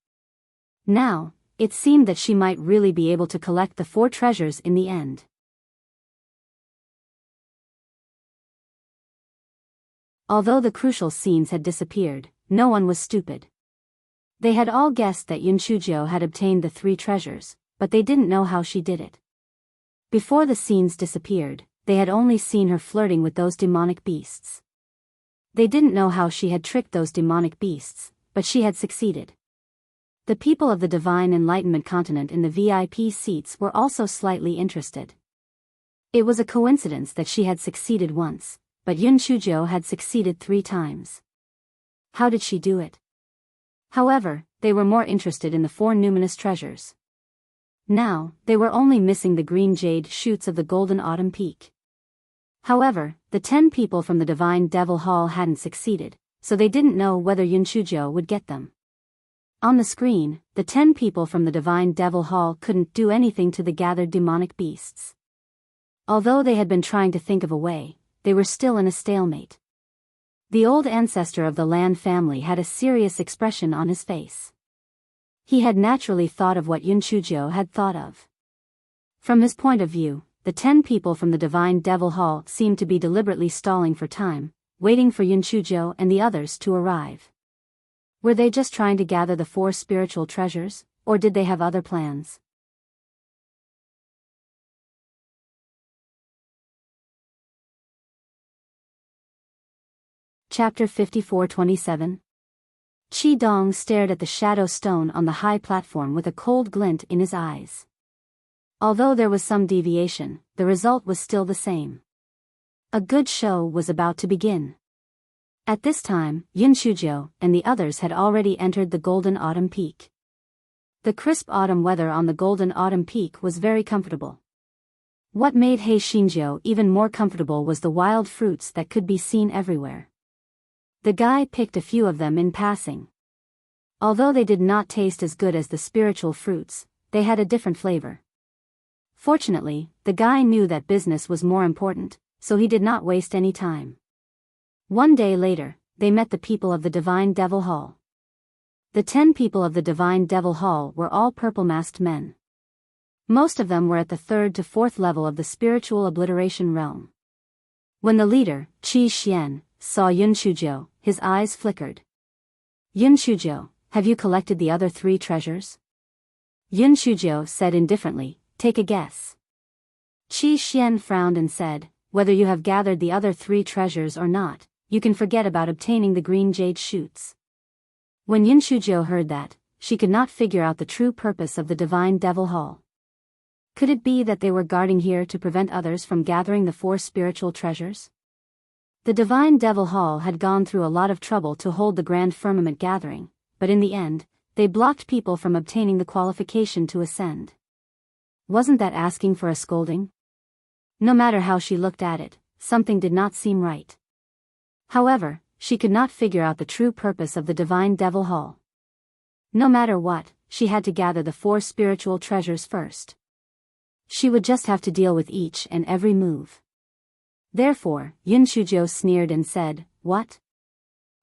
Now, it seemed that she might really be able to collect the four treasures in the end. Although the crucial scenes had disappeared, no one was stupid. They had all guessed that Yun Shujo had obtained the three treasures, but they didn't know how she did it. Before the scenes disappeared, they had only seen her flirting with those demonic beasts. They didn't know how she had tricked those demonic beasts, but she had succeeded. The people of the Divine Enlightenment continent in the VIP seats were also slightly interested. It was a coincidence that she had succeeded once, but Yun Shujo had succeeded 3 times. How did she do it? However, they were more interested in the 4 numinous treasures. Now, they were only missing the green jade shoots of the Golden Autumn Peak. However, the 10 people from the Divine Devil Hall hadn't succeeded, so they didn't know whether Yun Shujo would get them. On the screen, the 10 people from the Divine Devil Hall couldn't do anything to the gathered demonic beasts. Although they had been trying to think of a way, they were still in a stalemate. The old ancestor of the Lan family had a serious expression on his face. He had naturally thought of what Yun Shujo had thought of. From his point of view, the 10 people from the Divine Devil Hall seemed to be deliberately stalling for time, waiting for Yun Shujo and the others to arrive. Were they just trying to gather the 4 spiritual treasures, or did they have other plans? Chapter 54-27. Qi Dong stared at the shadow stone on the high platform with a cold glint in his eyes. Although there was some deviation, the result was still the same. A good show was about to begin. At this time, Yun Shujo and the others had already entered the Golden Autumn Peak. The crisp autumn weather on the Golden Autumn Peak was very comfortable. What made Hei Shinjo even more comfortable was the wild fruits that could be seen everywhere. The guy picked a few of them in passing. Although they did not taste as good as the spiritual fruits, they had a different flavor. Fortunately, the guy knew that business was more important, so he did not waste any time. One day later, they met the people of the Divine Devil Hall. The 10 people of the Divine Devil Hall were all purple-masked men. Most of them were at the 3rd to 4th level of the spiritual obliteration realm. When the leader, Qi Xian, saw Yun Shujo, his eyes flickered. Yun Shujo, have you collected the other 3 treasures? Yun Shujo said indifferently, take a guess. Qi Xian frowned and said, whether you have gathered the other 3 treasures or not, you can forget about obtaining the green jade shoots. When Yun Shujo heard that, she could not figure out the true purpose of the Divine Devil Hall. Could it be that they were guarding here to prevent others from gathering the 4 spiritual treasures? The Divine Devil Hall had gone through a lot of trouble to hold the Grand Firmament gathering, but in the end, they blocked people from obtaining the qualification to ascend. Wasn't that asking for a scolding? No matter how she looked at it, something did not seem right. However, she could not figure out the true purpose of the Divine Devil Hall. No matter what, she had to gather the 4 spiritual treasures first. She would just have to deal with each and every move. Therefore, Yun Shujo sneered and said, "What?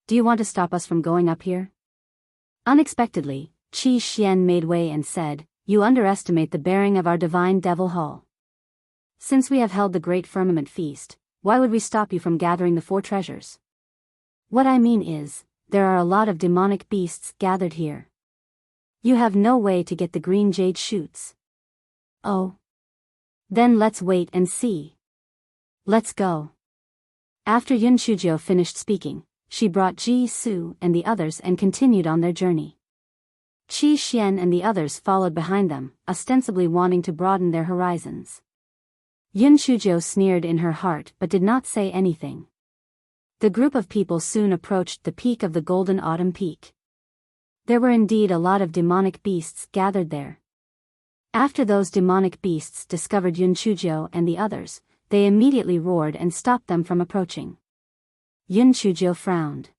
Do you want to stop us from going up here?" Unexpectedly, Qi Xian made way and said, "You underestimate the bearing of our divine devil hall. Since we have held the great firmament feast, why would we stop you from gathering the 4 treasures? What I mean is, there are a lot of demonic beasts gathered here. You have no way to get the green jade shoots." "Oh. Then let's wait and see. Let's go." After Yun Shujo finished speaking, she brought Ji Su and the others and continued on their journey. Qi Xian and the others followed behind them, ostensibly wanting to broaden their horizons. Yun Shujo sneered in her heart but did not say anything. The group of people soon approached the peak of the Golden Autumn Peak. There were indeed a lot of demonic beasts gathered there. After those demonic beasts discovered Yun Shujo and the others, they immediately roared and stopped them from approaching. Yun Shujo frowned.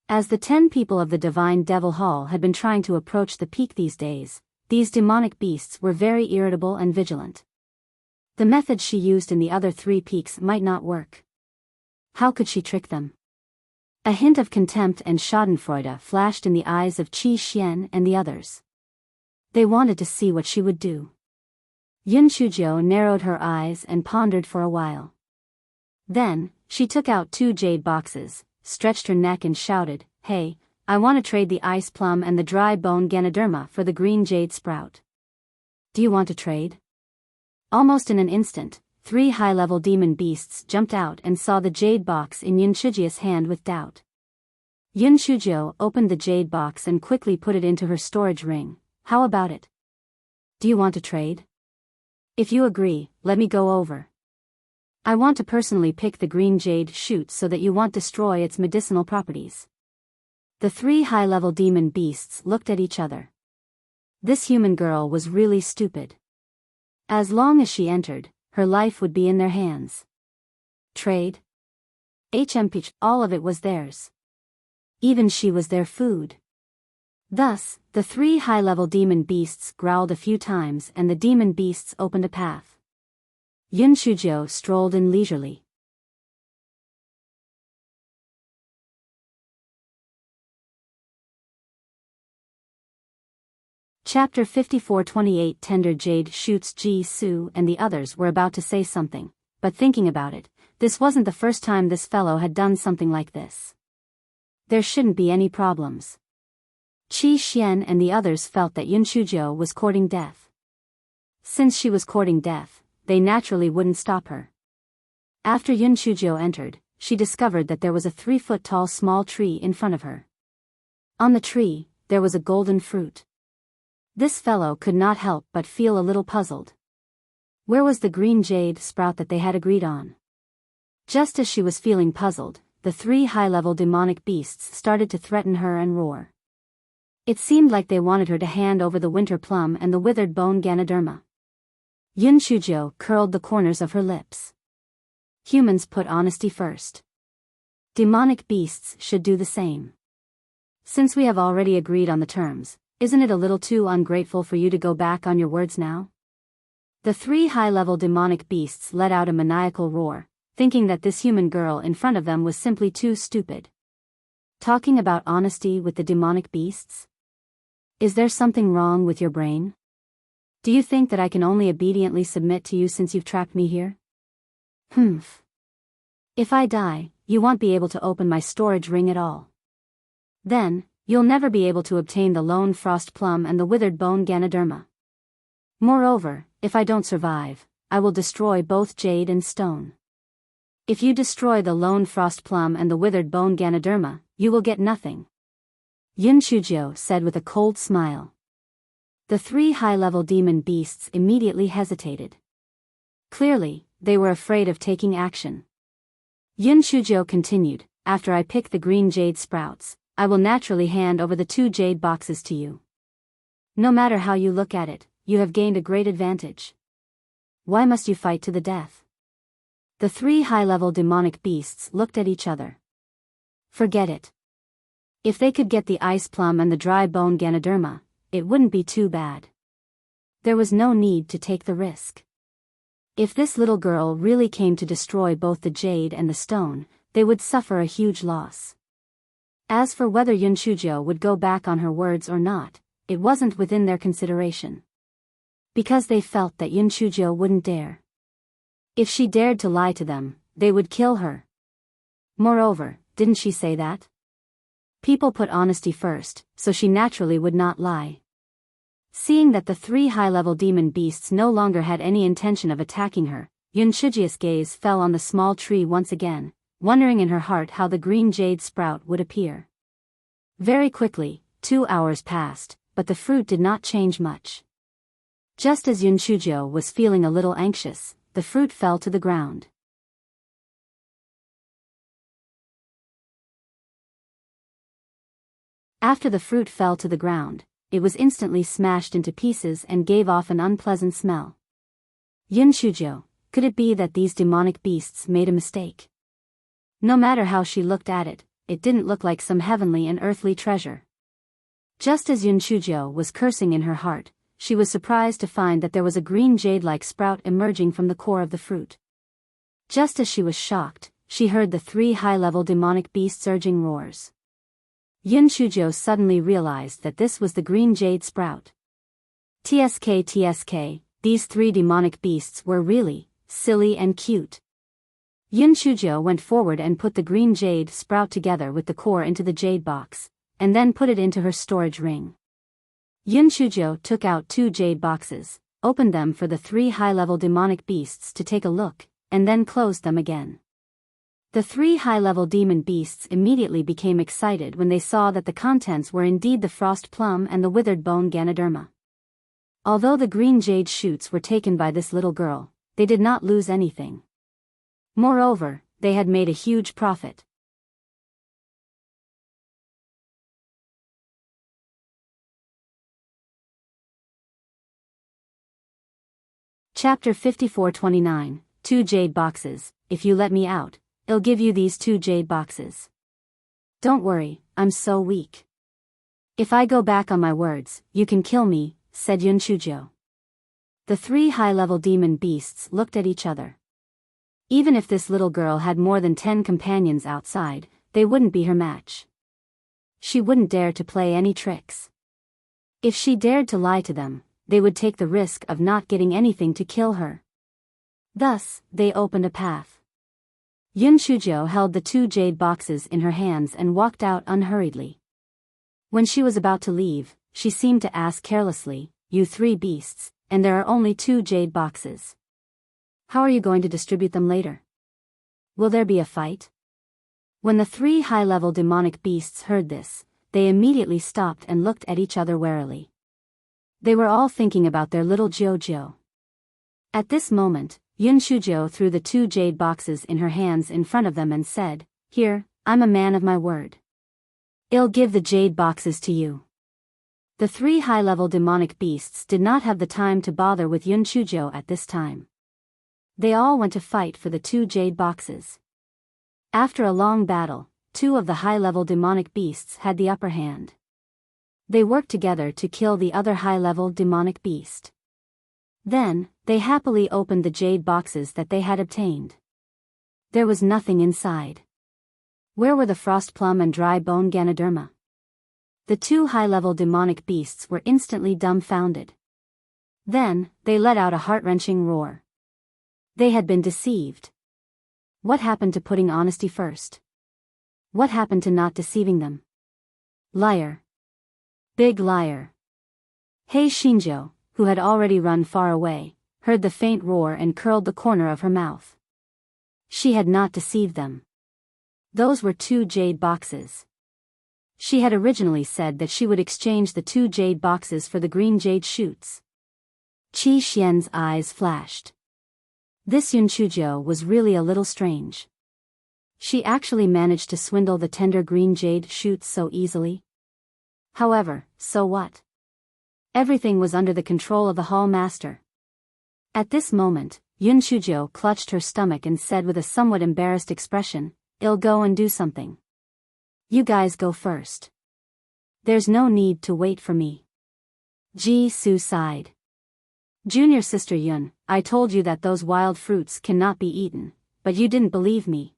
As the 10 people of the Divine Devil Hall had been trying to approach the peak these days, these demonic beasts were very irritable and vigilant. The method she used in the other 3 peaks might not work. How could she trick them? A hint of contempt and schadenfreude flashed in the eyes of Qi Xian and the others. They wanted to see what she would do. Yun Shujo narrowed her eyes and pondered for a while. Then, she took out 2 jade boxes, stretched her neck and shouted, "Hey, I want to trade the ice plum and the dry bone Ganoderma for the green jade sprout. Do you want to trade?" Almost in an instant, 3 high-level demon beasts jumped out and saw the jade box in Yun Shujo's hand with doubt. Yun Shujo opened the jade box and quickly put it into her storage ring. "How about it? Do you want to trade? If you agree, let me go over. I want to personally pick the green jade shoot so that you won't destroy its medicinal properties." The 3 high-level demon beasts looked at each other. This human girl was really stupid. As long as she entered, her life would be in their hands. Trade? HMP, all of it was theirs. Even she was their food. Thus, the 3 high-level demon beasts growled a few times and the demon beasts opened a path. Yun Shujo strolled in leisurely. Chapter 54-28 Tender Jade Shoots. Ji Su and the others were about to say something, but thinking about it, this wasn't the first time this fellow had done something like this. There shouldn't be any problems. Qi Xian and the others felt that Yun Shujo was courting death. Since she was courting death, they naturally wouldn't stop her. After Yun Shujo entered, she discovered that there was a 3-foot-tall small tree in front of her. On the tree, there was a golden fruit. This fellow could not help but feel a little puzzled. Where was the green jade sprout that they had agreed on? Just as she was feeling puzzled, the 3 high-level demonic beasts started to threaten her and roar. It seemed like they wanted her to hand over the winter plum and the withered bone Ganoderma. Yun Shujo curled the corners of her lips. Humans put honesty first. Demonic beasts should do the same. Since we have already agreed on the terms, isn't it a little too ungrateful for you to go back on your words now? The 3 high-level demonic beasts let out a maniacal roar, thinking that this human girl in front of them was simply too stupid. Talking about honesty with the demonic beasts? Is there something wrong with your brain? Do you think that I can only obediently submit to you since you've trapped me here? Humph. If I die, you won't be able to open my storage ring at all. Then, you'll never be able to obtain the lone frost plum and the withered bone Ganoderma. Moreover, if I don't survive, I will destroy both jade and stone. If you destroy the lone frost plum and the withered bone Ganoderma, you will get nothing. Yun Shujo said with a cold smile. The 3 high-level demon beasts immediately hesitated. Clearly, they were afraid of taking action. Yun Shujo continued, "After I pick the green jade sprouts, I will naturally hand over the 2 jade boxes to you. No matter how you look at it, you have gained a great advantage. Why must you fight to the death?" The 3 high-level demonic beasts looked at each other. Forget it. If they could get the ice plum and the dry bone Ganoderma, it wouldn't be too bad. There was no need to take the risk. If this little girl really came to destroy both the jade and the stone, they would suffer a huge loss. As for whether Yunchujo would go back on her words or not, it wasn't within their consideration. Because they felt that Yunchujo wouldn't dare. If she dared to lie to them, they would kill her. Moreover, didn't she say that? People put honesty first, so she naturally would not lie. Seeing that the 3 high-level demon beasts no longer had any intention of attacking her, Yunchujia's gaze fell on the small tree once again, wondering in her heart how the green jade sprout would appear. Very quickly, 2 hours passed, but the fruit did not change much. Just as Yunchujo was feeling a little anxious, the fruit fell to the ground. After the fruit fell to the ground, it was instantly smashed into pieces and gave off an unpleasant smell. Yunchujo, could it be that these demonic beasts made a mistake? No matter how she looked at it, it didn't look like some heavenly and earthly treasure. Just as Yunchujo was cursing in her heart, she was surprised to find that there was a green jade-like sprout emerging from the core of the fruit. Just as she was shocked, she heard the 3 high-level demonic beasts' urging roars. Yunchujo suddenly realized that this was the green jade sprout. TSK, these 3 demonic beasts were really silly and cute. Yunchujo went forward and put the green jade sprout together with the core into the jade box, and then put it into her storage ring. Yunchujo took out 2 jade boxes, opened them for the 3 high-level demonic beasts to take a look, and then closed them again. The 3 high-level demon beasts immediately became excited when they saw that the contents were indeed the frost plum and the withered bone Ganoderma. Although the green jade shoots were taken by this little girl, they did not lose anything. Moreover, they had made a huge profit. Chapter 54-29, 2 jade boxes. If you let me out, I'll give you these 2 jade boxes. Don't worry, I'm so weak. If I go back on my words, you can kill me, said Yunchujo. The 3 high-level demon beasts looked at each other. Even if this little girl had more than 10 companions outside, they wouldn't be her match. She wouldn't dare to play any tricks. If she dared to lie to them, they would take the risk of not getting anything to kill her. Thus, they opened a path. Yunchujo held the 2 jade boxes in her hands and walked out unhurriedly. When she was about to leave, she seemed to ask carelessly, "You 3 beasts, and there are only 2 jade boxes. How are you going to distribute them later? Will there be a fight?" When the 3 high-level demonic beasts heard this, they immediately stopped and looked at each other warily. They were all thinking about their little Jojo. At this moment, Yunchujo threw the 2 jade boxes in her hands in front of them and said, "Here, I'm a man of my word. I'll give the jade boxes to you." The 3 high-level demonic beasts did not have the time to bother with Yunchujo at this time. They all went to fight for the 2 jade boxes. After a long battle, 2 of the high-level demonic beasts had the upper hand. They worked together to kill the other high-level demonic beast. Then, they happily opened the jade boxes that they had obtained. There was nothing inside. Where were the frost plum and dry bone Ganoderma? The 2 high-level demonic beasts were instantly dumbfounded. Then, they let out a heart-wrenching roar. They had been deceived. What happened to putting honesty first? What happened to not deceiving them? Liar. Big liar. Hei Shinjo, who had already run far away, heard the faint roar and curled the corner of her mouth. She had not deceived them. Those were 2 jade boxes. She had originally said that she would exchange the 2 jade boxes for the green jade shoots. Qi Xian's eyes flashed. This Yunchujo was really a little strange. She actually managed to swindle the tender green jade shoots so easily. However, so what? Everything was under the control of the hall master. At this moment, Yunchujo clutched her stomach and said with a somewhat embarrassed expression, "I'll go and do something." You guys go first. There's no need to wait for me. Ji-Soo sighed. Junior sister Yun, I told you that those wild fruits cannot be eaten, but you didn't believe me.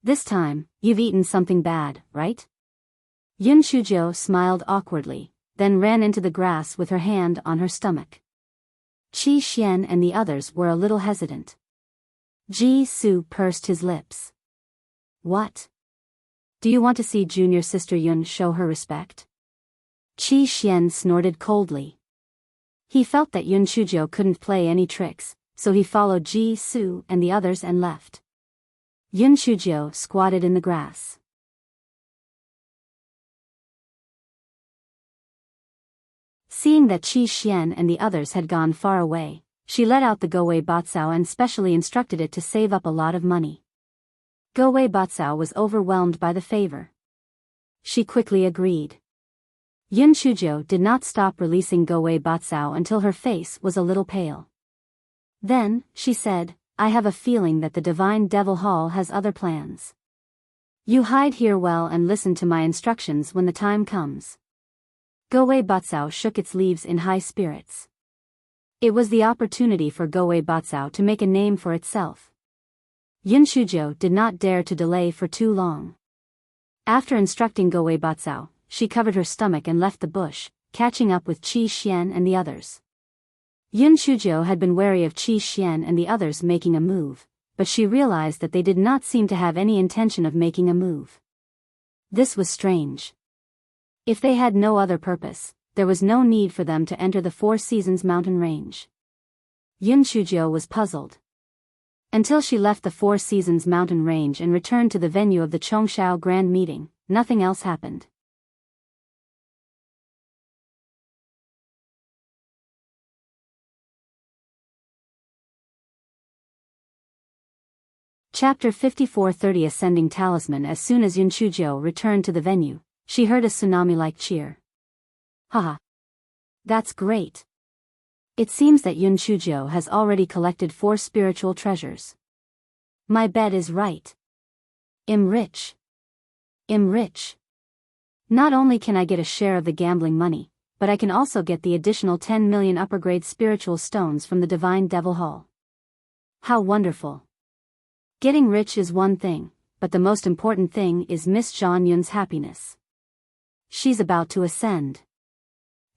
This time, you've eaten something bad, right? Yun Shujo smiled awkwardly, then ran into the grass with her hand on her stomach. Qi Xian and the others were a little hesitant. Ji-Soo pursed his lips. What? Do you want to see junior sister Yun show her respect? Qi Xian snorted coldly. He felt that Yun Shujo couldn't play any tricks, so he followed Ji-Soo and the others and left. Yun Shujo squatted in the grass. Seeing that Qi Xian and the others had gone far away, she let out the Gowei Batsao and specially instructed it to save up a lot of money. Gowei Batsao was overwhelmed by the favor. She quickly agreed. Yun Shujo did not stop releasing Gowei Batsao until her face was a little pale. Then, she said, I have a feeling that the Divine Devil Hall has other plans. You hide here well and listen to my instructions when the time comes. Gowei Batsao shook its leaves in high spirits. It was the opportunity for Gowei Batsao to make a name for itself. Yun Shujo did not dare to delay for too long. After instructing Gowei Batsao, she covered her stomach and left the bush, catching up with Qi Xian and the others. Yun Shujo had been wary of Qi Xian and the others making a move, but she realized that they did not seem to have any intention of making a move. This was strange. If they had no other purpose, there was no need for them to enter the Four Seasons mountain range. Yun Shujo was puzzled. Until she left the Four Seasons mountain range and returned to the venue of the Chongshao Grand Meeting, nothing else happened. Chapter 54:30 Ascending Talisman. As soon as Yun Shujo returned to the venue, she heard a tsunami-like cheer. Haha. That's great. It seems that Yun Shujo has already collected 4 spiritual treasures. My bet is right. Enrich. Enrich. Not only can I get a share of the gambling money, but I can also get the additional 10 million upper-grade spiritual stones from the Divine Devil Hall. How wonderful. Getting rich is one thing, but the most important thing is Miss Zhang Yun's happiness. She's about to ascend.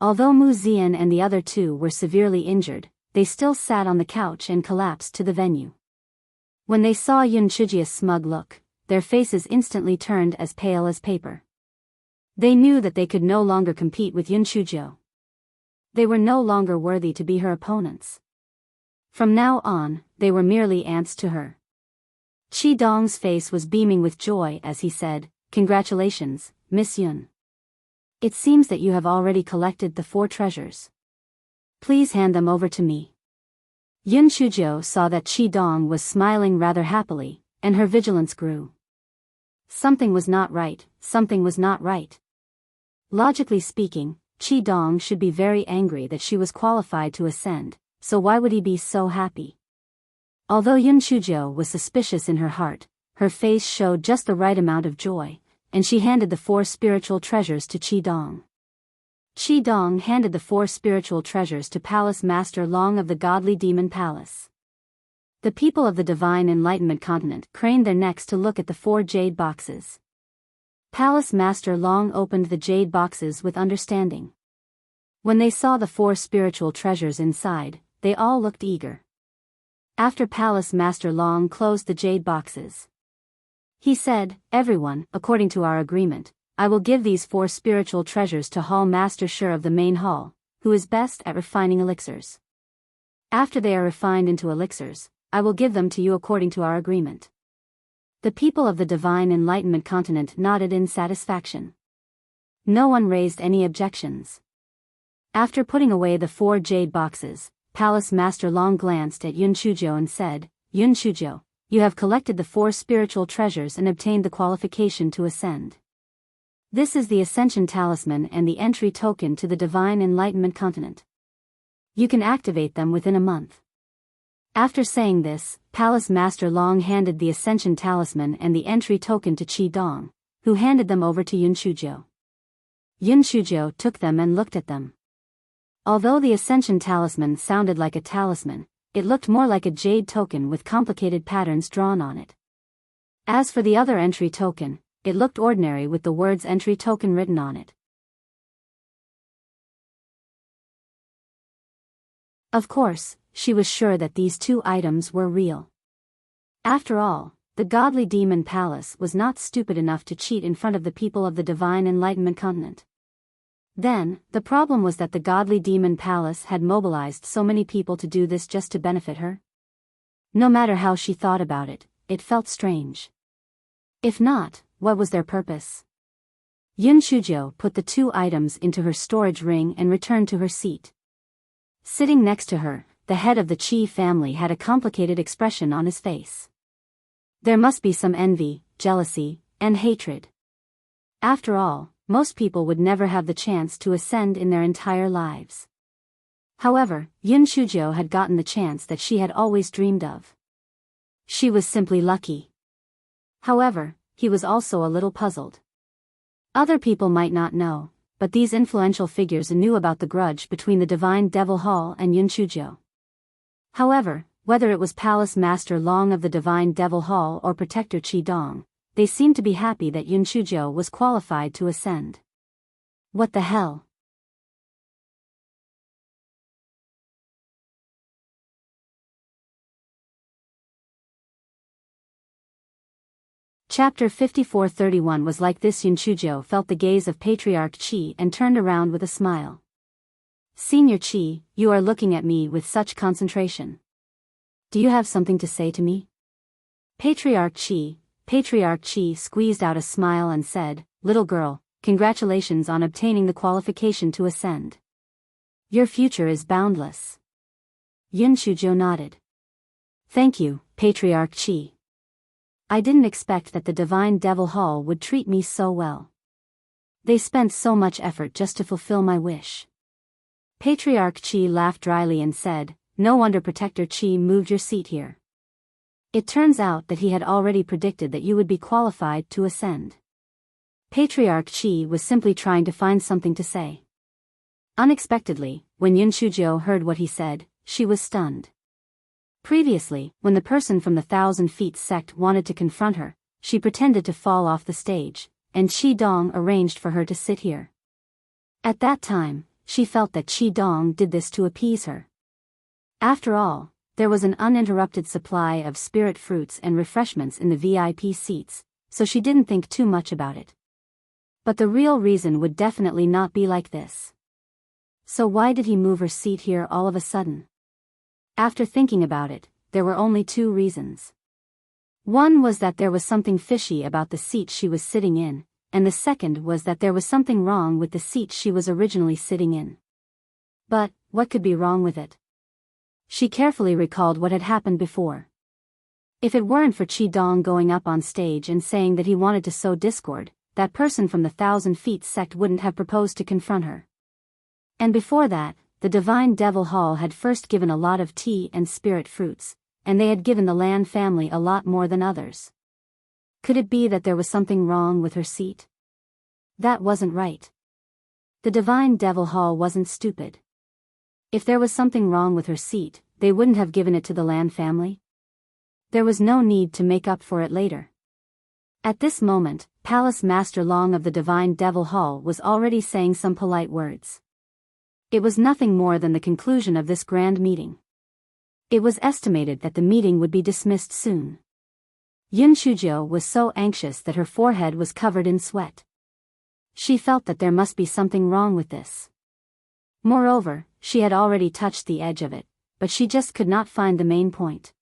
Although Mu Zian and the other 2 were severely injured, they still sat on the couch and collapsed to the venue. When they saw Yun Shujia's smug look, their faces instantly turned as pale as paper. They knew that they could no longer compete with Yun Shujo. They were no longer worthy to be her opponents. From now on, they were merely ants to her. Qi Dong's face was beaming with joy as he said, Congratulations, Miss Yun. It seems that you have already collected the 4 treasures. Please hand them over to me. Yun Shujo saw that Qi Dong was smiling rather happily, and her vigilance grew. Something was not right, something was not right. Logically speaking, Qi Dong should be very angry that she was qualified to ascend, so why would he be so happy? Although Yun Shujo was suspicious in her heart, her face showed just the right amount of joy, and she handed the 4 spiritual treasures to Qi Dong. Qi Dong handed the 4 spiritual treasures to Palace Master Long of the Godly Demon Palace. The people of the Divine Enlightenment Continent craned their necks to look at the 4 jade boxes. Palace Master Long opened the jade boxes with understanding. When they saw the 4 spiritual treasures inside, they all looked eager. After Palace Master Long closed the jade boxes, he said, Everyone, according to our agreement, I will give these 4 spiritual treasures to Hall Master Shi of the main hall, who is best at refining elixirs. After they are refined into elixirs, I will give them to you according to our agreement. The people of the Divine Enlightenment Continent nodded in satisfaction. No one raised any objections. After putting away the 4 jade boxes, Palace Master Long glanced at Yun Shujo and said, Yun Shujo, you have collected the 4 spiritual treasures and obtained the qualification to ascend. This is the Ascension Talisman and the entry token to the Divine Enlightenment Continent. You can activate them within a month. After saying this, Palace Master Long handed the Ascension Talisman and the entry token to Qi Dong, who handed them over to Yun Shujo. Yun Shujo took them and looked at them. Although the Ascension Talisman sounded like a talisman, it looked more like a jade token with complicated patterns drawn on it. As for the other entry token, it looked ordinary with the words entry token written on it. Of course, she was sure that these two items were real. After all, the godly demon palace was not stupid enough to cheat in front of the people of the Divine Enlightenment continent. Then, the problem was that the godly demon palace had mobilized so many people to do this just to benefit her. No matter how she thought about it, it felt strange. If not, what was their purpose? Yun Shujo put the two items into her storage ring and returned to her seat. Sitting next to her, the head of the Qi family had a complicated expression on his face. There must be some envy, jealousy, and hatred. After all, most people would never have the chance to ascend in their entire lives. However, Yun Shujo had gotten the chance that she had always dreamed of. She was simply lucky. However, he was also a little puzzled. Other people might not know, but these influential figures knew about the grudge between the Divine Devil Hall and Yun Shujo. However, whether it was Palace Master Long of the Divine Devil Hall or Protector Qi Dong, they seemed to be happy that Yun Shujo was qualified to ascend. What the hell? Chapter 5431 was like this. Yun Shujo felt the gaze of Patriarch Qi and turned around with a smile. Senior Qi, you are looking at me with such concentration. Do you have something to say to me? Patriarch Qi squeezed out a smile and said, Little girl, congratulations on obtaining the qualification to ascend. Your future is boundless. Yun Shujo nodded. Thank you, Patriarch Qi. I didn't expect that the Divine Devil Hall would treat me so well. They spent so much effort just to fulfill my wish. Patriarch Qi laughed dryly and said, No wonder Protector Qi moved your seat here. It turns out that he had already predicted that you would be qualified to ascend. Patriarch Qi was simply trying to find something to say. Unexpectedly, when Yun Shujo heard what he said, she was stunned. Previously, when the person from the 1,000 Feet sect wanted to confront her, she pretended to fall off the stage, and Qi Dong arranged for her to sit here. At that time, she felt that Qi Dong did this to appease her. After all, there was an uninterrupted supply of spirit fruits and refreshments in the VIP seats, so she didn't think too much about it. But the real reason would definitely not be like this. So why did he move her seat here all of a sudden? After thinking about it, there were only two reasons. One was that there was something fishy about the seat she was sitting in, and the second was that there was something wrong with the seat she was originally sitting in. But, what could be wrong with it? She carefully recalled what had happened before. If it weren't for Qi Dong going up on stage and saying that he wanted to sow discord, that person from the 1,000 Feet sect wouldn't have proposed to confront her. And before that, the Divine Devil Hall had first given a lot of tea and spirit fruits, and they had given the Lan family a lot more than others. Could it be that there was something wrong with her seat? That wasn't right. The Divine Devil Hall wasn't stupid. If there was something wrong with her seat, they wouldn't have given it to the Lan family. There was no need to make up for it later. At this moment, Palace Master Long of the Divine Devil Hall was already saying some polite words. It was nothing more than the conclusion of this grand meeting. It was estimated that the meeting would be dismissed soon. Yun Shujo was so anxious that her forehead was covered in sweat. She felt that there must be something wrong with this. Moreover, she had already touched the edge of it, but she just could not find the main point.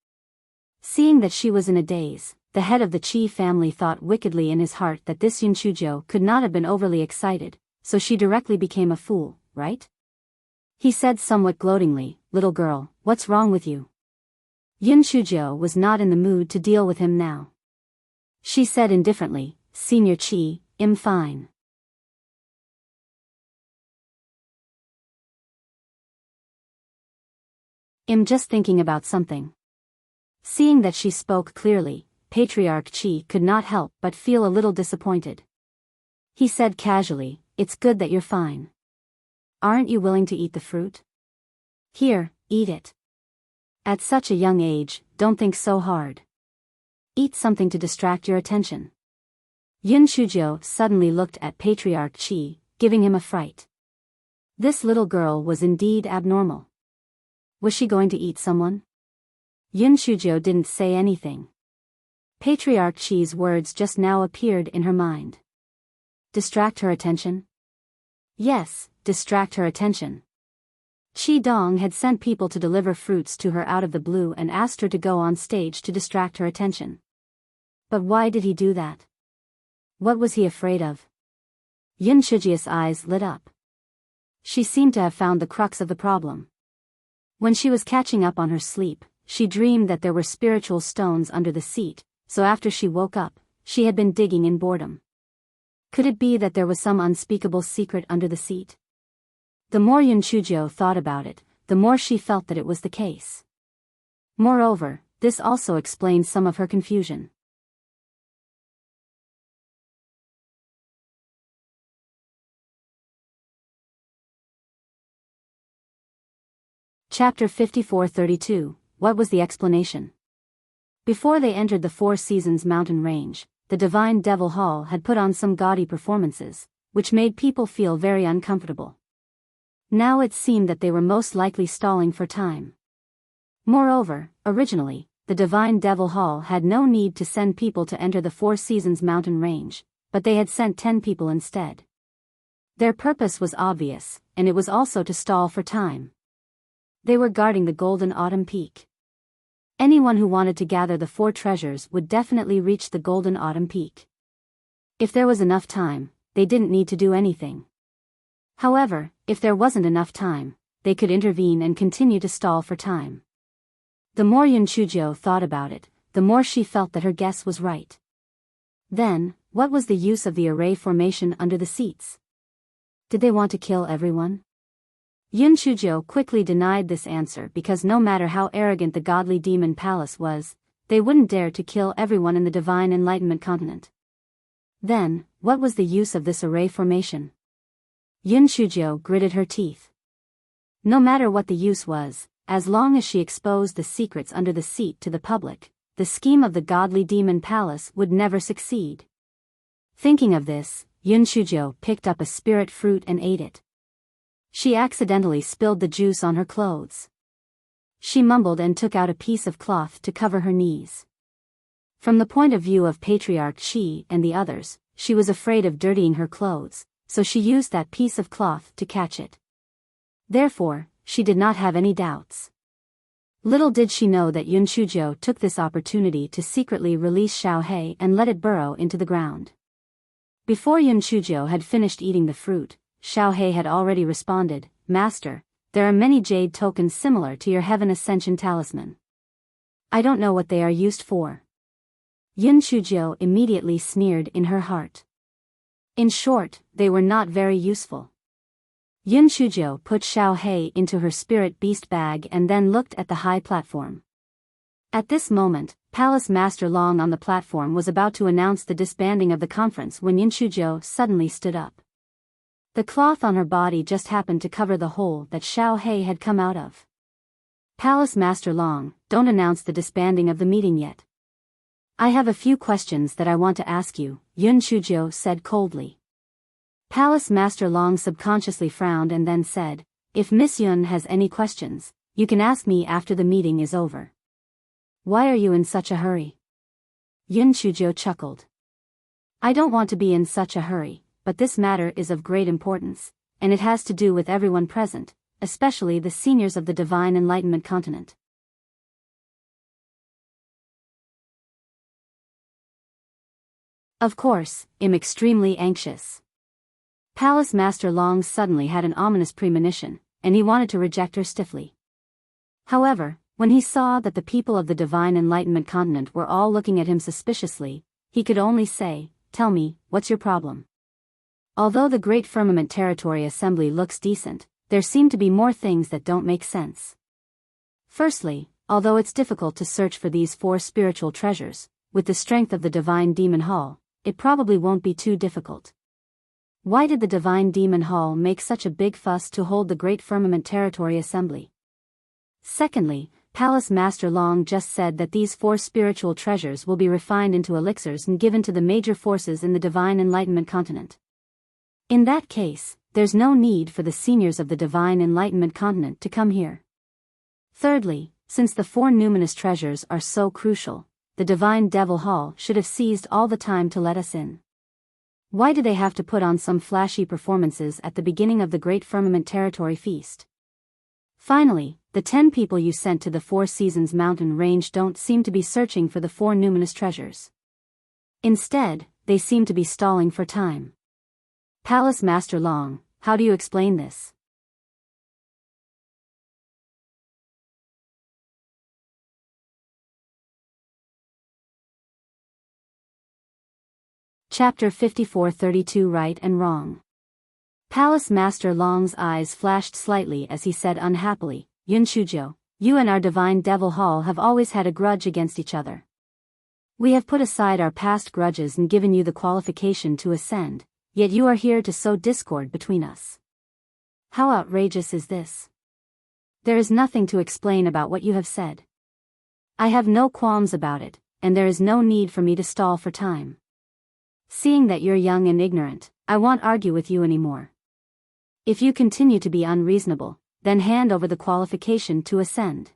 Seeing that she was in a daze, the head of the Qi family thought wickedly in his heart that this Yun Shujo could not have been overly excited, so she directly became a fool, right? He said somewhat gloatingly, Little girl, what's wrong with you? Yun Shujo was not in the mood to deal with him now. She said indifferently, Senior Qi, I'm fine. I'm just thinking about something. Seeing that she spoke clearly, Patriarch Qi could not help but feel a little disappointed. He said casually, "It's good that you're fine. Aren't you willing to eat the fruit? Here, eat it. At such a young age, don't think so hard. Eat something to distract your attention." Yun Shujo suddenly looked at Patriarch Chi, giving him a fright. This little girl was indeed abnormal. Was she going to eat someone? Yun Shujo didn't say anything. Patriarch Chi's words just now appeared in her mind. Distract her attention? Yes, distract her attention. Chi Dong had sent people to deliver fruits to her out of the blue and asked her to go on stage to distract her attention. But why did he do that? What was he afraid of? Yun Shujia's eyes lit up. She seemed to have found the crux of the problem. When she was catching up on her sleep, she dreamed that there were spiritual stones under the seat, so after she woke up, she had been digging in boredom. Could it be that there was some unspeakable secret under the seat? The more Yun Shujo thought about it, the more she felt that it was the case. Moreover, this also explained some of her confusion. Chapter 54-32, What was the explanation? Before they entered the Four Seasons mountain range, the Divine Devil Hall had put on some gaudy performances, which made people feel very uncomfortable. Now it seemed that they were most likely stalling for time. Moreover, originally, the Divine Devil Hall had no need to send people to enter the Four Seasons mountain range, but they had sent 10 people instead. Their purpose was obvious, and it was also to stall for time. They were guarding the Golden Autumn Peak. Anyone who wanted to gather the 4 treasures would definitely reach the Golden Autumn Peak. If there was enough time, they didn't need to do anything. However, if there wasn't enough time, they could intervene and continue to stall for time. The more Yun Shujo thought about it, the more she felt that her guess was right. Then, what was the use of the array formation under the seats? Did they want to kill everyone? Yun Shujo quickly denied this answer because no matter how arrogant the godly demon palace was, they wouldn't dare to kill everyone in the Divine Enlightenment continent. Then, what was the use of this array formation? Yun Shujo gritted her teeth. No matter what the use was, as long as she exposed the secrets under the seat to the public, the scheme of the godly demon palace would never succeed. Thinking of this, Yun Shujo picked up a spirit fruit and ate it. She accidentally spilled the juice on her clothes. She mumbled and took out a piece of cloth to cover her knees. From the point of view of Patriarch Chi and the others, she was afraid of dirtying her clothes, so she used that piece of cloth to catch it. Therefore, she did not have any doubts. Little did she know that Yun Shujo took this opportunity to secretly release Xiaohei and let it burrow into the ground. Before Yun Shujo had finished eating the fruit, Xiaohei had already responded, "Master, there are many jade tokens similar to your Heaven Ascension talisman. I don't know what they are used for." Yun Shujo immediately sneered in her heart. In short, they were not very useful. Yun Shujo put Xiaohei into her spirit beast bag and then looked at the high platform. At this moment, Palace Master Long on the platform was about to announce the disbanding of the conference when Yun Shujo suddenly stood up. The cloth on her body just happened to cover the hole that Xiaohei had come out of. "Palace Master Long, don't announce the disbanding of the meeting yet. I have a few questions that I want to ask you," Yun Shujo said coldly. Palace Master Long subconsciously frowned and then said, "If Miss Yun has any questions, you can ask me after the meeting is over." "Why are you in such a hurry?" Yun Shujo chuckled. "I don't want to be in such a hurry, but this matter is of great importance, and it has to do with everyone present, especially the seniors of the Divine Enlightenment continent." "Of course, I'm extremely anxious." Palace Master Long suddenly had an ominous premonition, and he wanted to reject her stiffly. However, when he saw that the people of the Divine Enlightenment continent were all looking at him suspiciously, he could only say, "Tell me, what's your problem?" Although the Great Firmament Territory Assembly looks decent, there seem to be more things that don't make sense. Firstly, although it's difficult to search for these 4 spiritual treasures, with the strength of the Divine Demon Hall, it probably won't be too difficult. Why did the Divine Demon Hall make such a big fuss to hold the Great Firmament Territory Assembly? Secondly, Palace Master Long just said that these 4 spiritual treasures will be refined into elixirs and given to the major forces in the Divine Enlightenment Continent. In that case, there's no need for the seniors of the Divine Enlightenment Continent to come here. Thirdly, since the 4 numinous treasures are so crucial, the Divine Devil Hall should have seized all the time to let us in. Why do they have to put on some flashy performances at the beginning of the Great Firmament Territory Feast? Finally, the 10 people you sent to the 4 Seasons mountain range don't seem to be searching for the 4 numinous treasures. Instead, they seem to be stalling for time. Palace Master Long, how do you explain this? Chapter 54:32 Right and Wrong. Palace Master Long's eyes flashed slightly as he said unhappily, Yun Shujo, you and our Divine Devil Hall have always had a grudge against each other. We have put aside our past grudges and given you the qualification to ascend, yet you are here to sow discord between us. How outrageous is this? There is nothing to explain about what you have said. I have no qualms about it, and there is no need for me to stall for time. Seeing that you're young and ignorant, I won't argue with you anymore. If you continue to be unreasonable, then hand over the qualification to ascend.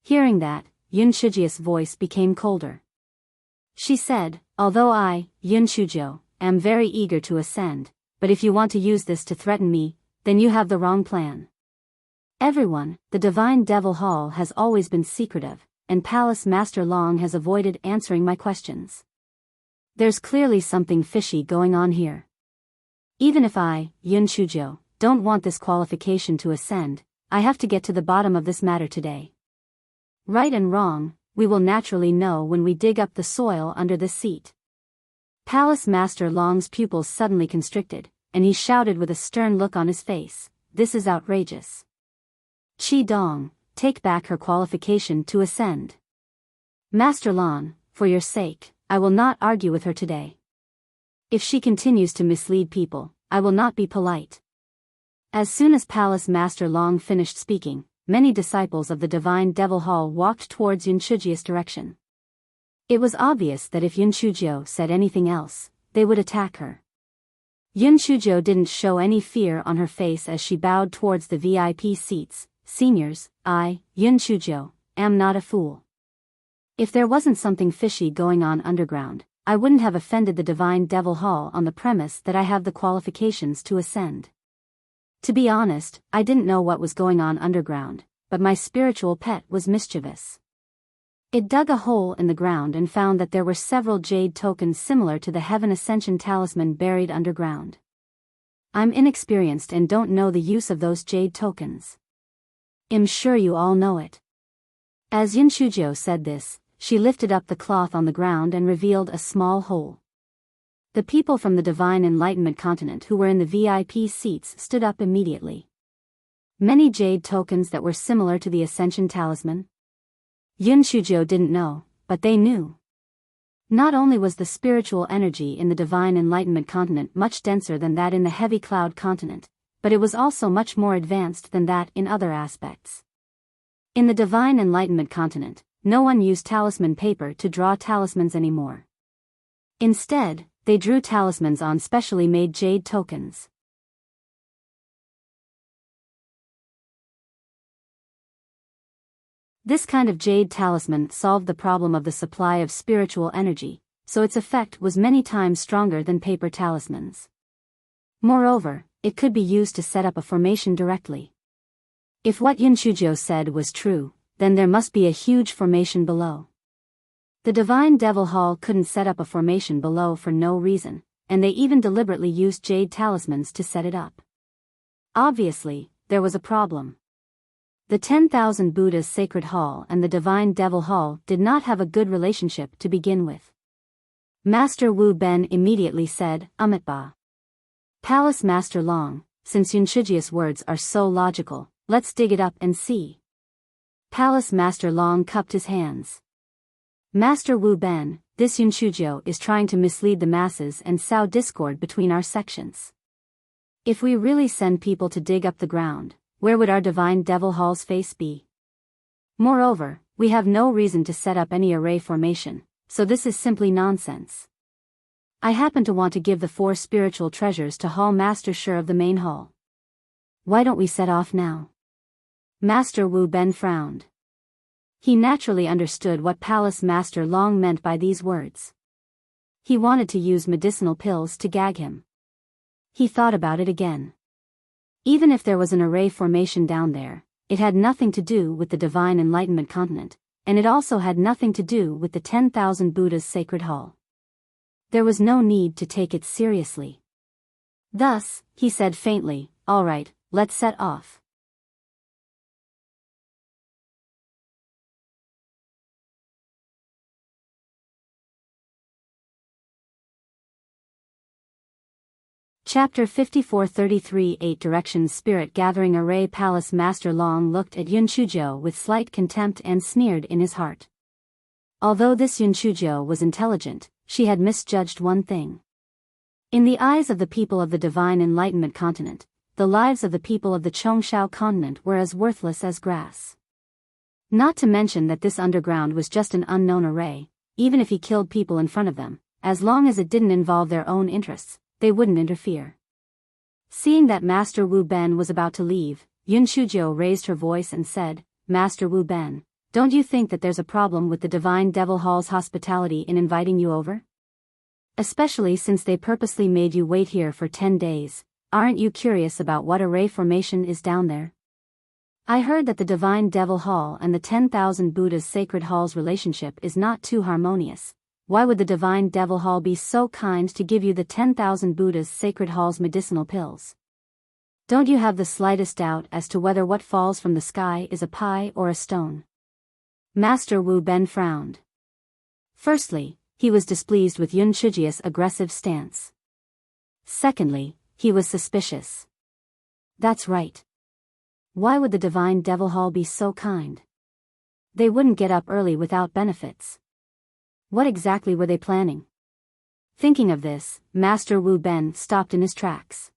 Hearing that, Yun Shujia's voice became colder. She said, although I, Yun Shujo, am very eager to ascend, but if you want to use this to threaten me, then you have the wrong plan. Everyone, the Divine Devil Hall has always been secretive, and Palace Master Long has avoided answering my questions. There's clearly something fishy going on here. Even if I, Yun Shujo, don't want this qualification to ascend, I have to get to the bottom of this matter today. Right and wrong, we will naturally know when we dig up the soil under this seat. Palace Master Long's pupils suddenly constricted, and he shouted with a stern look on his face, this is outrageous. Qi Dong, take back her qualification to ascend. Master Long, for your sake, I will not argue with her today. If she continues to mislead people, I will not be polite. As soon as Palace Master Long finished speaking, many disciples of the Divine Devil Hall walked towards Yun Shujia's direction. It was obvious that if Yun Shujo said anything else, they would attack her. Yun Shujo didn't show any fear on her face as she bowed towards the VIP seats. Seniors, I, Yun Shujo, am not a fool. If there wasn't something fishy going on underground, I wouldn't have offended the Divine Devil Hall on the premise that I have the qualifications to ascend. To be honest, I didn't know what was going on underground, but my spiritual pet was mischievous. It dug a hole in the ground and found that there were several jade tokens similar to the Heaven Ascension Talisman buried underground. I'm inexperienced and don't know the use of those jade tokens. I'm sure you all know it. As Yun Shujo said this, she lifted up the cloth on the ground and revealed a small hole. The people from the Divine Enlightenment Continent who were in the VIP seats stood up immediately. Many jade tokens that were similar to the Ascension Talisman? Yun Shujo didn't know, but they knew. Not only was the spiritual energy in the Divine Enlightenment Continent much denser than that in the Heavy Cloud Continent, but it was also much more advanced than that in other aspects. In the Divine Enlightenment Continent, no one used talisman paper to draw talismans anymore. Instead, they drew talismans on specially made jade tokens. This kind of jade talisman solved the problem of the supply of spiritual energy, so its effect was many times stronger than paper talismans. Moreover, it could be used to set up a formation directly. If what Yun Shujo said was true, then there must be a huge formation below. The Divine Devil Hall couldn't set up a formation below for no reason, and they even deliberately used jade talismans to set it up. Obviously, there was a problem. The 10,000 Buddha's Sacred Hall and the Divine Devil Hall did not have a good relationship to begin with. Master Wu Ben immediately said, Amitabha. Palace Master Long, since Yun Shujia's words are so logical, let's dig it up and see. Palace Master Long cupped his hands. Master Wu Ben, this Yunchujo is trying to mislead the masses and sow discord between our sections. If we really send people to dig up the ground, where would our divine devil hall's face be? Moreover, we have no reason to set up any array formation, so this is simply nonsense. I happen to want to give the 4 spiritual treasures to Hall Master Sure of the main hall. Why don't we set off now? Master Wu Ben frowned. He naturally understood what Palace Master Long meant by these words. He wanted to use medicinal pills to gag him. He thought about it again. Even if there was an array formation down there, it had nothing to do with the Divine Enlightenment continent, and it also had nothing to do with the 10,000 Buddha's sacred hall. There was no need to take it seriously. Thus, he said faintly, "All right, let's set off." Chapter 54-33 8 Directions Spirit Gathering Array Palace Master Long looked at Yunchujo with slight contempt and sneered in his heart. Although this Yunchujo was intelligent, she had misjudged one thing. In the eyes of the people of the Divine Enlightenment continent, the lives of the people of the Chongshao continent were as worthless as grass. Not to mention that this underground was just an unknown array. Even if he killed people in front of them, as long as it didn't involve their own interests, they wouldn't interfere. Seeing that Master Wu Ben was about to leave, Yunchujo raised her voice and said, "Master Wu Ben, don't you think that there's a problem with the Divine Devil Hall's hospitality in inviting you over? Especially since they purposely made you wait here for 10 days, aren't you curious about what array formation is down there? I heard that the Divine Devil Hall and the 10,000 Buddha's sacred hall's relationship is not too harmonious. Why would the Divine Devil Hall be so kind to give you the 10,000 Buddha's sacred hall's medicinal pills? Don't you have the slightest doubt as to whether what falls from the sky is a pie or a stone?" Master Wu Ben frowned. Firstly, he was displeased with Yunchuji's aggressive stance. Secondly, he was suspicious. That's right. Why would the Divine Devil Hall be so kind? They wouldn't get up early without benefits. What exactly were they planning? Thinking of this, Master Wu Ben stopped in his tracks.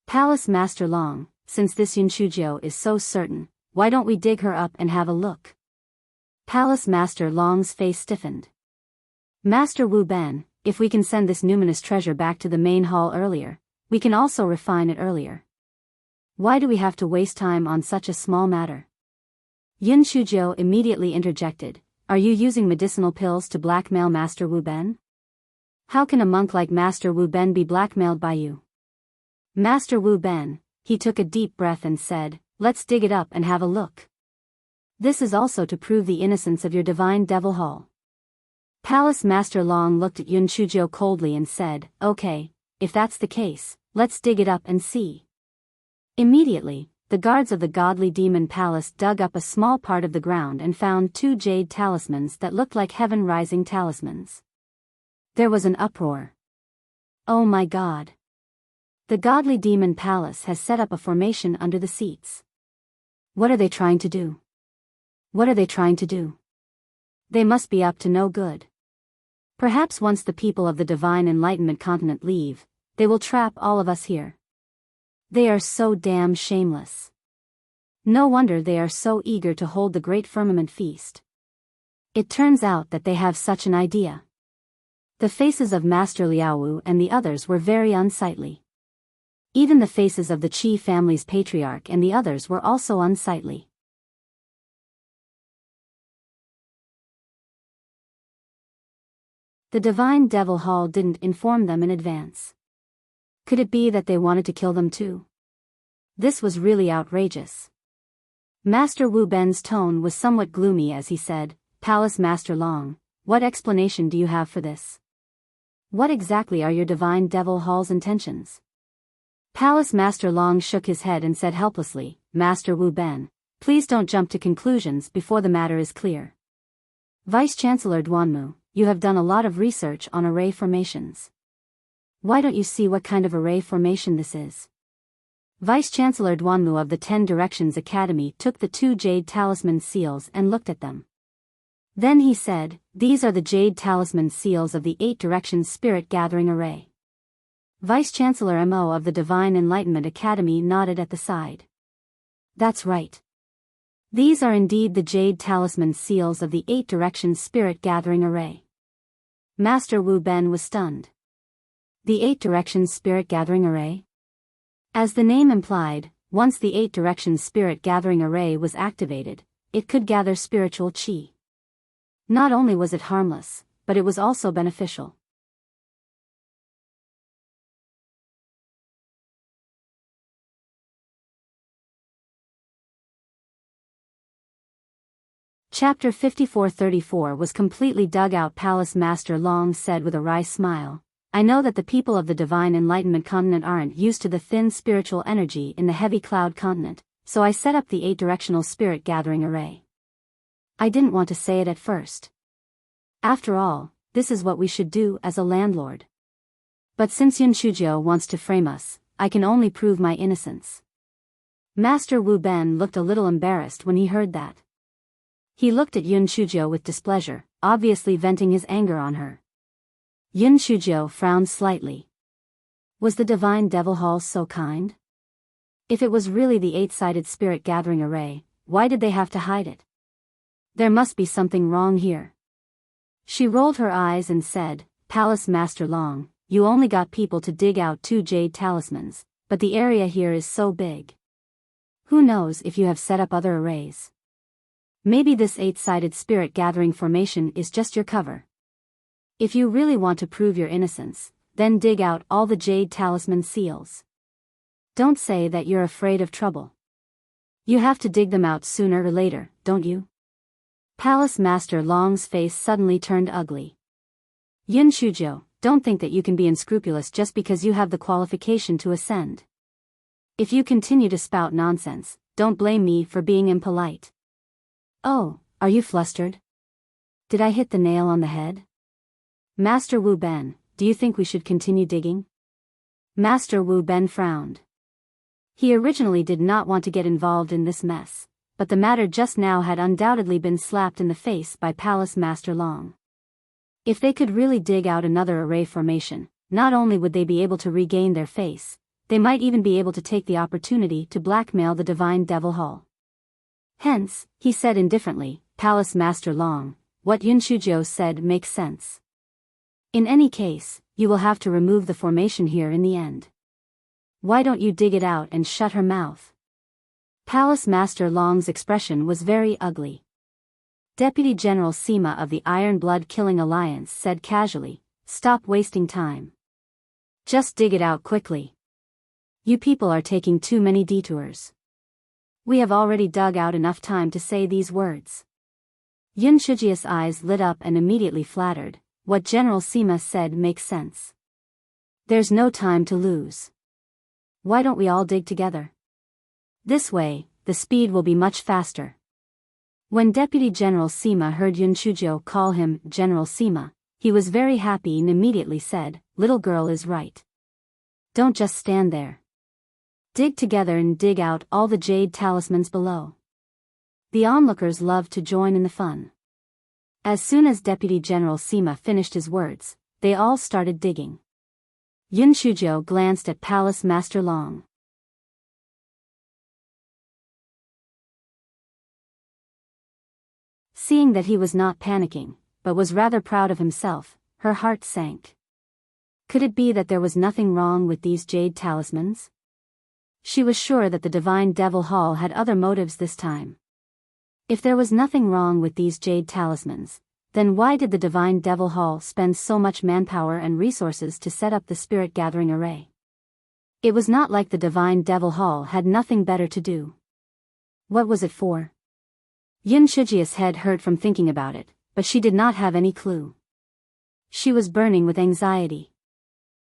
"Palace Master Long, since this Yunchujo is so certain, why don't we dig her up and have a look?" Palace Master Long's face stiffened. "Master Wu Ben, if we can send this numinous treasure back to the main hall earlier, we can also refine it earlier. Why do we have to waste time on such a small matter?" Yunchujo immediately interjected, "Are you using medicinal pills to blackmail Master Wu Ben? How can a monk like Master Wu Ben be blackmailed by you?" Master Wu Ben, he took a deep breath and said, "Let's dig it up and have a look. This is also to prove the innocence of your Divine Devil Hall." Palace Master Long looked at Yunchujo coldly and said, "Okay, if that's the case, let's dig it up and see." Immediately, the guards of the Godly Demon Palace dug up a small part of the ground and found 2 jade talismans that looked like heaven-rising talismans. There was an uproar. "Oh my God! The Godly Demon Palace has set up a formation under the seats. What are they trying to do? What are they trying to do? They must be up to no good. Perhaps once the people of the Divine Enlightenment continent leave, they will trap all of us here. They are so damn shameless. No wonder they are so eager to hold the Great Firmament Feast. It turns out that they have such an idea." The faces of Master Liaowu and the others were very unsightly. Even the faces of the Qi family's patriarch and the others were also unsightly. The Divine Devil Hall didn't inform them in advance. Could it be that they wanted to kill them too? This was really outrageous. Master Wu Ben's tone was somewhat gloomy as he said, "Palace Master Long, what explanation do you have for this? What exactly are your Divine Devil Hall's intentions?" Palace Master Long shook his head and said helplessly, "Master Wu Ben, please don't jump to conclusions before the matter is clear. Vice-Chancellor Duanmu, you have done a lot of research on array formations. Why don't you see what kind of array formation this is?" Vice-Chancellor Duanmu of the 10 Directions Academy took the 2 jade talisman seals and looked at them. Then he said, "These are the Jade Talisman seals of the 8 Directions Spirit Gathering Array." Vice-Chancellor M.O. of the Divine Enlightenment Academy nodded at the side. "That's right. These are indeed the Jade Talisman seals of the 8 Directions Spirit Gathering Array." Master Wu Ben was stunned. The 8 Directions Spirit Gathering Array? As the name implied, once the 8 Directions Spirit Gathering Array was activated, it could gather spiritual qi. Not only was it harmless, but it was also beneficial. Chapter 5434 was completely dug out. Palace Master Long said with a wry smile, "I know that the people of the Divine Enlightenment Continent aren't used to the thin spiritual energy in the Heavy Cloud Continent, so I set up the 8-directional Spirit Gathering Array. I didn't want to say it at first. After all, this is what we should do as a landlord. But since Yun Shuzhou wants to frame us, I can only prove my innocence." Master Wu Ben looked a little embarrassed when he heard that. He looked at Yun Shuzhou with displeasure, obviously venting his anger on her. Yun Shuzhou frowned slightly. Was the Divine Devil Hall so kind? If it was really the 8-sided Spirit Gathering Array, why did they have to hide it? There must be something wrong here. She rolled her eyes and said, "Palace Master Long, you only got people to dig out 2 jade talismans, but the area here is so big. Who knows if you have set up other arrays? Maybe this 8-sided Spirit Gathering formation is just your cover. If you really want to prove your innocence, then dig out all the Jade Talisman seals. Don't say that you're afraid of trouble. You have to dig them out sooner or later, don't you?" Palace Master Long's face suddenly turned ugly. "Yun Shuzhou, don't think that you can be unscrupulous just because you have the qualification to ascend. If you continue to spout nonsense, don't blame me for being impolite." "Oh, are you flustered? Did I hit the nail on the head?" "Master Wu Ben, do you think we should continue digging?" Master Wu Ben frowned. He originally did not want to get involved in this mess, but the matter just now had undoubtedly been slapped in the face by Palace Master Long. If they could really dig out another array formation, not only would they be able to regain their face, they might even be able to take the opportunity to blackmail the Divine Devil Hall. Hence, he said indifferently, "Palace Master Long, what Yun Shuzhou said makes sense. In any case, you will have to remove the formation here in the end. Why don't you dig it out and shut her mouth?" Palace Master Long's expression was very ugly. Deputy General Sima of the Iron Blood Killing Alliance said casually, "Stop wasting time. Just dig it out quickly. You people are taking too many detours. We have already dug out enough time to say these words." Yun Shuzhou's eyes lit up and immediately flattered. What General Sima said makes sense. There's no time to lose. Why don't we all dig together? This way, the speed will be much faster. When Deputy General Sima heard Yun Shuzhou call him General Sima, he was very happy and immediately said, "Little girl is right. Don't just stand there. Dig together and dig out all the jade talismans below." The onlookers loved to join in the fun. As soon as Deputy General Sima finished his words, they all started digging. Yun Shuzhou glanced at Palace Master Long. Seeing that he was not panicking, but was rather proud of himself, her heart sank. Could it be that there was nothing wrong with these jade talismans? She was sure that the Divine Devil Hall had other motives this time. If there was nothing wrong with these jade talismans, then why did the Divine Devil Hall spend so much manpower and resources to set up the Spirit Gathering Array? It was not like the Divine Devil Hall had nothing better to do. What was it for? Yun Shuzhou's head hurt from thinking about it, but she did not have any clue. She was burning with anxiety.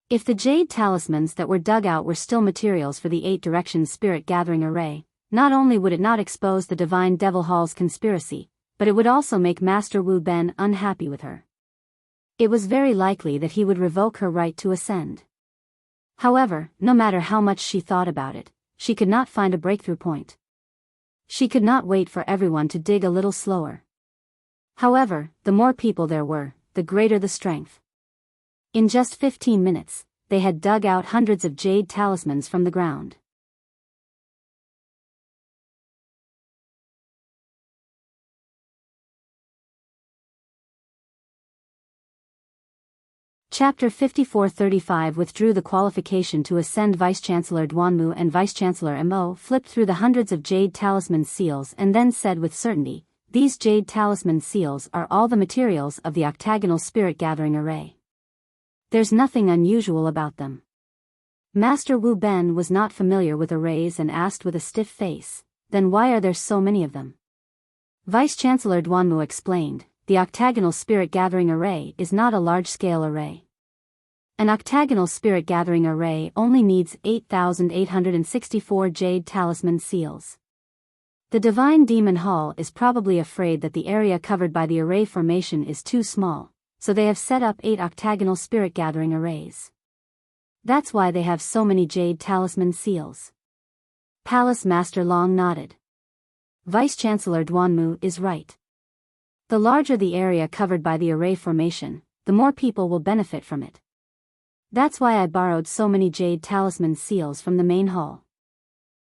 If the jade talismans that were dug out were still materials for the 8 Directions Spirit Gathering Array, not only would it not expose the Divine Devil Hall's conspiracy, but it would also make Master Wu Ben unhappy with her. It was very likely that he would revoke her right to ascend. However, no matter how much she thought about it, she could not find a breakthrough point. She could not wait for everyone to dig a little slower. However, the more people there were, the greater the strength. In just 15 minutes, they had dug out hundreds of jade talismans from the ground. Chapter 54-35 withdrew the qualification to ascend. Vice-Chancellor Duanmu and Vice-Chancellor Mo flipped through the hundreds of jade talisman seals and then said with certainty, "These jade talisman seals are all the materials of the octagonal spirit gathering array. There's nothing unusual about them." Master Wu Ben was not familiar with arrays and asked with a stiff face, "Then why are there so many of them?" Vice-Chancellor Duanmu explained, "The octagonal spirit gathering array is not a large-scale array. An octagonal spirit gathering array only needs 8,864 jade talisman seals. The Divine Demon Hall is probably afraid that the area covered by the array formation is too small, so they have set up 8 octagonal spirit gathering arrays. That's why they have so many jade talisman seals." Palace Master Long nodded. Vice-Chancellor Duanmu is right. The larger the area covered by the array formation, the more people will benefit from it. That's why I borrowed so many jade talisman seals from the main hall.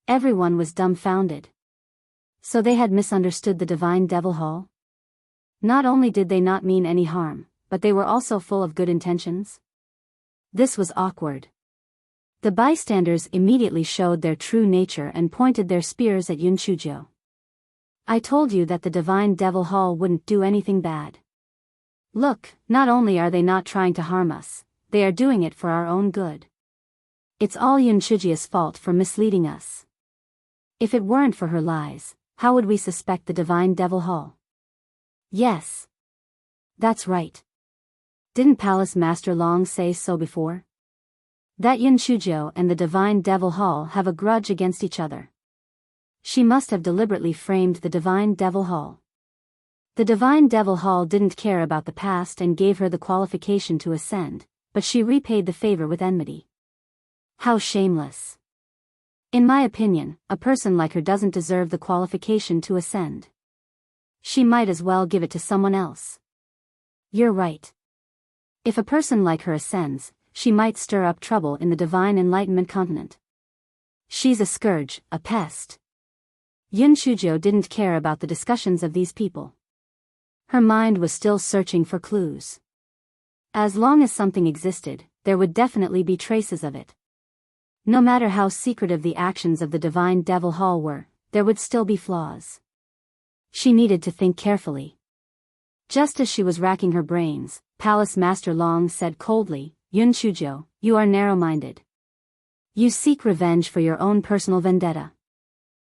Everyone was dumbfounded. So they had misunderstood the Divine Devil Hall? Not only did they not mean any harm, but they were also full of good intentions? This was awkward. The bystanders immediately showed their true nature and pointed their spears at Yun Chuzhou. "I told you that the Divine Devil Hall wouldn't do anything bad. Look, not only are they not trying to harm us, they are doing it for our own good. It's all Yun Chuzhou's fault for misleading us. If it weren't for her lies, how would we suspect the Divine Devil Hall?" "Yes. That's right. Didn't Palace Master Long say so before? That Yun Chuzhou and the Divine Devil Hall have a grudge against each other. She must have deliberately framed the Divine Devil Hall. The Divine Devil Hall didn't care about the past and gave her the qualification to ascend, but she repaid the favor with enmity. How shameless. In my opinion, a person like her doesn't deserve the qualification to ascend. She might as well give it to someone else." "You're right. If a person like her ascends, she might stir up trouble in the Divine Enlightenment continent. She's a scourge, a pest." Yun Chuzhou didn't care about the discussions of these people. Her mind was still searching for clues. As long as something existed, there would definitely be traces of it. No matter how secretive the actions of the Divine Devil Hall were, there would still be flaws. She needed to think carefully. Just as she was racking her brains, Palace Master Long said coldly, "Yun Chuzhou, you are narrow-minded. You seek revenge for your own personal vendetta.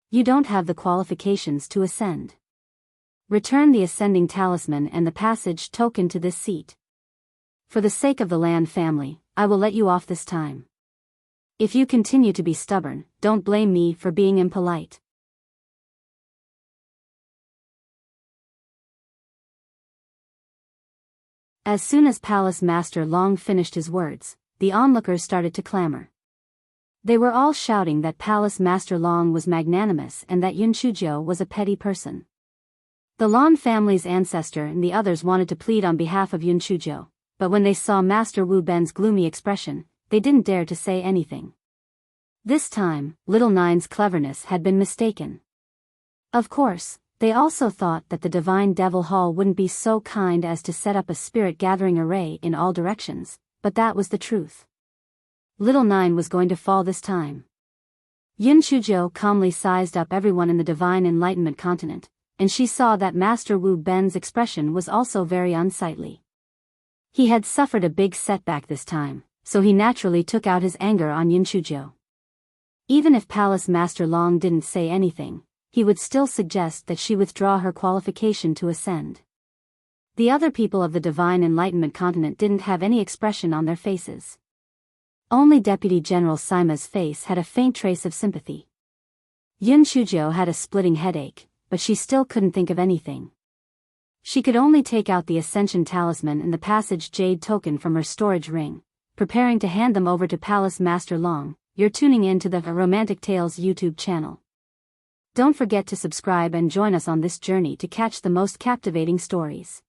You don't have the qualifications to ascend. Return the ascending talisman and the passage token to this seat. For the sake of the Lan family, I will let you off this time. If you continue to be stubborn, don't blame me for being impolite." As soon as Palace Master Long finished his words, the onlookers started to clamor. They were all shouting that Palace Master Long was magnanimous and that Yun Chuzhou was a petty person. The Lan family's ancestor and the others wanted to plead on behalf of Yun Chuzhou, but when they saw Master Wu Ben's gloomy expression, they didn't dare to say anything. This time, Little Nine's cleverness had been mistaken. Of course, they also thought that the Divine Devil Hall wouldn't be so kind as to set up a spirit gathering array in all directions, but that was the truth. Little Nine was going to fall this time. Yun Chuzhou calmly sized up everyone in the Divine Enlightenment continent, and she saw that Master Wu Ben's expression was also very unsightly. He had suffered a big setback this time, so he naturally took out his anger on Yun Chuzhou. Even if Palace Master Long didn't say anything, he would still suggest that she withdraw her qualification to ascend. The other people of the Divine Enlightenment continent didn't have any expression on their faces. Only Deputy General Sima's face had a faint trace of sympathy. Yun Chuzhou had a splitting headache, but she still couldn't think of anything. She could only take out the Ascension Talisman and the Passage Jade token from her storage ring, preparing to hand them over to Palace Master Long. You're tuning in to the Romantic Tales YouTube channel. Don't forget to subscribe and join us on this journey to catch the most captivating stories.